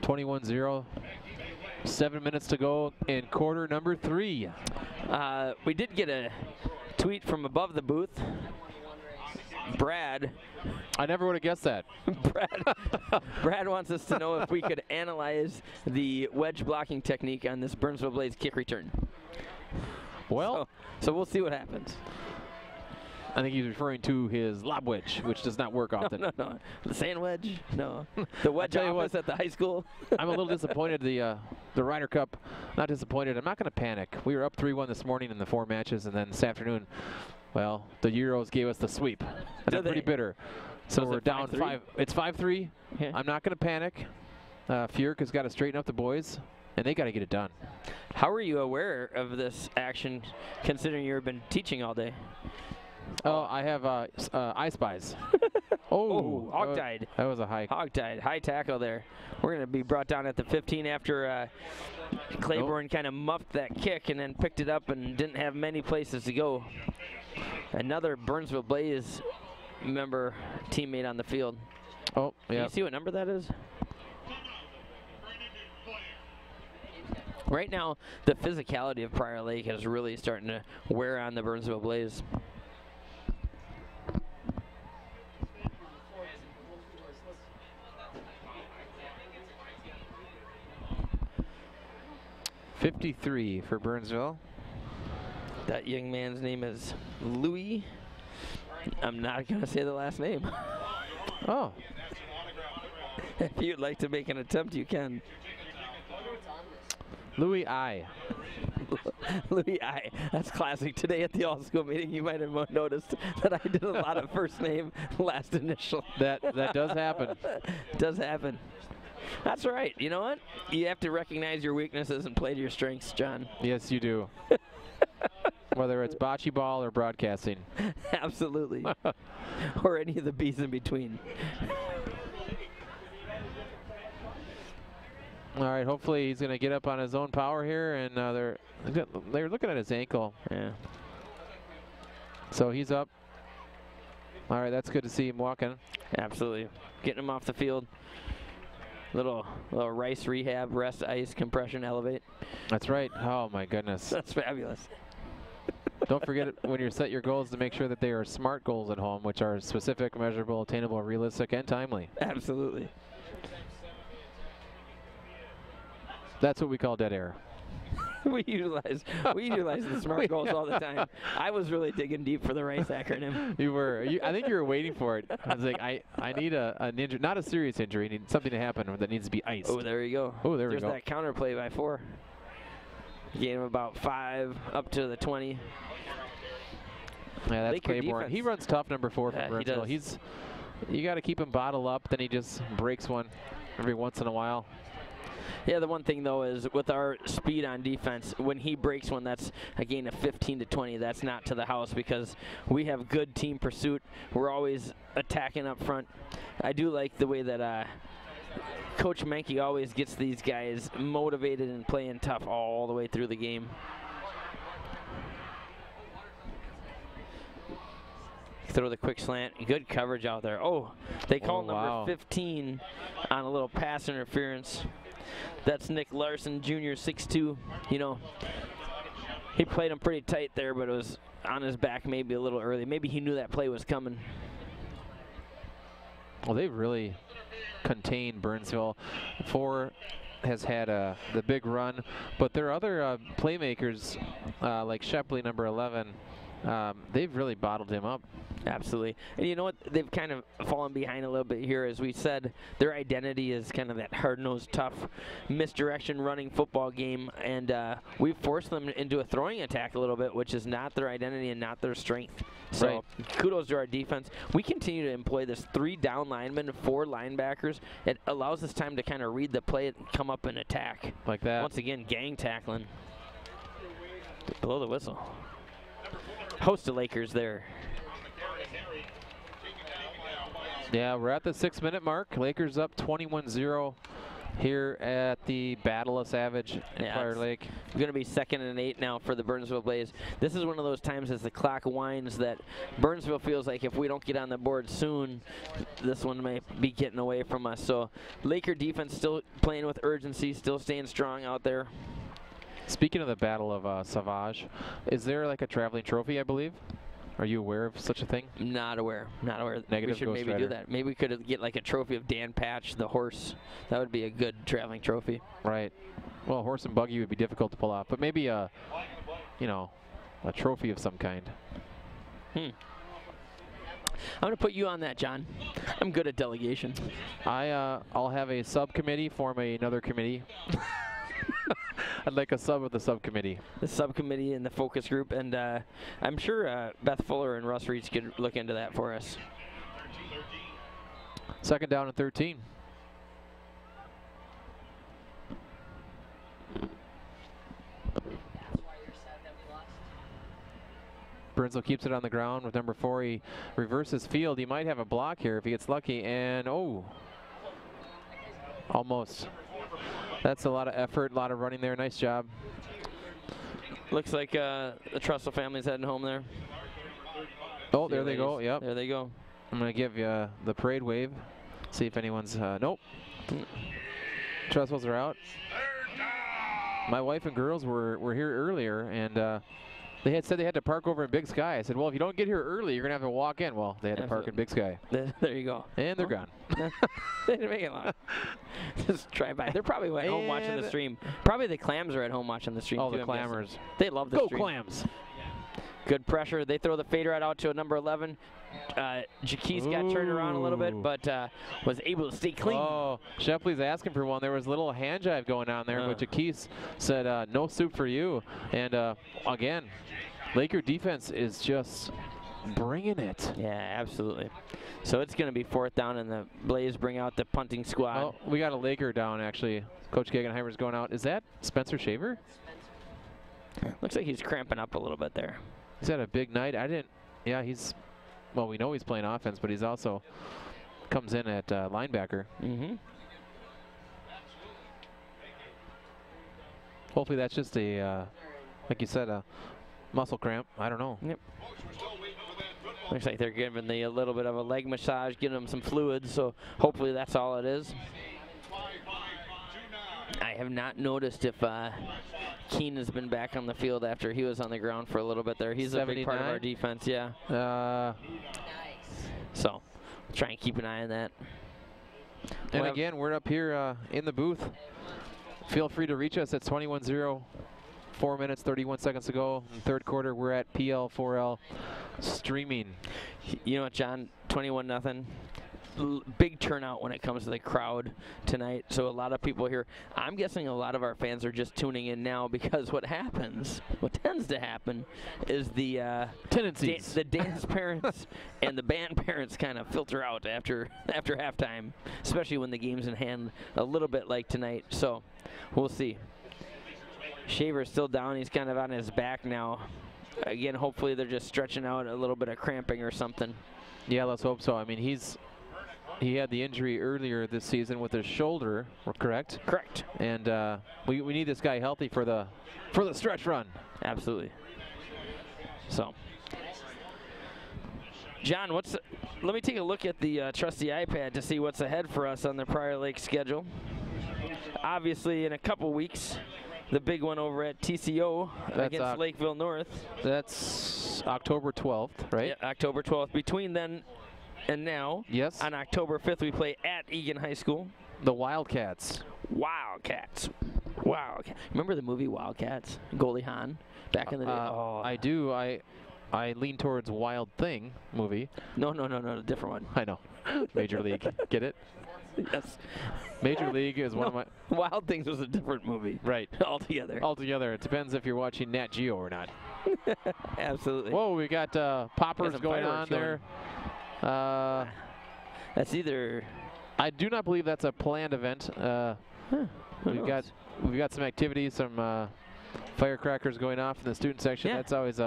21-0. 7 minutes to go in quarter number 3. We did get a tweet from above the booth. Brad. I never would have guessed that. Brad wants us to know if we could analyze the wedge blocking technique on this Burnsville Blaze kick return. Well, so we'll see what happens. I think he's referring to his lob wedge, which does not work often. No. The sand wedge? No. The wedge office at the high school? I'm a little disappointed. The Ryder Cup, not disappointed. I'm not going to panic. We were up 3-1 this morning in the 4 matches, and then this afternoon, well, the Euros gave us the sweep. And I'm pretty bitter. So we're down 5. It's 5-3. Yeah. I'm not going to panic. Furk has got to straighten up the boys, and they got to get it done. How are you aware of this action, considering you've been teaching all day? Oh, I have I Spies. Hogtied. That was a high. Hogtied. High tackle there. We're going to be brought down at the 15 after Claiborne kind of muffed that kick and then picked it up and didn't have many places to go. Another Burnsville Blaze member, teammate on the field. Oh, yeah. Can you see what number that is? Right now, the physicality of Prior Lake is really starting to wear on the Burnsville Blaze. .53 for Burnsville. That young man's name is Louis. I'm not going to say the last name. Oh. If you'd like to make an attempt, you can. Louis I. Louis I. That's classic. Today at the all-school meeting, you might have noticed that I did a lot of first name, last initial. That does happen. Does happen. That's all right. You know what? You have to recognize your weaknesses and play to your strengths, John. Yes, you do. Whether it's bocce ball or broadcasting. Absolutely. Or any of the B's in between. All right, hopefully he's going to get up on his own power here, and they're looking at his ankle. Yeah. So he's up. All right, that's good to see him walking. Absolutely. Getting him off the field. Little Rice rehab, rest, ice, compression, elevate. That's right. Oh, my goodness. That's fabulous. Don't forget when you set your goals to make sure that they are SMART goals at home, which are specific, measurable, attainable, realistic, and timely. Absolutely. That's what we call dead air. we utilize the SMART goals all the time. I was really digging deep for the Rice acronym. You were. I think you were waiting for it. I was like, I need an injury, not a serious injury. I need something to happen that needs to be iced. Oh, there you go. Oh, there we go. There's that counter play by 4. Gain him about 5 up to the 20. Yeah, that's Claiborne. He runs tough, number 4 for Burnsville. He does. You got to keep him bottled up. Then he just breaks one every once in a while. Yeah, the one thing, though, is with our speed on defense, when he breaks one, that's a gain of 15 to 20. That's not to the house because we have good team pursuit. We're always attacking up front. I do like the way that Coach Menke always gets these guys motivated and playing tough all the way through the game. Throw the quick slant. Good coverage out there. Oh, they call number 15 on a little pass interference. That's Nick Larson, Jr., 6'2". You know, he played him pretty tight there, but it was on his back maybe a little early. Maybe he knew that play was coming. Well, they've really contained Burnsville. 4 has had the big run, but their other playmakers, like Shepley, number 11, they've really bottled him up. Absolutely. And you know what? They've kind of fallen behind a little bit here. As we said, their identity is kind of that hard-nosed, tough, misdirection running football game. And we've forced them into a throwing attack a little bit, which is not their identity and not their strength. So kudos to our defense. We continue to employ this 3 down linemen, 4 linebackers. It allows us time to kind of read the play and come up and attack. Like that. Once again, gang tackling. Blow the whistle. Host of Lakers there. Yeah, we're at the 6-minute mark. Lakers up 21-0 here at the Battle of Savage in Fire Lake. Going to be 2nd and 8 now for the Burnsville Blaze. This is one of those times as the clock winds that Burnsville feels like if we don't get on the board soon, this one may be getting away from us. So Laker defense still playing with urgency, still staying strong out there. Speaking of the Battle of Savage, is there like a traveling trophy, I believe? Are you aware of such a thing? Not aware. Not aware. Negative we should Ghost maybe Rider. do that. Maybe we could get like a trophy of Dan Patch, the horse. That would be a good traveling trophy. Right. Well, horse and buggy would be difficult to pull off, but maybe a, you know, a trophy of some kind. I'm going to put you on that, John. I'm good at delegation. I'll have a subcommittee form another committee. I'd like a sub of the subcommittee. The subcommittee and the focus group, and I'm sure Beth Fuller and Russ Reach could look into that for us. 2nd down and 13. Burnsville keeps it on the ground with number 4. He reverses field. He might have a block here if he gets lucky, and almost. That's a lot of effort, a lot of running there. Nice job. Looks like the Trussell family's heading home there. Oh, there they go. Yep. There they go. I'm going to give you the parade wave. See if anyone's, nope. Trestles are out. My wife and girls were here earlier, and they had said they had to park over in Big Sky. I said, well, if you don't get here early, you're going to have to walk in. Well, they had to park in Big Sky. There you go. And they're gone. They didn't make it long. Just drive by. They're probably at home watching the stream. Probably the Clams are at home watching the stream. Oh, too, the Clammers. They love the stream. Go Clams. Good pressure. They throw the fader out to a number 11. Jaquise got turned around a little bit, but was able to stay clean. Oh, Shepley's asking for one. There was a little hand jive going on there, but Jaquise said, no soup for you. And again, Laker defense is just bringing it. Yeah, absolutely. So it's going to be 4th down, and the Blaze bring out the punting squad. Oh, we got a Laker down, actually. Coach Gegenheimer's going out. Is that Spencer Shaver? Looks like he's cramping up a little bit there. He's had a big night. Yeah, well, we know he's playing offense, but he's also comes in at linebacker. Hopefully that's just a, like you said, a muscle cramp. I don't know. Yep. Looks like they're giving a little bit of a leg massage, giving him some fluids, so hopefully that's all it is. I have not noticed if Keene has been back on the field after he was on the ground for a little bit there. He's 79? A big part of our defense, yeah. So try and keep an eye on that. And again, we're up here in the booth. Feel free to reach us at 21-0. 4 minutes, 31 seconds to go in the 3rd quarter. We're at PL4L streaming. You know what, John? 21-0. big turnout when it comes to the crowd tonight. So a lot of people here. I'm guessing a lot of our fans are just tuning in now because what tends to happen, is the tendencies. The dance parents and the band parents kind of filter out after halftime, especially when the game's in hand a little bit like tonight. So we'll see. Shaver's still down. He's kind of on his back now. Again, hopefully they're just stretching out a little bit of cramping or something. Yeah, let's hope so. I mean, he had the injury earlier this season with his shoulder, correct? Correct. And we need this guy healthy for the stretch run. Absolutely. So, John, let me take a look at the trusty iPad to see what's ahead for us on the Prior Lake schedule. Obviously, in a couple weeks, the big one over at TCO against Lakeville North. That's October 12th, right? Yeah, October 12th. Between then and now, yes. On October 5th, we play at Egan High School. The Wildcats. Wildcats. Remember the movie Wildcats? Goldie Hawn back in the day? I do. I lean towards Wild Thing movie. No, a different one. I know. Major League. Get it? Yes. Major League is one of my... Wild Things was a different movie. Right. Altogether. It depends if you're watching Nat Geo or not. Absolutely. Whoa, we got poppers going on there. That's either... I do not believe that's a planned event. We've got some activities, some firecrackers going off in the student section. Yeah. That's always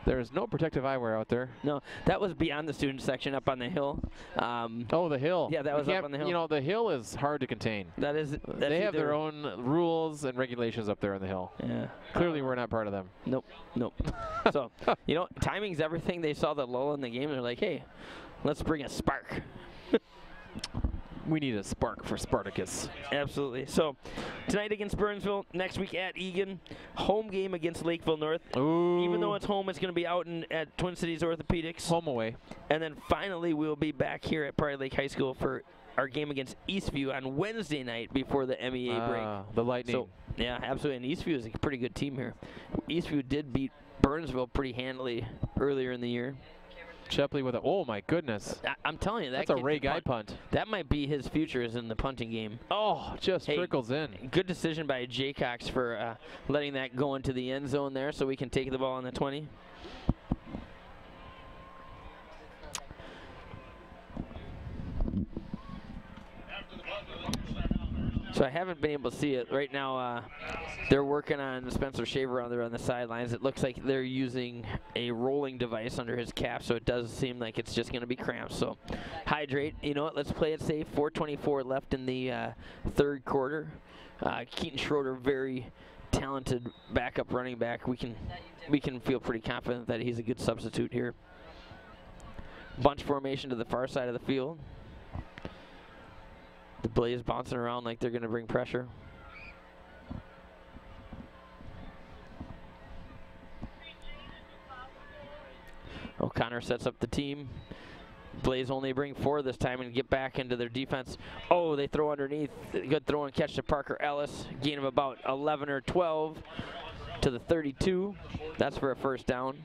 there's no protective eyewear out there. No, that was beyond the student section up on the hill. Oh, the hill. Yeah, that was up on the hill. You know, the hill is hard to contain. They have their own rules and regulations up there on the hill. Yeah. Clearly, we're not part of them. Nope. So, timing's everything. They saw the lull in the game, and they're like, hey, let's bring a spark. We need a spark for Spartacus. Absolutely. So, tonight against Burnsville, next week at Egan, home game against Lakeville North. Ooh. Even though it's home, it's going to be out at Twin Cities Orthopedics. Home away. And then finally, we'll be back here at Prior Lake High School for our game against Eastview on Wednesday night before the MEA break. The Lightning. So, yeah, absolutely. And Eastview is a pretty good team here. Eastview did beat Burnsville pretty handily earlier in the year. Shepley with oh my goodness. I'm telling you, that's a Ray Guy punt. That might be his future is in the punting game. Oh, just trickles in. Good decision by Jaycox for letting that go into the end zone there so we can take the ball on the 20. So I haven't been able to see it. Right now, they're working on Spencer Shaver on the sidelines. It looks like they're using a rolling device under his cap, so it does seem like it's just going to be cramps. So hydrate. You know what? Let's play it safe. 4:24 left in the third quarter. Keaton Schroeder, very talented backup running back. We can feel pretty confident that he's a good substitute here. Bunch formation to the far side of the field. The Blaze bouncing around like they're going to bring pressure. O'Connor sets up the team. Blaze only bring 4 this time and get back into their defense. Oh, they throw underneath. Good throw and catch to Parker Ellis. Gain of about 11 or 12 to the 32. That's for a first down.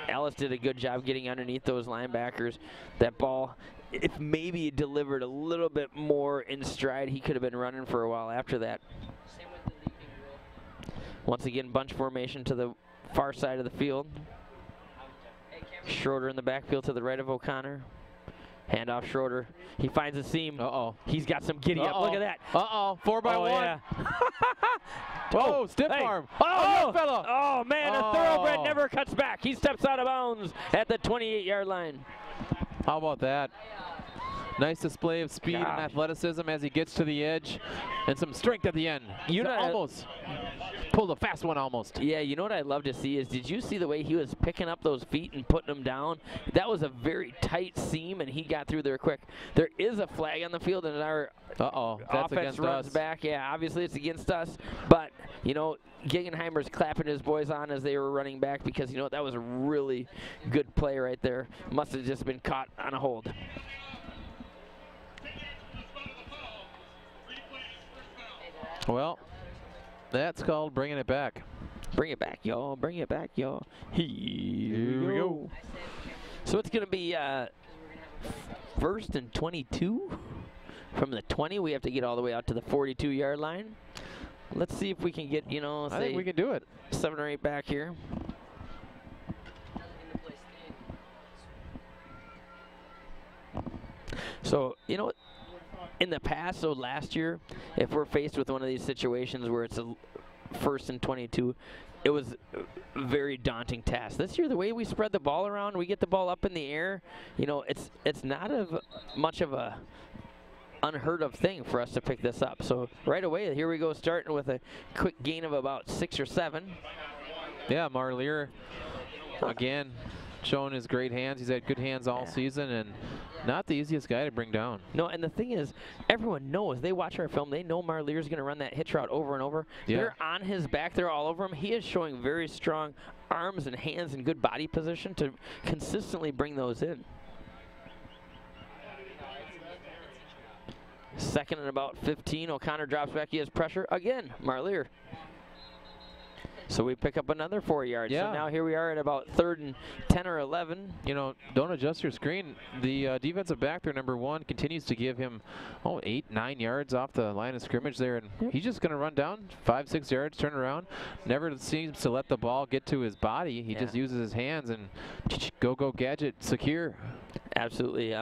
Ellis did a good job getting underneath those linebackers. That ball, if maybe delivered a little bit more in stride, he could have been running for a while after that. Once again, bunch formation to the far side of the field. Schroeder in the backfield to the right of O'Connor. Handoff Schroeder. He finds a seam. Uh-oh. He's got some giddy up. Look at that. Uh-oh. 4x1. Yeah. Oh, stiff arm. Oh, fella. Oh, man, a thoroughbred never cuts back. He steps out of bounds at the 28-yard line. How about that? Nice display of speed and athleticism as he gets to the edge, and some strength at the end. Almost pulled a fast one almost. Yeah, you know what I'd love to see is, did you see the way he was picking up those feet and putting them down? That was a very tight seam, and he got through there quick. There is a flag on the field, and our offense runs back. Yeah, obviously it's against us, but, you know, Guggenheimer's clapping his boys on as they were running back because, you know, that was a really good play right there. Must have just been caught on a hold. Well, that's called bringing it back. Bring it back, y'all. Bring it back, y'all. Here we go. So it's going to be 1st and 22. From the 20, we have to get all the way out to the 42-yard line. Let's see if we can get, you know, I think we can do it. 7 or 8 back here. So, you know, in the past, so last year, if we're faced with one of these situations where it's a 1st and 22, it was a very daunting task. This year, the way we spread the ball around, we get the ball up in the air, you know, it's not much of a unheard of thing for us to pick this up. So right away, here we go, starting with a quick gain of about 6 or 7. Yeah, Marlier, again, showing his great hands. He's had good hands all season, and not the easiest guy to bring down. No, and the thing is, everyone knows. They watch our film. They know Marlier's going to run that hitch route over and over. Yeah. They're on his back. They're all over him. He is showing very strong arms and hands and good body position to consistently bring those in. 2nd and about 15. O'Connor drops back. He has pressure. Again, Marlier. So we pick up another 4 yards. Yeah. So now here we are at about 3rd and 10 or 11. You know, don't adjust your screen. The defensive back there, number 1, continues to give him 8, 9 yards off the line of scrimmage there, and he's just going to run down 5, 6 yards, turn around. Never seems to let the ball get to his body. He just uses his hands and go gadget, secure. Absolutely.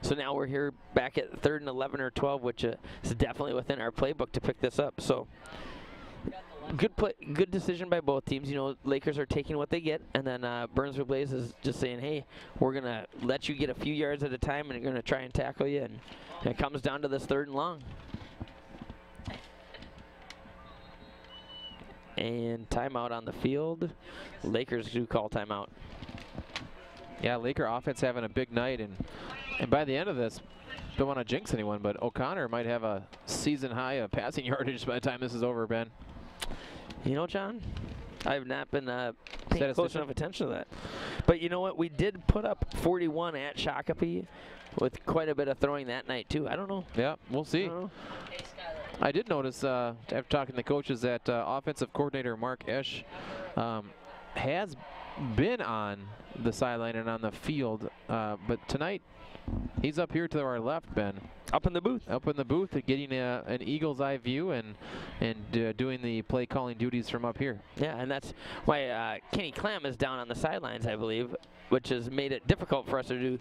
So now we're here back at 3rd and 11 or 12, which is definitely within our playbook to pick this up. So good play, good decision by both teams. You know, Lakers are taking what they get, and then Burnsville Blaze is just saying, hey, we're going to let you get a few yards at a time, and we're going to try and tackle you. And it comes down to this 3rd and long. And timeout on the field. Lakers do call timeout. Yeah, Laker offense having a big night, and by the end of this, don't want to jinx anyone, but O'Connor might have a season high of passing yardage by the time this is over, Ben. You know, John, I've not been paying close enough attention to that. But you know what? We did put up 41 at Shakopee with quite a bit of throwing that night, too. I don't know. Yeah, we'll see. I did notice, after talking to the coaches, that offensive coordinator Mark Esch has been on the sideline and on the field, but tonight he's up here to our left, Ben. Up in the booth. Up in the booth, getting an eagle's eye view and doing the play calling duties from up here. Yeah, and that's why Kenny Clam is down on the sidelines, I believe, which has made it difficult for us to do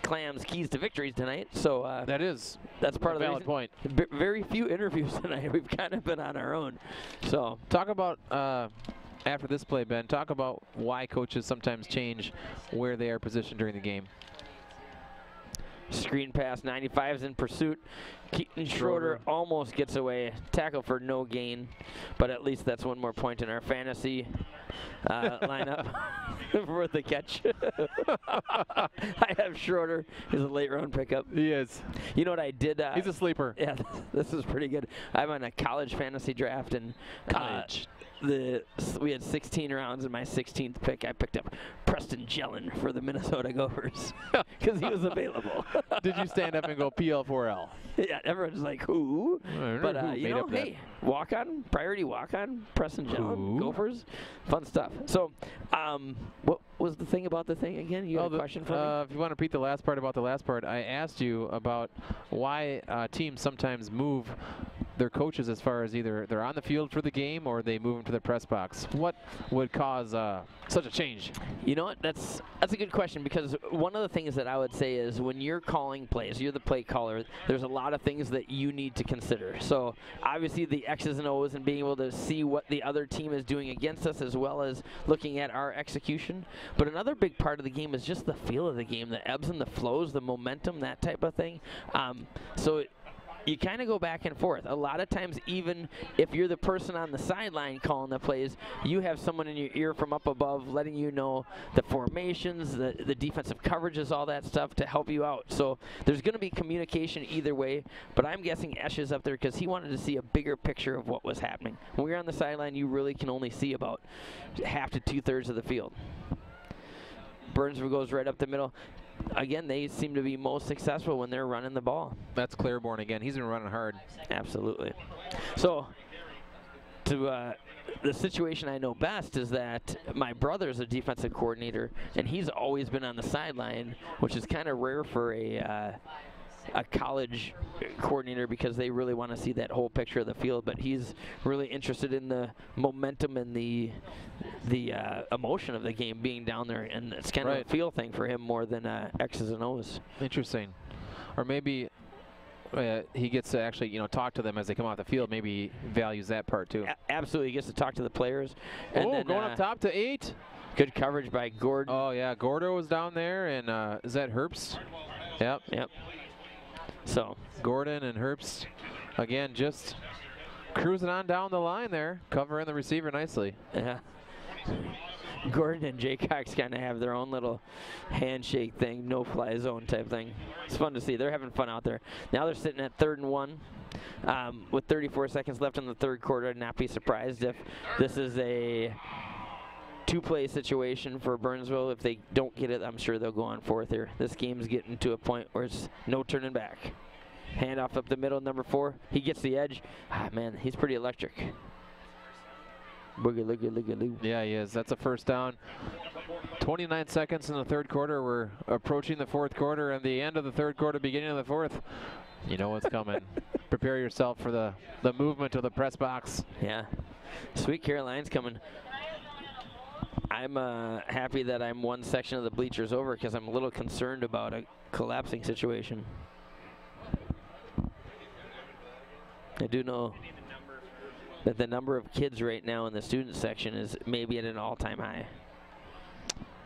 Clam's keys to victories tonight. So that's part of the valid point. Very few interviews tonight. We've kind of been on our own. So talk about after this play, Ben, talk about why coaches sometimes change where they are positioned during the game. Screen pass, 95's in pursuit. Keaton Schroeder almost gets away. Tackle for no gain, but at least that's one more point in our fantasy lineup for the catch. I have Schroeder. He's a late round pickup. He is. You know what I did? He's a sleeper. Yeah, this is pretty good. I'm on a college fantasy draft, and we had 16 rounds. In my 16th pick, I picked up Preston Jellin for the Minnesota Gophers because he was available. Did you stand up and go PL4L? Yeah, everyone's like, who? But, you know, hey, walk-on, priority walk-on, Preston Jellin, Gophers, fun stuff. So, what was the thing about the thing again? You had a question for me? If you want to repeat the last part about the last part, I asked you about why teams sometimes move their coaches as far as either they're on the field for the game or they move them to the press box. What would cause such a change? You know what? That's a good question, because one of the things that I would say is when you're calling plays, you're the play caller, there's a lot of things that you need to consider. So obviously the X's and O's and being able to see what the other team is doing against us, as well as looking at our execution. But another big part of the game is just the feel of the game, the ebbs and the flows, the momentum, that type of thing. You kind of go back and forth. A lot of times, even if you're the person on the sideline calling the plays, you have someone in your ear from up above letting you know the formations, the defensive coverages, all that stuff to help you out. So there's going to be communication either way, but I'm guessing Esch is up there because he wanted to see a bigger picture of what was happening. When you're on the sideline, you really can only see about half to two-thirds of the field. Burnsville goes right up the middle. Again, they seem to be most successful when they're running the ball. That's Claiborne again. He's been running hard. Absolutely. So, to the situation I know best is that my brother's a defensive coordinator, and he's always been on the sideline, which is kind of rare for a college coordinator because they really want to see that whole picture of the field. But he's really interested in the momentum and the emotion of the game being down there, and it's kind of a feel thing for him more than X's and O's. Interesting. Or maybe he gets to actually, talk to them as they come off the field. Maybe he values that part too. Absolutely, he gets to talk to the players. And then, going up top to 8. Good coverage by Gordon. Oh yeah, Gordo was down there, and is that Herbst? Yep. Yep. So Gordon and Herbst, again, just cruising on down the line there, covering the receiver nicely. Yeah. Gordon and Jay Cox kind of have their own little handshake thing, no-fly zone type thing. It's fun to see. They're having fun out there. Now they're sitting at 3rd and 1 with 34 seconds left in the 3rd quarter. I'd not be surprised if this is a 2-play situation for Burnsville. If they don't get it, I'm sure they'll go on 4th here. This game's getting to a point where it's no turning back. Handoff up the middle, number 4. He gets the edge. Man, he's pretty electric. Boogie. Yeah, he is. That's a first down. 29 seconds in the 3rd quarter. We're approaching the 4th quarter and the end of the 3rd quarter, beginning of the 4th. You know what's coming. Prepare yourself for the movement of the press box. Yeah. Sweet Caroline's coming. I'm happy that I'm one section of the bleachers over because I'm a little concerned about a collapsing situation. I do know that the number of kids right now in the student section is maybe at an all-time high.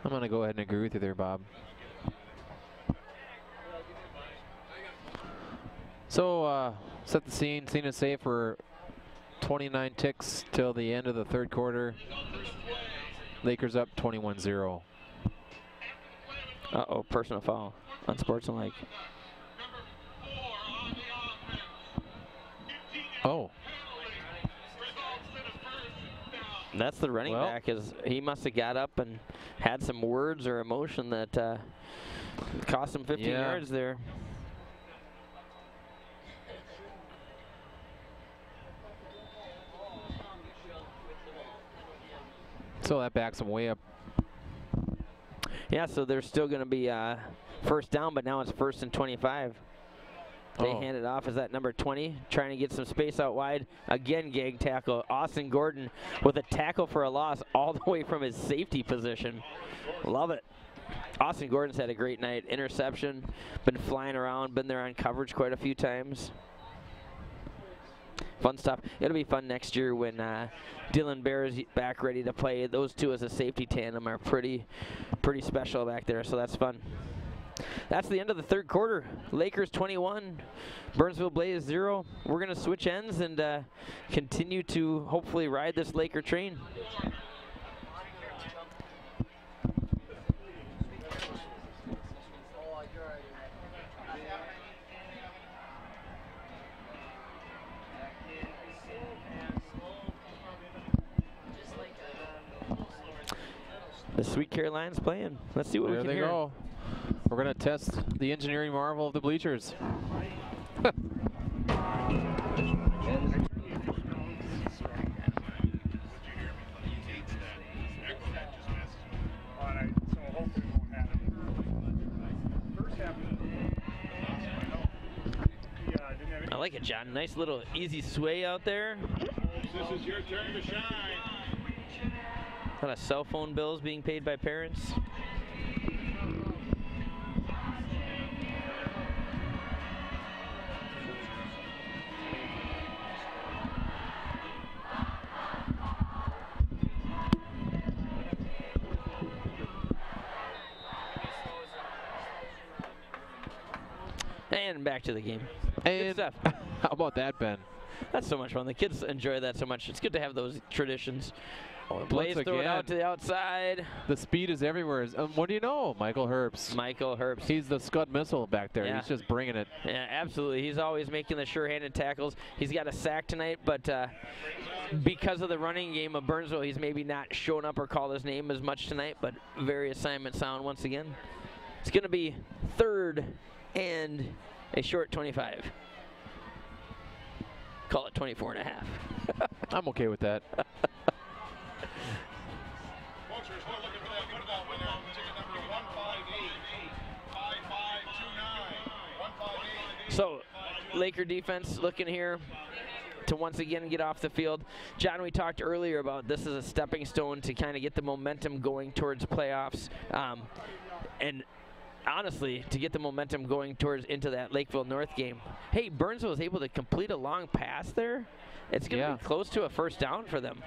I'm going to go ahead and agree with you there, Bob. So set the scene. Scene is safe for 29 ticks till the end of the 3rd quarter. Lakers up 21-0. Uh-oh, personal foul. Unsportsmanlike. Oh. That's the running back. He must have got up and had some words or emotion that cost him 15 yards there. So that backs him way up. Yeah, so there's still going to be first down, but now it's 1st and 25. They hand it off. Is that number 20? Trying to get some space out wide. Again, gag tackle. Austin Gordon with a tackle for a loss all the way from his safety position. Love it. Austin Gordon's had a great night. Interception. Been flying around. Been there on coverage quite a few times. Fun stuff. It'll be fun next year when Dylan Bear is back ready to play. Those two as a safety tandem are pretty special back there, so that's fun. That's the end of the 3rd quarter. Lakers 21, Burnsville Blaze 0. We're going to switch ends and continue to hopefully ride this Laker train. The Sweet Caroline's playing. Let's see what we can hear. There they go. We're going to test the engineering marvel of the bleachers. I like it, John. Nice little easy sway out there. This is your turn to shine. A lot of cell phone bills being paid by parents. And back to the game. And good stuff. How about that, Ben? That's so much fun. The kids enjoy that so much. It's good to have those traditions. Blaze Once throw it again, out to the outside. The speed is everywhere. What do you know? Michael Herbst. Michael Herbst. He's the Scud missile back there. Yeah. He's just bringing it. Yeah, absolutely. He's always making the sure-handed tackles. He's got a sack tonight, but because of the running game of Burnsville, he's maybe not shown up or called his name as much tonight, but very assignment sound once again. It's going to be 3rd and a short 25. Call it 24 and a half. I'm okay with that. Laker defense looking here to once again get off the field. John, we talked earlier about this is a stepping stone to kind of get the momentum going towards playoffs. And honestly, to get the momentum going towards into that Lakeville North game. Hey, Burnsville was able to complete a long pass there. It's going to be close to a first down for them.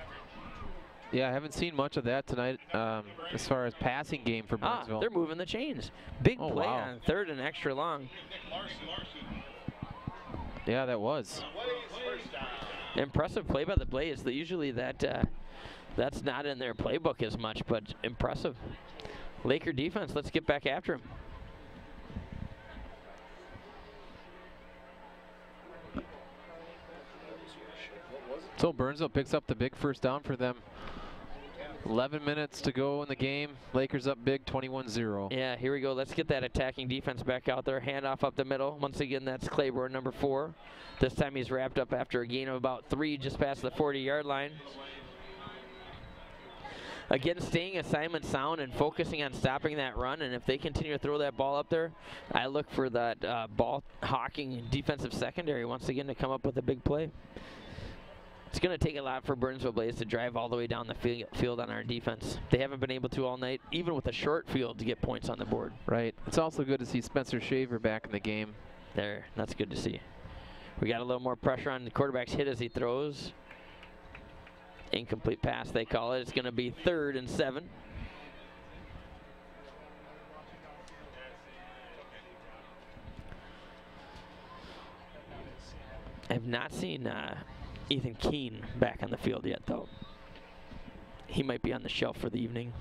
Yeah, I haven't seen much of that tonight as far as passing game for Burnsville. They're moving the chains. Big play on 3rd and extra long. Yeah, that was. Impressive play by the Blaze. Usually that's not in their playbook as much, but impressive. Laker defense, let's get back after him. So Burnsville picks up the big first down for them. 11 minutes to go in the game. Lakers up big, 21-0. Yeah, here we go. Let's get that attacking defense back out there. Handoff up the middle. Once again, that's Claiborne, number 4. This time he's wrapped up after a gain of about 3 just past the 40-yard line. Again, staying assignment sound and focusing on stopping that run. And if they continue to throw that ball up there, I look for that ball-hawking defensive secondary once again to come up with a big play. It's going to take a lot for Burnsville Blaze to drive all the way down the field on our defense. They haven't been able to all night, even with a short field, to get points on the board. Right. It's also good to see Spencer Shaver back in the game. There, that's good to see. We got a little more pressure on the quarterback's hit as he throws. Incomplete pass, they call it. It's going to be 3rd and 7. I have not seen Ethan Keene back on the field yet, though. He might be on the shelf for the evening.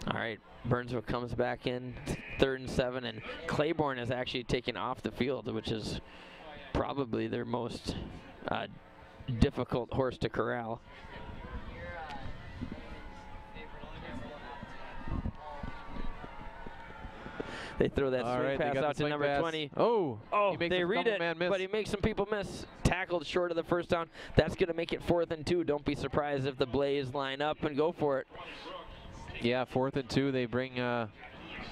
All right, Burnsville comes back in, 3rd and 7, and Claiborne is actually taken off the field, which is probably their most difficult horse to corral. They throw that swing pass out to number 20. Oh, they read it, but he makes some people miss. Tackled short of the first down. That's going to make it 4th and 2. Don't be surprised if the Blaze line up and go for it. Yeah, 4th and 2. They bring,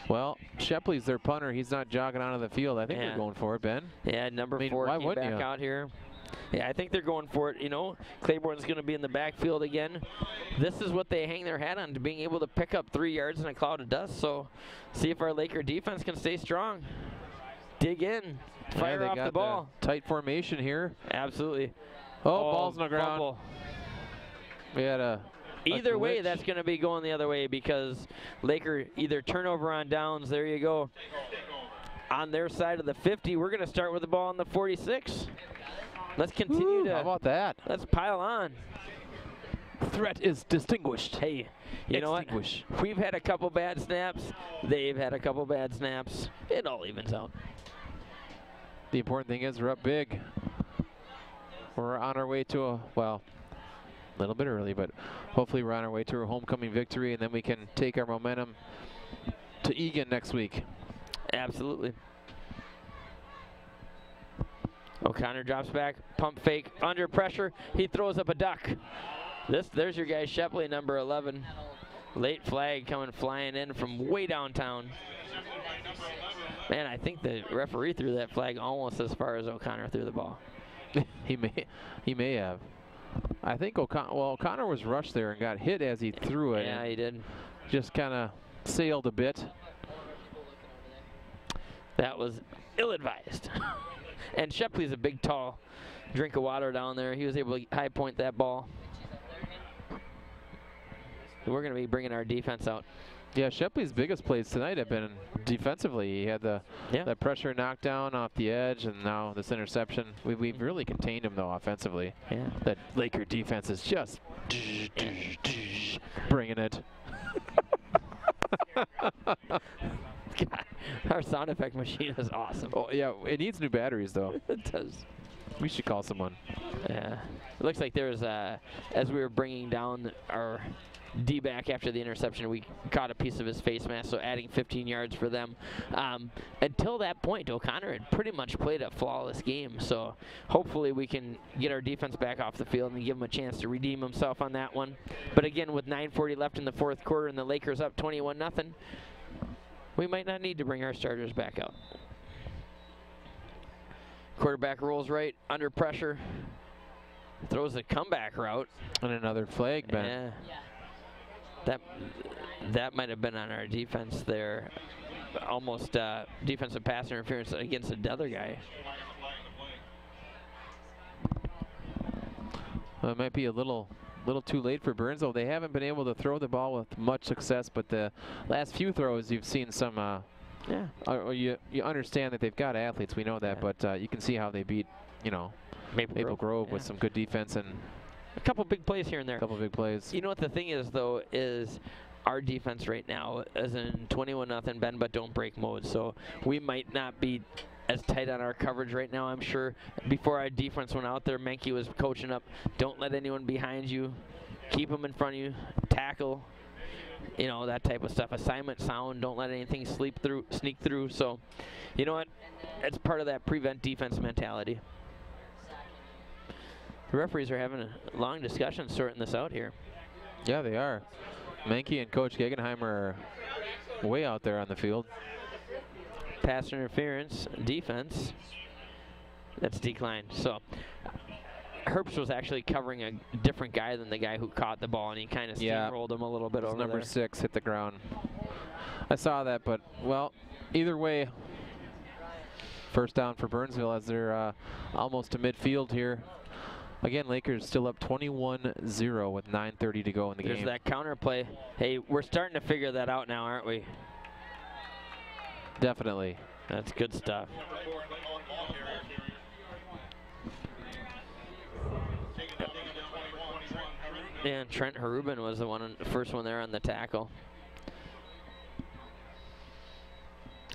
well, Shepley's their punter. He's not jogging onto the field. I think they're going for it, Ben. Yeah, number 4 came back out here. Yeah, I think they're going for it. You know, Claiborne's going to be in the backfield again. This is what they hang their hat on, to being able to pick up 3 yards in a cloud of dust. So see if our Laker defense can stay strong. Dig in. Fire off the ball. Tight formation here. Absolutely. Oh, ball's on the ground. Fumble. We had a Either way, that's going to be going the other way, because Laker either turnover on downs. There you go. On their side of the 50, we're going to start with the ball on the 46. Let's continue to. How about that? Let's pile on. Threat is distinguished. Hey, you know what? We've had a couple bad snaps. They've had a couple bad snaps. It all evens out. The important thing is we're up big. We're on our way to a, well, a little bit early, but hopefully we're on our way to a homecoming victory, and then we can take our momentum to Egan next week. Absolutely. O'Connor drops back, pump fake, under pressure. He throws up a duck. There's your guy, Shepley, number 11. Late flag coming flying in from way downtown. Man, I think the referee threw that flag almost as far as O'Connor threw the ball. He may have. I think O'Connor was rushed there and got hit as he threw it. Yeah, he did. Just kind of sailed a bit. That was ill-advised. And Shepley's a big, tall drink of water down there. He was able to high point that ball. We're going to be bringing our defense out. Yeah, Shepley's biggest plays tonight have been defensively. He had that pressure knockdown off the edge, and now this interception. We've really contained him, though, offensively. Yeah. That Laker defense is just bringing it. God, our sound effect machine is awesome. Oh, yeah, it needs new batteries, though. It does. We should call someone. Yeah. It looks like there's, as we were bringing down our D-back after the interception, we caught a piece of his face mask, so adding 15 yards for them. Until that point, O'Connor had pretty much played a flawless game, so hopefully we can get our defense back off the field and give him a chance to redeem himself on that one. But again, with 9:40 left in the fourth quarter and the Lakers up 21-0, we might not need to bring our starters back out. Quarterback rolls right, under pressure, throws a comeback route. And another flag, Ben. Yeah. That might have been on our defense there. Almost defensive pass interference against another guy. Well, it might be a little too late for Burnsville. They haven't been able to throw the ball with much success, but the last few throws you've seen some. You understand that they've got athletes. We know that, but you can see how they beat, Maple Grove with some good defense and a couple big plays here and there. A couple big plays. You know what the thing is, though, is our defense right now is in 21-0 bend but don't break mode. So we might not be as tight on our coverage right now. I'm sure before our defense went out there, Menke was coaching up, don't let anyone behind you, keep them in front of you, tackle, that type of stuff. Assignment sound, don't let anything sneak through. So, you know what? It's part of that prevent defense mentality. The referees are having a long discussion sorting this out here. Yeah, they are. Menke and Coach Gegenheimer are way out there on the field. Pass interference, defense. That's declined. So Herbst was actually covering a different guy than the guy who caught the ball, and he kind of steamrolled him a little bit over there. Number 6 hit the ground. I saw that, but, well, either way, first down for Burnsville as they're almost to midfield here. Again, Lakers still up 21-0 with 9:30 to go in the game. There's that counter play. Hey, we're starting to figure that out now, aren't we? Definitely. That's good stuff. Yeah, and Trent Harubin was the first one there on the tackle.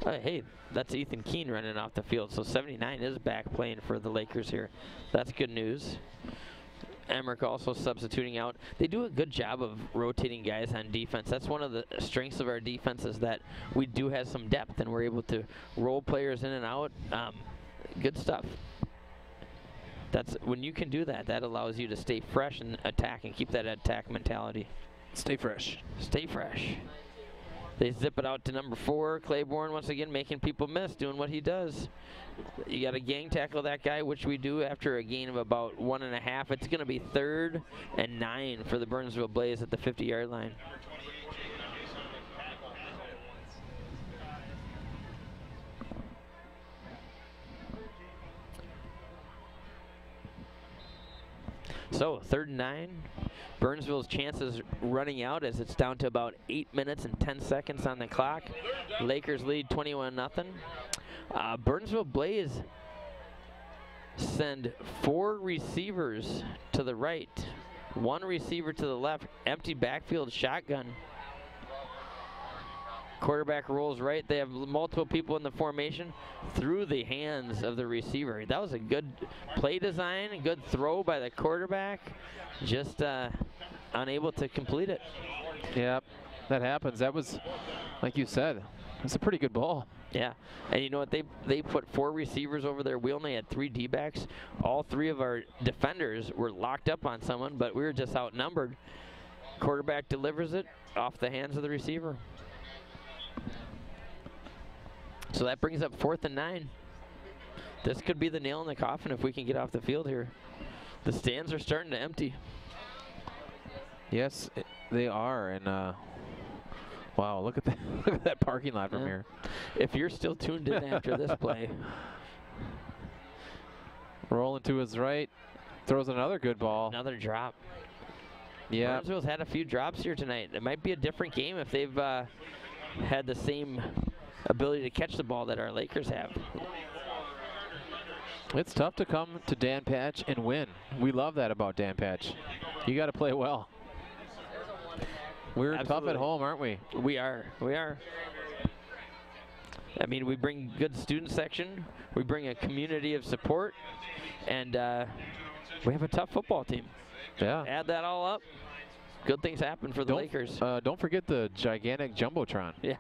Hey, that's Ethan Keene running off the field. So 79 is back playing for the Lakers here. That's good news. Emmerich also substituting out. They do a good job of rotating guys on defense. That's one of the strengths of our defense, is that we do have some depth and we're able to roll players in and out. Good stuff. That's when you can do that. That allows you to stay fresh and attack and keep that attack mentality. Stay fresh. Stay fresh. They zip it out to number 4, Claiborne, once again making people miss, doing what he does. You got to gang tackle that guy, which we do after a gain of about 1.5. It's going to be 3rd and 9 for the Burnsville Blaze at the 50-yard line. So 3rd and 9. Burnsville's chances running out as it's down to about 8 minutes and 10 seconds on the clock. Lakers lead 21-0. Burnsville Blaze send 4 receivers to the right, 1 receiver to the left, empty backfield shotgun. Quarterback rolls right. They have multiple people in the formation through the hands of the receiver. That was a good play design, a good throw by the quarterback, just unable to complete it. Yep, that happens. That was, like you said, it's a pretty good ball. Yeah, and you know what? They put 4 receivers over there. We only had 3 D-backs. All 3 of our defenders were locked up on someone, but we were just outnumbered. Quarterback delivers it off the hands of the receiver. So that brings up 4th and 9. This could be the nail in the coffin if we can get off the field here. The stands are starting to empty. Yes, they are, and wow, look at that! Look at that parking lot from here. If you're still tuned in after this play, rolling to his right, throws another good ball. Another drop. Yeah, Burnsville's had a few drops here tonight. It might be a different game if they've had the same ability to catch the ball that our Lakers have. It's tough to come to Dan Patch and win. We love that about Dan Patch. You got to play well. We're Absolutely. tough at home, aren't we? We are. We are. I mean, we bring good student section. We bring a community of support. And we have a tough football team. Yeah. Add that all up. Good things happen for the Lakers. Don't forget the gigantic Jumbotron. Yeah.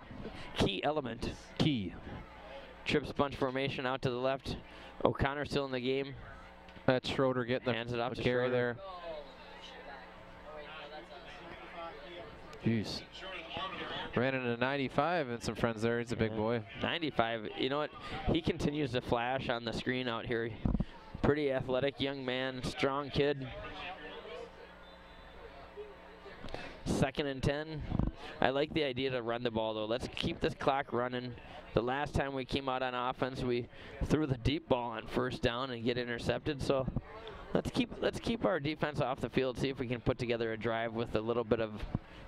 Key element. Key. Trips bunch formation out to the left. O'Connor still in the game. That's Schroeder getting Hands it off to carry Schroeder. there. Jeez. Ran into 95 and some friends there. He's a big boy. 95. You know what? He continues to flash on the screen out here. Pretty athletic young man, strong kid. 2nd and 10. I like the idea to run the ball, though. Let's keep this clock running. The last time we came out on offense, we threw the deep ball on 1st down and get intercepted. So let's keep our defense off the field, see if we can put together a drive with a little bit of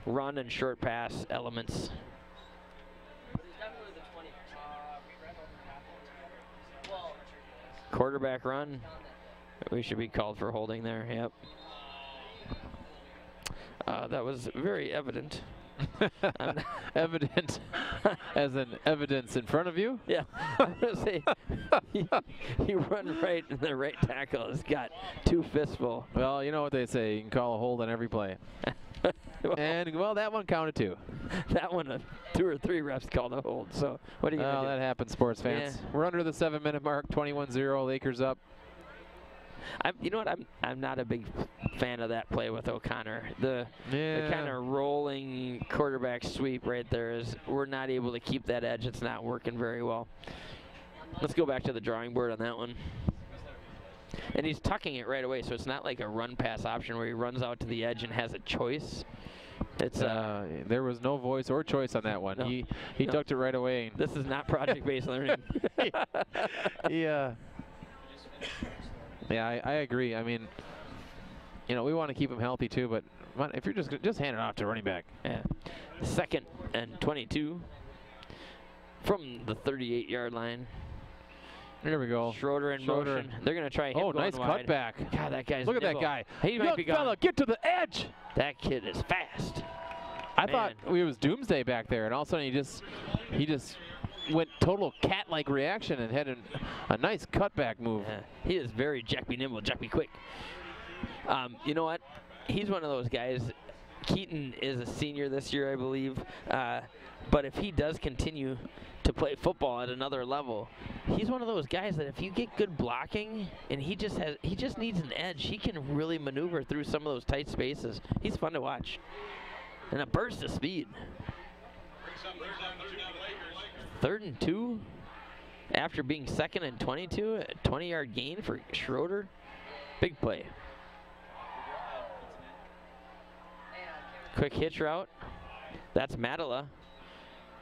run and short pass elements. Quarterback run. We should be called for holding there. Yep. That was very evident. Evident as in evidence in front of you? Yeah. I'm going to say, you run right, and the right tackle has got 2 fistful. Well, you know what they say. You can call a hold on every play. And, well, that one counted too. That one, 2 or 3 refs called a hold. So what are you going to do? That happens, sports fans. Yeah. We're under the 7-minute mark, 21-0, Lakers up. You know what? I'm not a big fan of that play with O'Connor. The kind of rolling quarterback sweep right there is we're not able to keep that edge. It's not working very well. Let's go back to the drawing board on that one. And he's tucking it right away, so it's not like a run-pass option where he runs out to the edge and has a choice. It's there was no voice or choice on that one. No, he tucked it right away. This is not project-based learning. Yeah. Yeah, I agree. I mean, you know, we want to keep him healthy too, but if you're just hand it off to running back. Yeah. 2nd and 22 from the 38-yard line. There we go. Schroeder in motion. They're going to try him going nice wide. cutback. God, that guy's Look at that guy. He might be gone. Fella, get to the edge. That kid is fast. I thought it was doomsday back there, and all of a sudden he just went total cat-like reaction and had a nice cutback move. Yeah. He is very Jack-be nimble, Jack-be quick. You know what? He's one of those guys. Keaton is a senior this year, I believe. But if he does continue to play football at another level, he's one of those guys that if you get good blocking and he just needs an edge, he can really maneuver through some of those tight spaces. He's fun to watch. And a burst of speed. 3rd and 2 after being 2nd and 22, a 20-yard gain for Schroeder. Big play. Quick hitch route. That's Matala.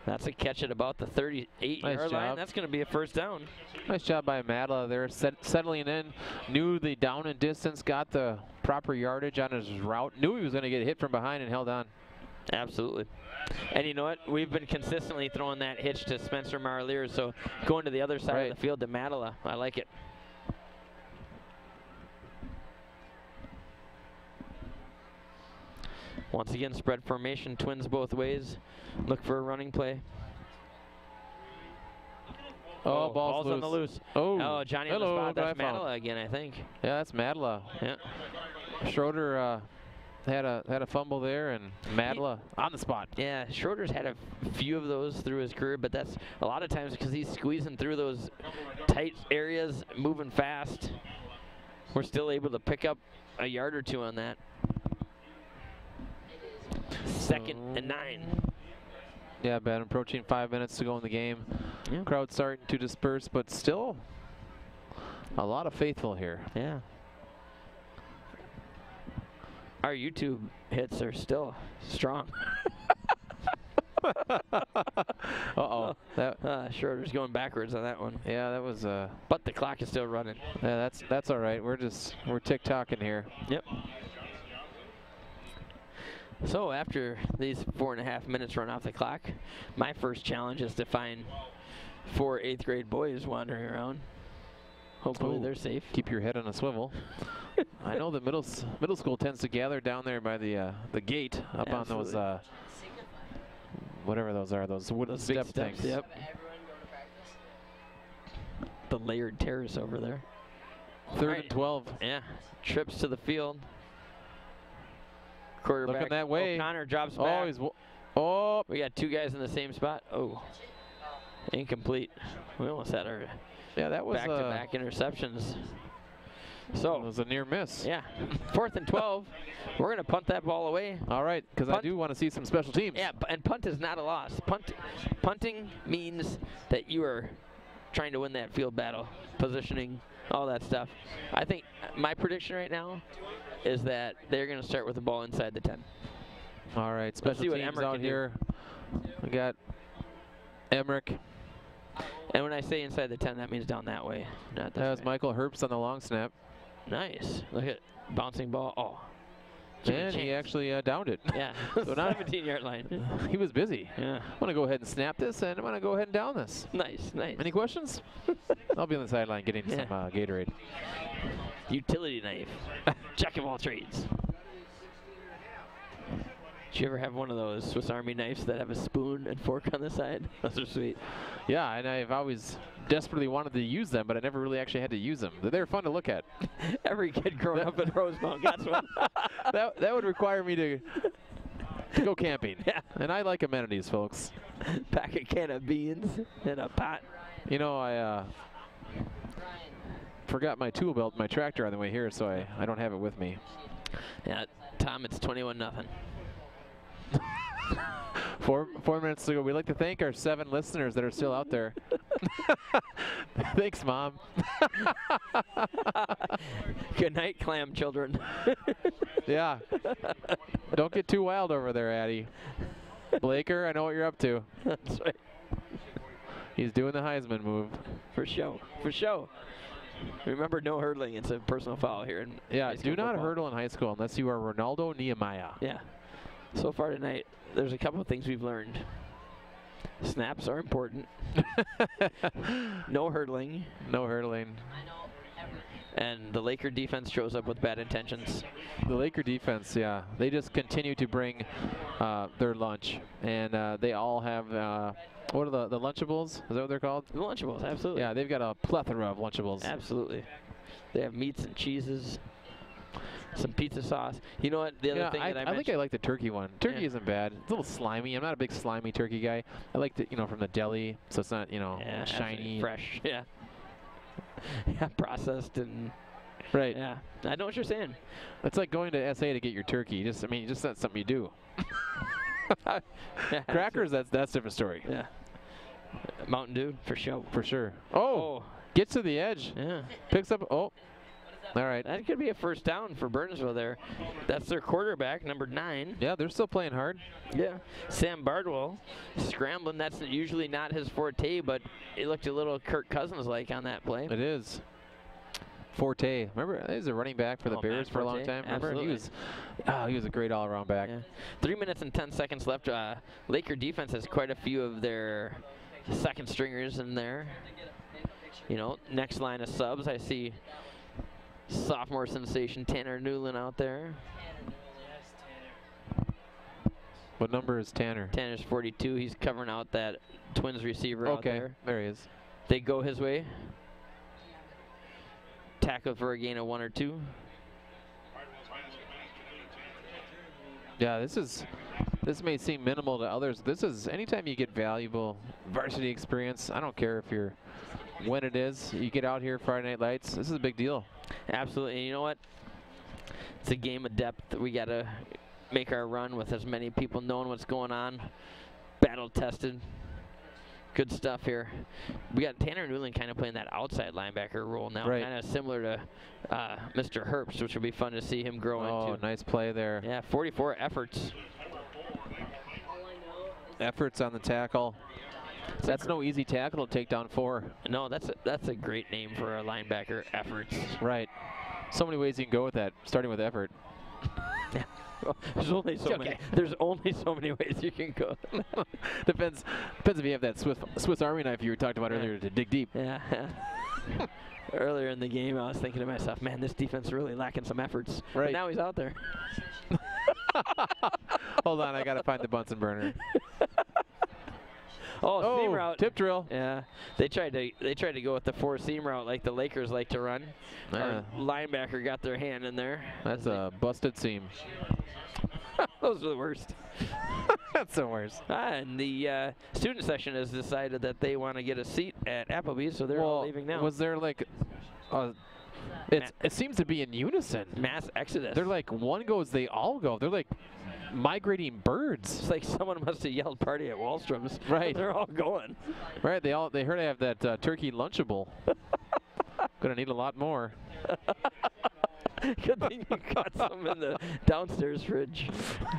That's a catch at about the 38-yard line. That's going to be a 1st down. Nice job by Matala there, settling in. Knew the down and distance, got the proper yardage on his route. Knew he was going to get hit from behind and held on. Absolutely. And you know what? We've been consistently throwing that hitch to Spencer Marlier, so going to the other side of the field to Matala. I like it. Once again, spread formation, twins both ways. Look for a running play. Oh, ball's on the loose. Oh, Johnny on the spot. That's Matala again, I think. Yeah, that's Matala. Yeah. Schroeder had a fumble there, and Matala on the spot. Yeah, Schroeder's had a few of those through his career, but that's a lot of times because he's squeezing through those tight areas, moving fast. We're still able to pick up a yard or 2 on that. 2nd and 9. Yeah, Ben, approaching 5 minutes to go in the game. Yeah. Crowd starting to disperse, but still a lot of faithful here. Yeah. Our YouTube hits are still strong. Uh-oh. Schroeder's going backwards on that one. Yeah, that was but the clock is still running. Yeah, that's all right. We're tick-tocking here. Yep. So after these 4.5 minutes run off the clock, my first challenge is to find 4 8th grade boys wandering around. Hopefully they're safe. Keep your head on a swivel. I know that middle school tends to gather down there by the gate up on those whatever those are, those wooden step things. Yep. The layered terrace over there. 3rd and 12. Yeah. Trips to the field. Quarterback looking that way. O'Connor drops back. We got 2 guys in the same spot. Oh, incomplete. We almost had our that was back-to-back interceptions. So it was a near miss. yeah, 4th and 12. We're going to punt that ball away. All right, because I do want to see some special teams. Yeah, and punt is not a loss. Punting means that you are trying to win that field battle, positioning, all that stuff. I think my prediction right now is that they're going to start with the ball inside the 10. All right, special see what teams Emmerich out can do. here. We got Emmerich. And when I say inside the 10, that means down that way. Not this That was way. Michael Herbst on the long snap. Nice. Look at bouncing ball. Oh. Give it a And he chance. actually downed it. Yeah. So now 17-yard line. he was busy. Yeah. I'm going to go ahead and snap this, and I'm going to go ahead and down this. Nice, nice. Any questions? I'll be on the sideline getting some Gatorade. Utility knife. Jack of all trades. Did you ever have one of those Swiss Army knives that have a spoon and fork on the side? Those are sweet. Yeah, and I've always desperately wanted to use them, but I never really actually had to use them. They're fun to look at. Every kid growing up in Rosemount got one. that would require me to go camping. Yeah. And I like amenities, folks. Pack a can of beans in a pot. You know, I forgot my tool belt, my tractor on the way here, so I don't have it with me. Yeah, Tom, it's 21-0. 4 minutes ago, we'd like to thank our 7 listeners that are still out there. Thanks, Mom. Good night, clam children. Yeah. Don't get too wild over there, Addie. Blaker, I know what you're up to. That's right. He's doing the Heisman move. For show. For show. Remember, no hurdling. It's a personal foul here. In Yeah, high school do not football. hurdle in high school unless you are Ronaldo Nehemiah. Yeah. So far tonight, there's a couple of things we've learned. Snaps are important. No hurdling. No hurdling. And the Laker defense shows up with bad intentions. The Laker defense, yeah, they just continue to bring their lunch. And they all have, what are the Lunchables? Is that what they're called? The Lunchables, absolutely. Yeah, they've got a plethora of Lunchables. Absolutely. They have meats and cheeses, some pizza sauce. You know what? The other thing that I think mentioned. I like the turkey one. Turkey Yeah. isn't bad. It's a little slimy. I'm not a big slimy turkey guy. I like the, from the deli, so it's not, Yeah, shiny. fresh. Yeah. Yeah, processed and. Right. Yeah, I know what you're saying. It's like going to SA to get your turkey. Just that's something you do. Yeah, Crackers, that's a different story. Yeah. Mountain Dew for sure. For sure. Oh, gets to the edge. Yeah. Picks up. Oh, all right. That could be a first down for Burnsville there. That's their quarterback, number 9. Yeah, they're still playing hard. Yeah. Sam Bardwell scrambling. That's usually not his forte, but it looked a little Kirk Cousins-like on that play. It is. Forte. Remember, he was a running back for the Bears Matt for a long Forte? time. Remember, Absolutely. he was a great all-around back. Yeah. 3 minutes and 10 seconds left. Laker defense has quite a few of their second stringers in there. Next line of subs, I see sophomore sensation Tanner Newland out there. What number is Tanner? Tanner's 42. He's covering out that Twins receiver out there. There he is. They go his way. Tackle for a gain of 1 or 2. Yeah, this may seem minimal to others. This is anytime you get valuable varsity experience. I don't care when it is. You get out here Friday Night Lights. This is a big deal. Absolutely. And you know what? It's a game of depth. We got to make our run with as many people knowing what's going on. Battle tested. Good stuff here. We got Tanner Newland kind of playing that outside linebacker role now, Right. kind of similar to Mr. Herbst, which will be fun to see him grow into. Oh, nice play there. Yeah, 44 efforts. Efforts on the tackle. That's no easy tackle to take down 4. No, that's a great name for a linebacker. Efforts. Right. So many ways you can go with that, starting with effort. There's only so many. There's only so many ways you can go. Depends if you have that Swiss Army knife you were talking about earlier to dig deep. Yeah. Earlier in the game, I was thinking to myself, man, this defense is really lacking some efforts. Right. But now he's out there. Hold on, I gotta find the Bunsen burner. Oh, seam route. Tip drill. Yeah, they tried to go with the 4 seam route like the Lakers like to run. Our linebacker got their hand in there. That's a busted seam. Those are the worst. That's the worst. And the student section has decided that they want to get a seat at Applebee's, so they're all leaving now. Was there like a It seems to be in unison. Mass exodus. They're like, one goes, they all go. They're like migrating birds. It's like someone must have yelled party at Wallstrom's. Right. They're all going. Right. They heard I have that turkey Lunchable. Gonna need a lot more. Good thing you got some in the downstairs fridge.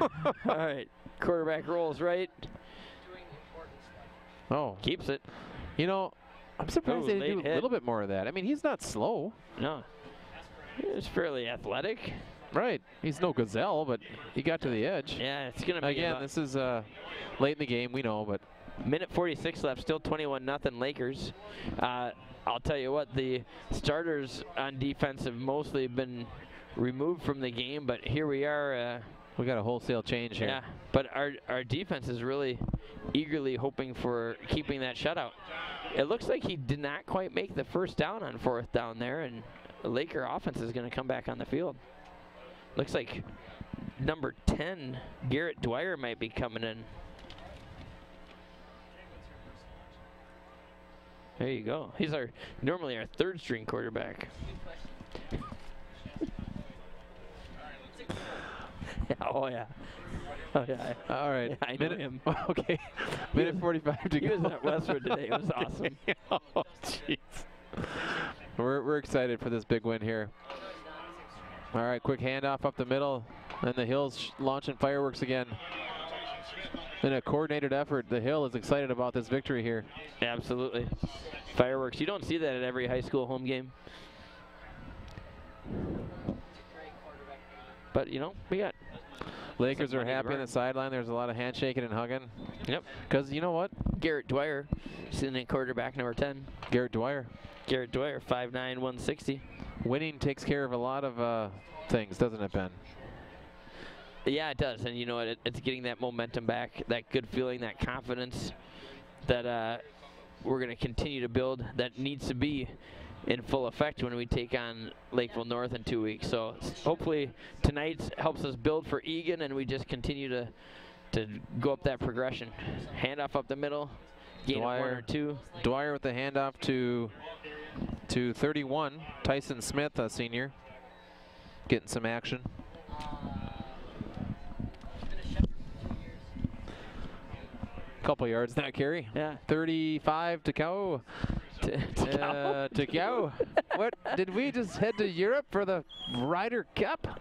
All right. Quarterback rolls right. Oh. Keeps it. You know, I'm surprised they didn't do a hit. little bit more of that. I mean, he's not slow. No. He's fairly athletic. Right. He's no gazelle, but he got to the edge. Yeah, it's going to be Again, this is late in the game, we know, but minute 46 left, still 21-0 Lakers. I'll tell you what, the starters on defense have mostly been removed from the game, but here we are. we got a wholesale change here. Yeah, but our defense is really eagerly hoping for keeping that shutout. It looks like he did not quite make the first down on 4th down there, and the Laker offense is going to come back on the field. Looks like number 10, Garrett Dwyer, might be coming in. There you go. He's normally our 3rd string quarterback. Oh yeah. Oh yeah. All right. Yeah, I know him. Okay. Minute 45 to go. He was at Westwood today. It was awesome. Oh, jeez. We're excited for this big win here. All right, quick handoff up the middle, and the Hill's launching fireworks again. In a coordinated effort, the Hill is excited about this victory here. Absolutely. Fireworks. You don't see that at every high school home game. But, you know, we got... Lakers are happy on the sideline. There's a lot of handshaking and hugging. Yep. Because you know what? Garrett Dwyer, sitting in quarterback number 10. Garrett Dwyer. Garrett Dwyer, 5'9", 160. Winning takes care of a lot of things, doesn't it, Ben? Yeah, it does. And you know what? It's getting that momentum back, that good feeling, that confidence that we're going to continue to build that needs to be in full effect when we take on Lakeville North in 2 weeks. So hopefully tonight helps us build for Egan, and we just continue to go up that progression. Handoff up the middle, gain of 1 or 2. Dwyer with the handoff to 31. Tyson Smith, a senior, getting some action. Couple yards that carry. Yeah. 35 to go. To go. What, did we just head to Europe for the Ryder Cup?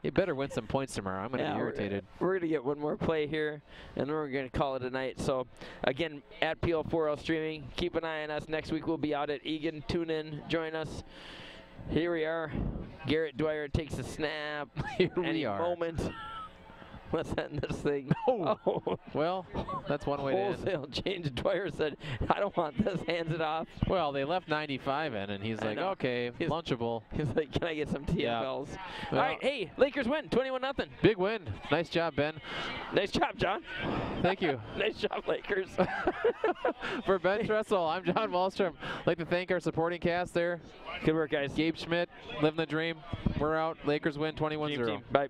You better win some points tomorrow. I'm going to be irritated. We're going to get one more play here, and then we're going to call it a night. So, again, at PL4L Streaming, keep an eye on us. Next week we'll be out at Egan. Tune in, join us. Here we are. Garrett Dwyer takes a snap. Here we are. Moment. Let's end this thing. Oh. Well, that's one way to end. Wholesale change. Dwyer said, I don't want this. Hands it off. Well, they left 95 in, and he's like, okay, lunchable. He's like, can I get some TFLs? Yeah. All Well, right, hey, Lakers win, 21-0. Big win. Nice job, Ben. Nice job, John. Thank you. Nice job, Lakers. For Ben Tressel, I'm John Wallstrom. I'd like to thank our supporting cast there. Good work, guys. Gabe Schmidt, living the dream. We're out. Lakers win 21-0. Bye.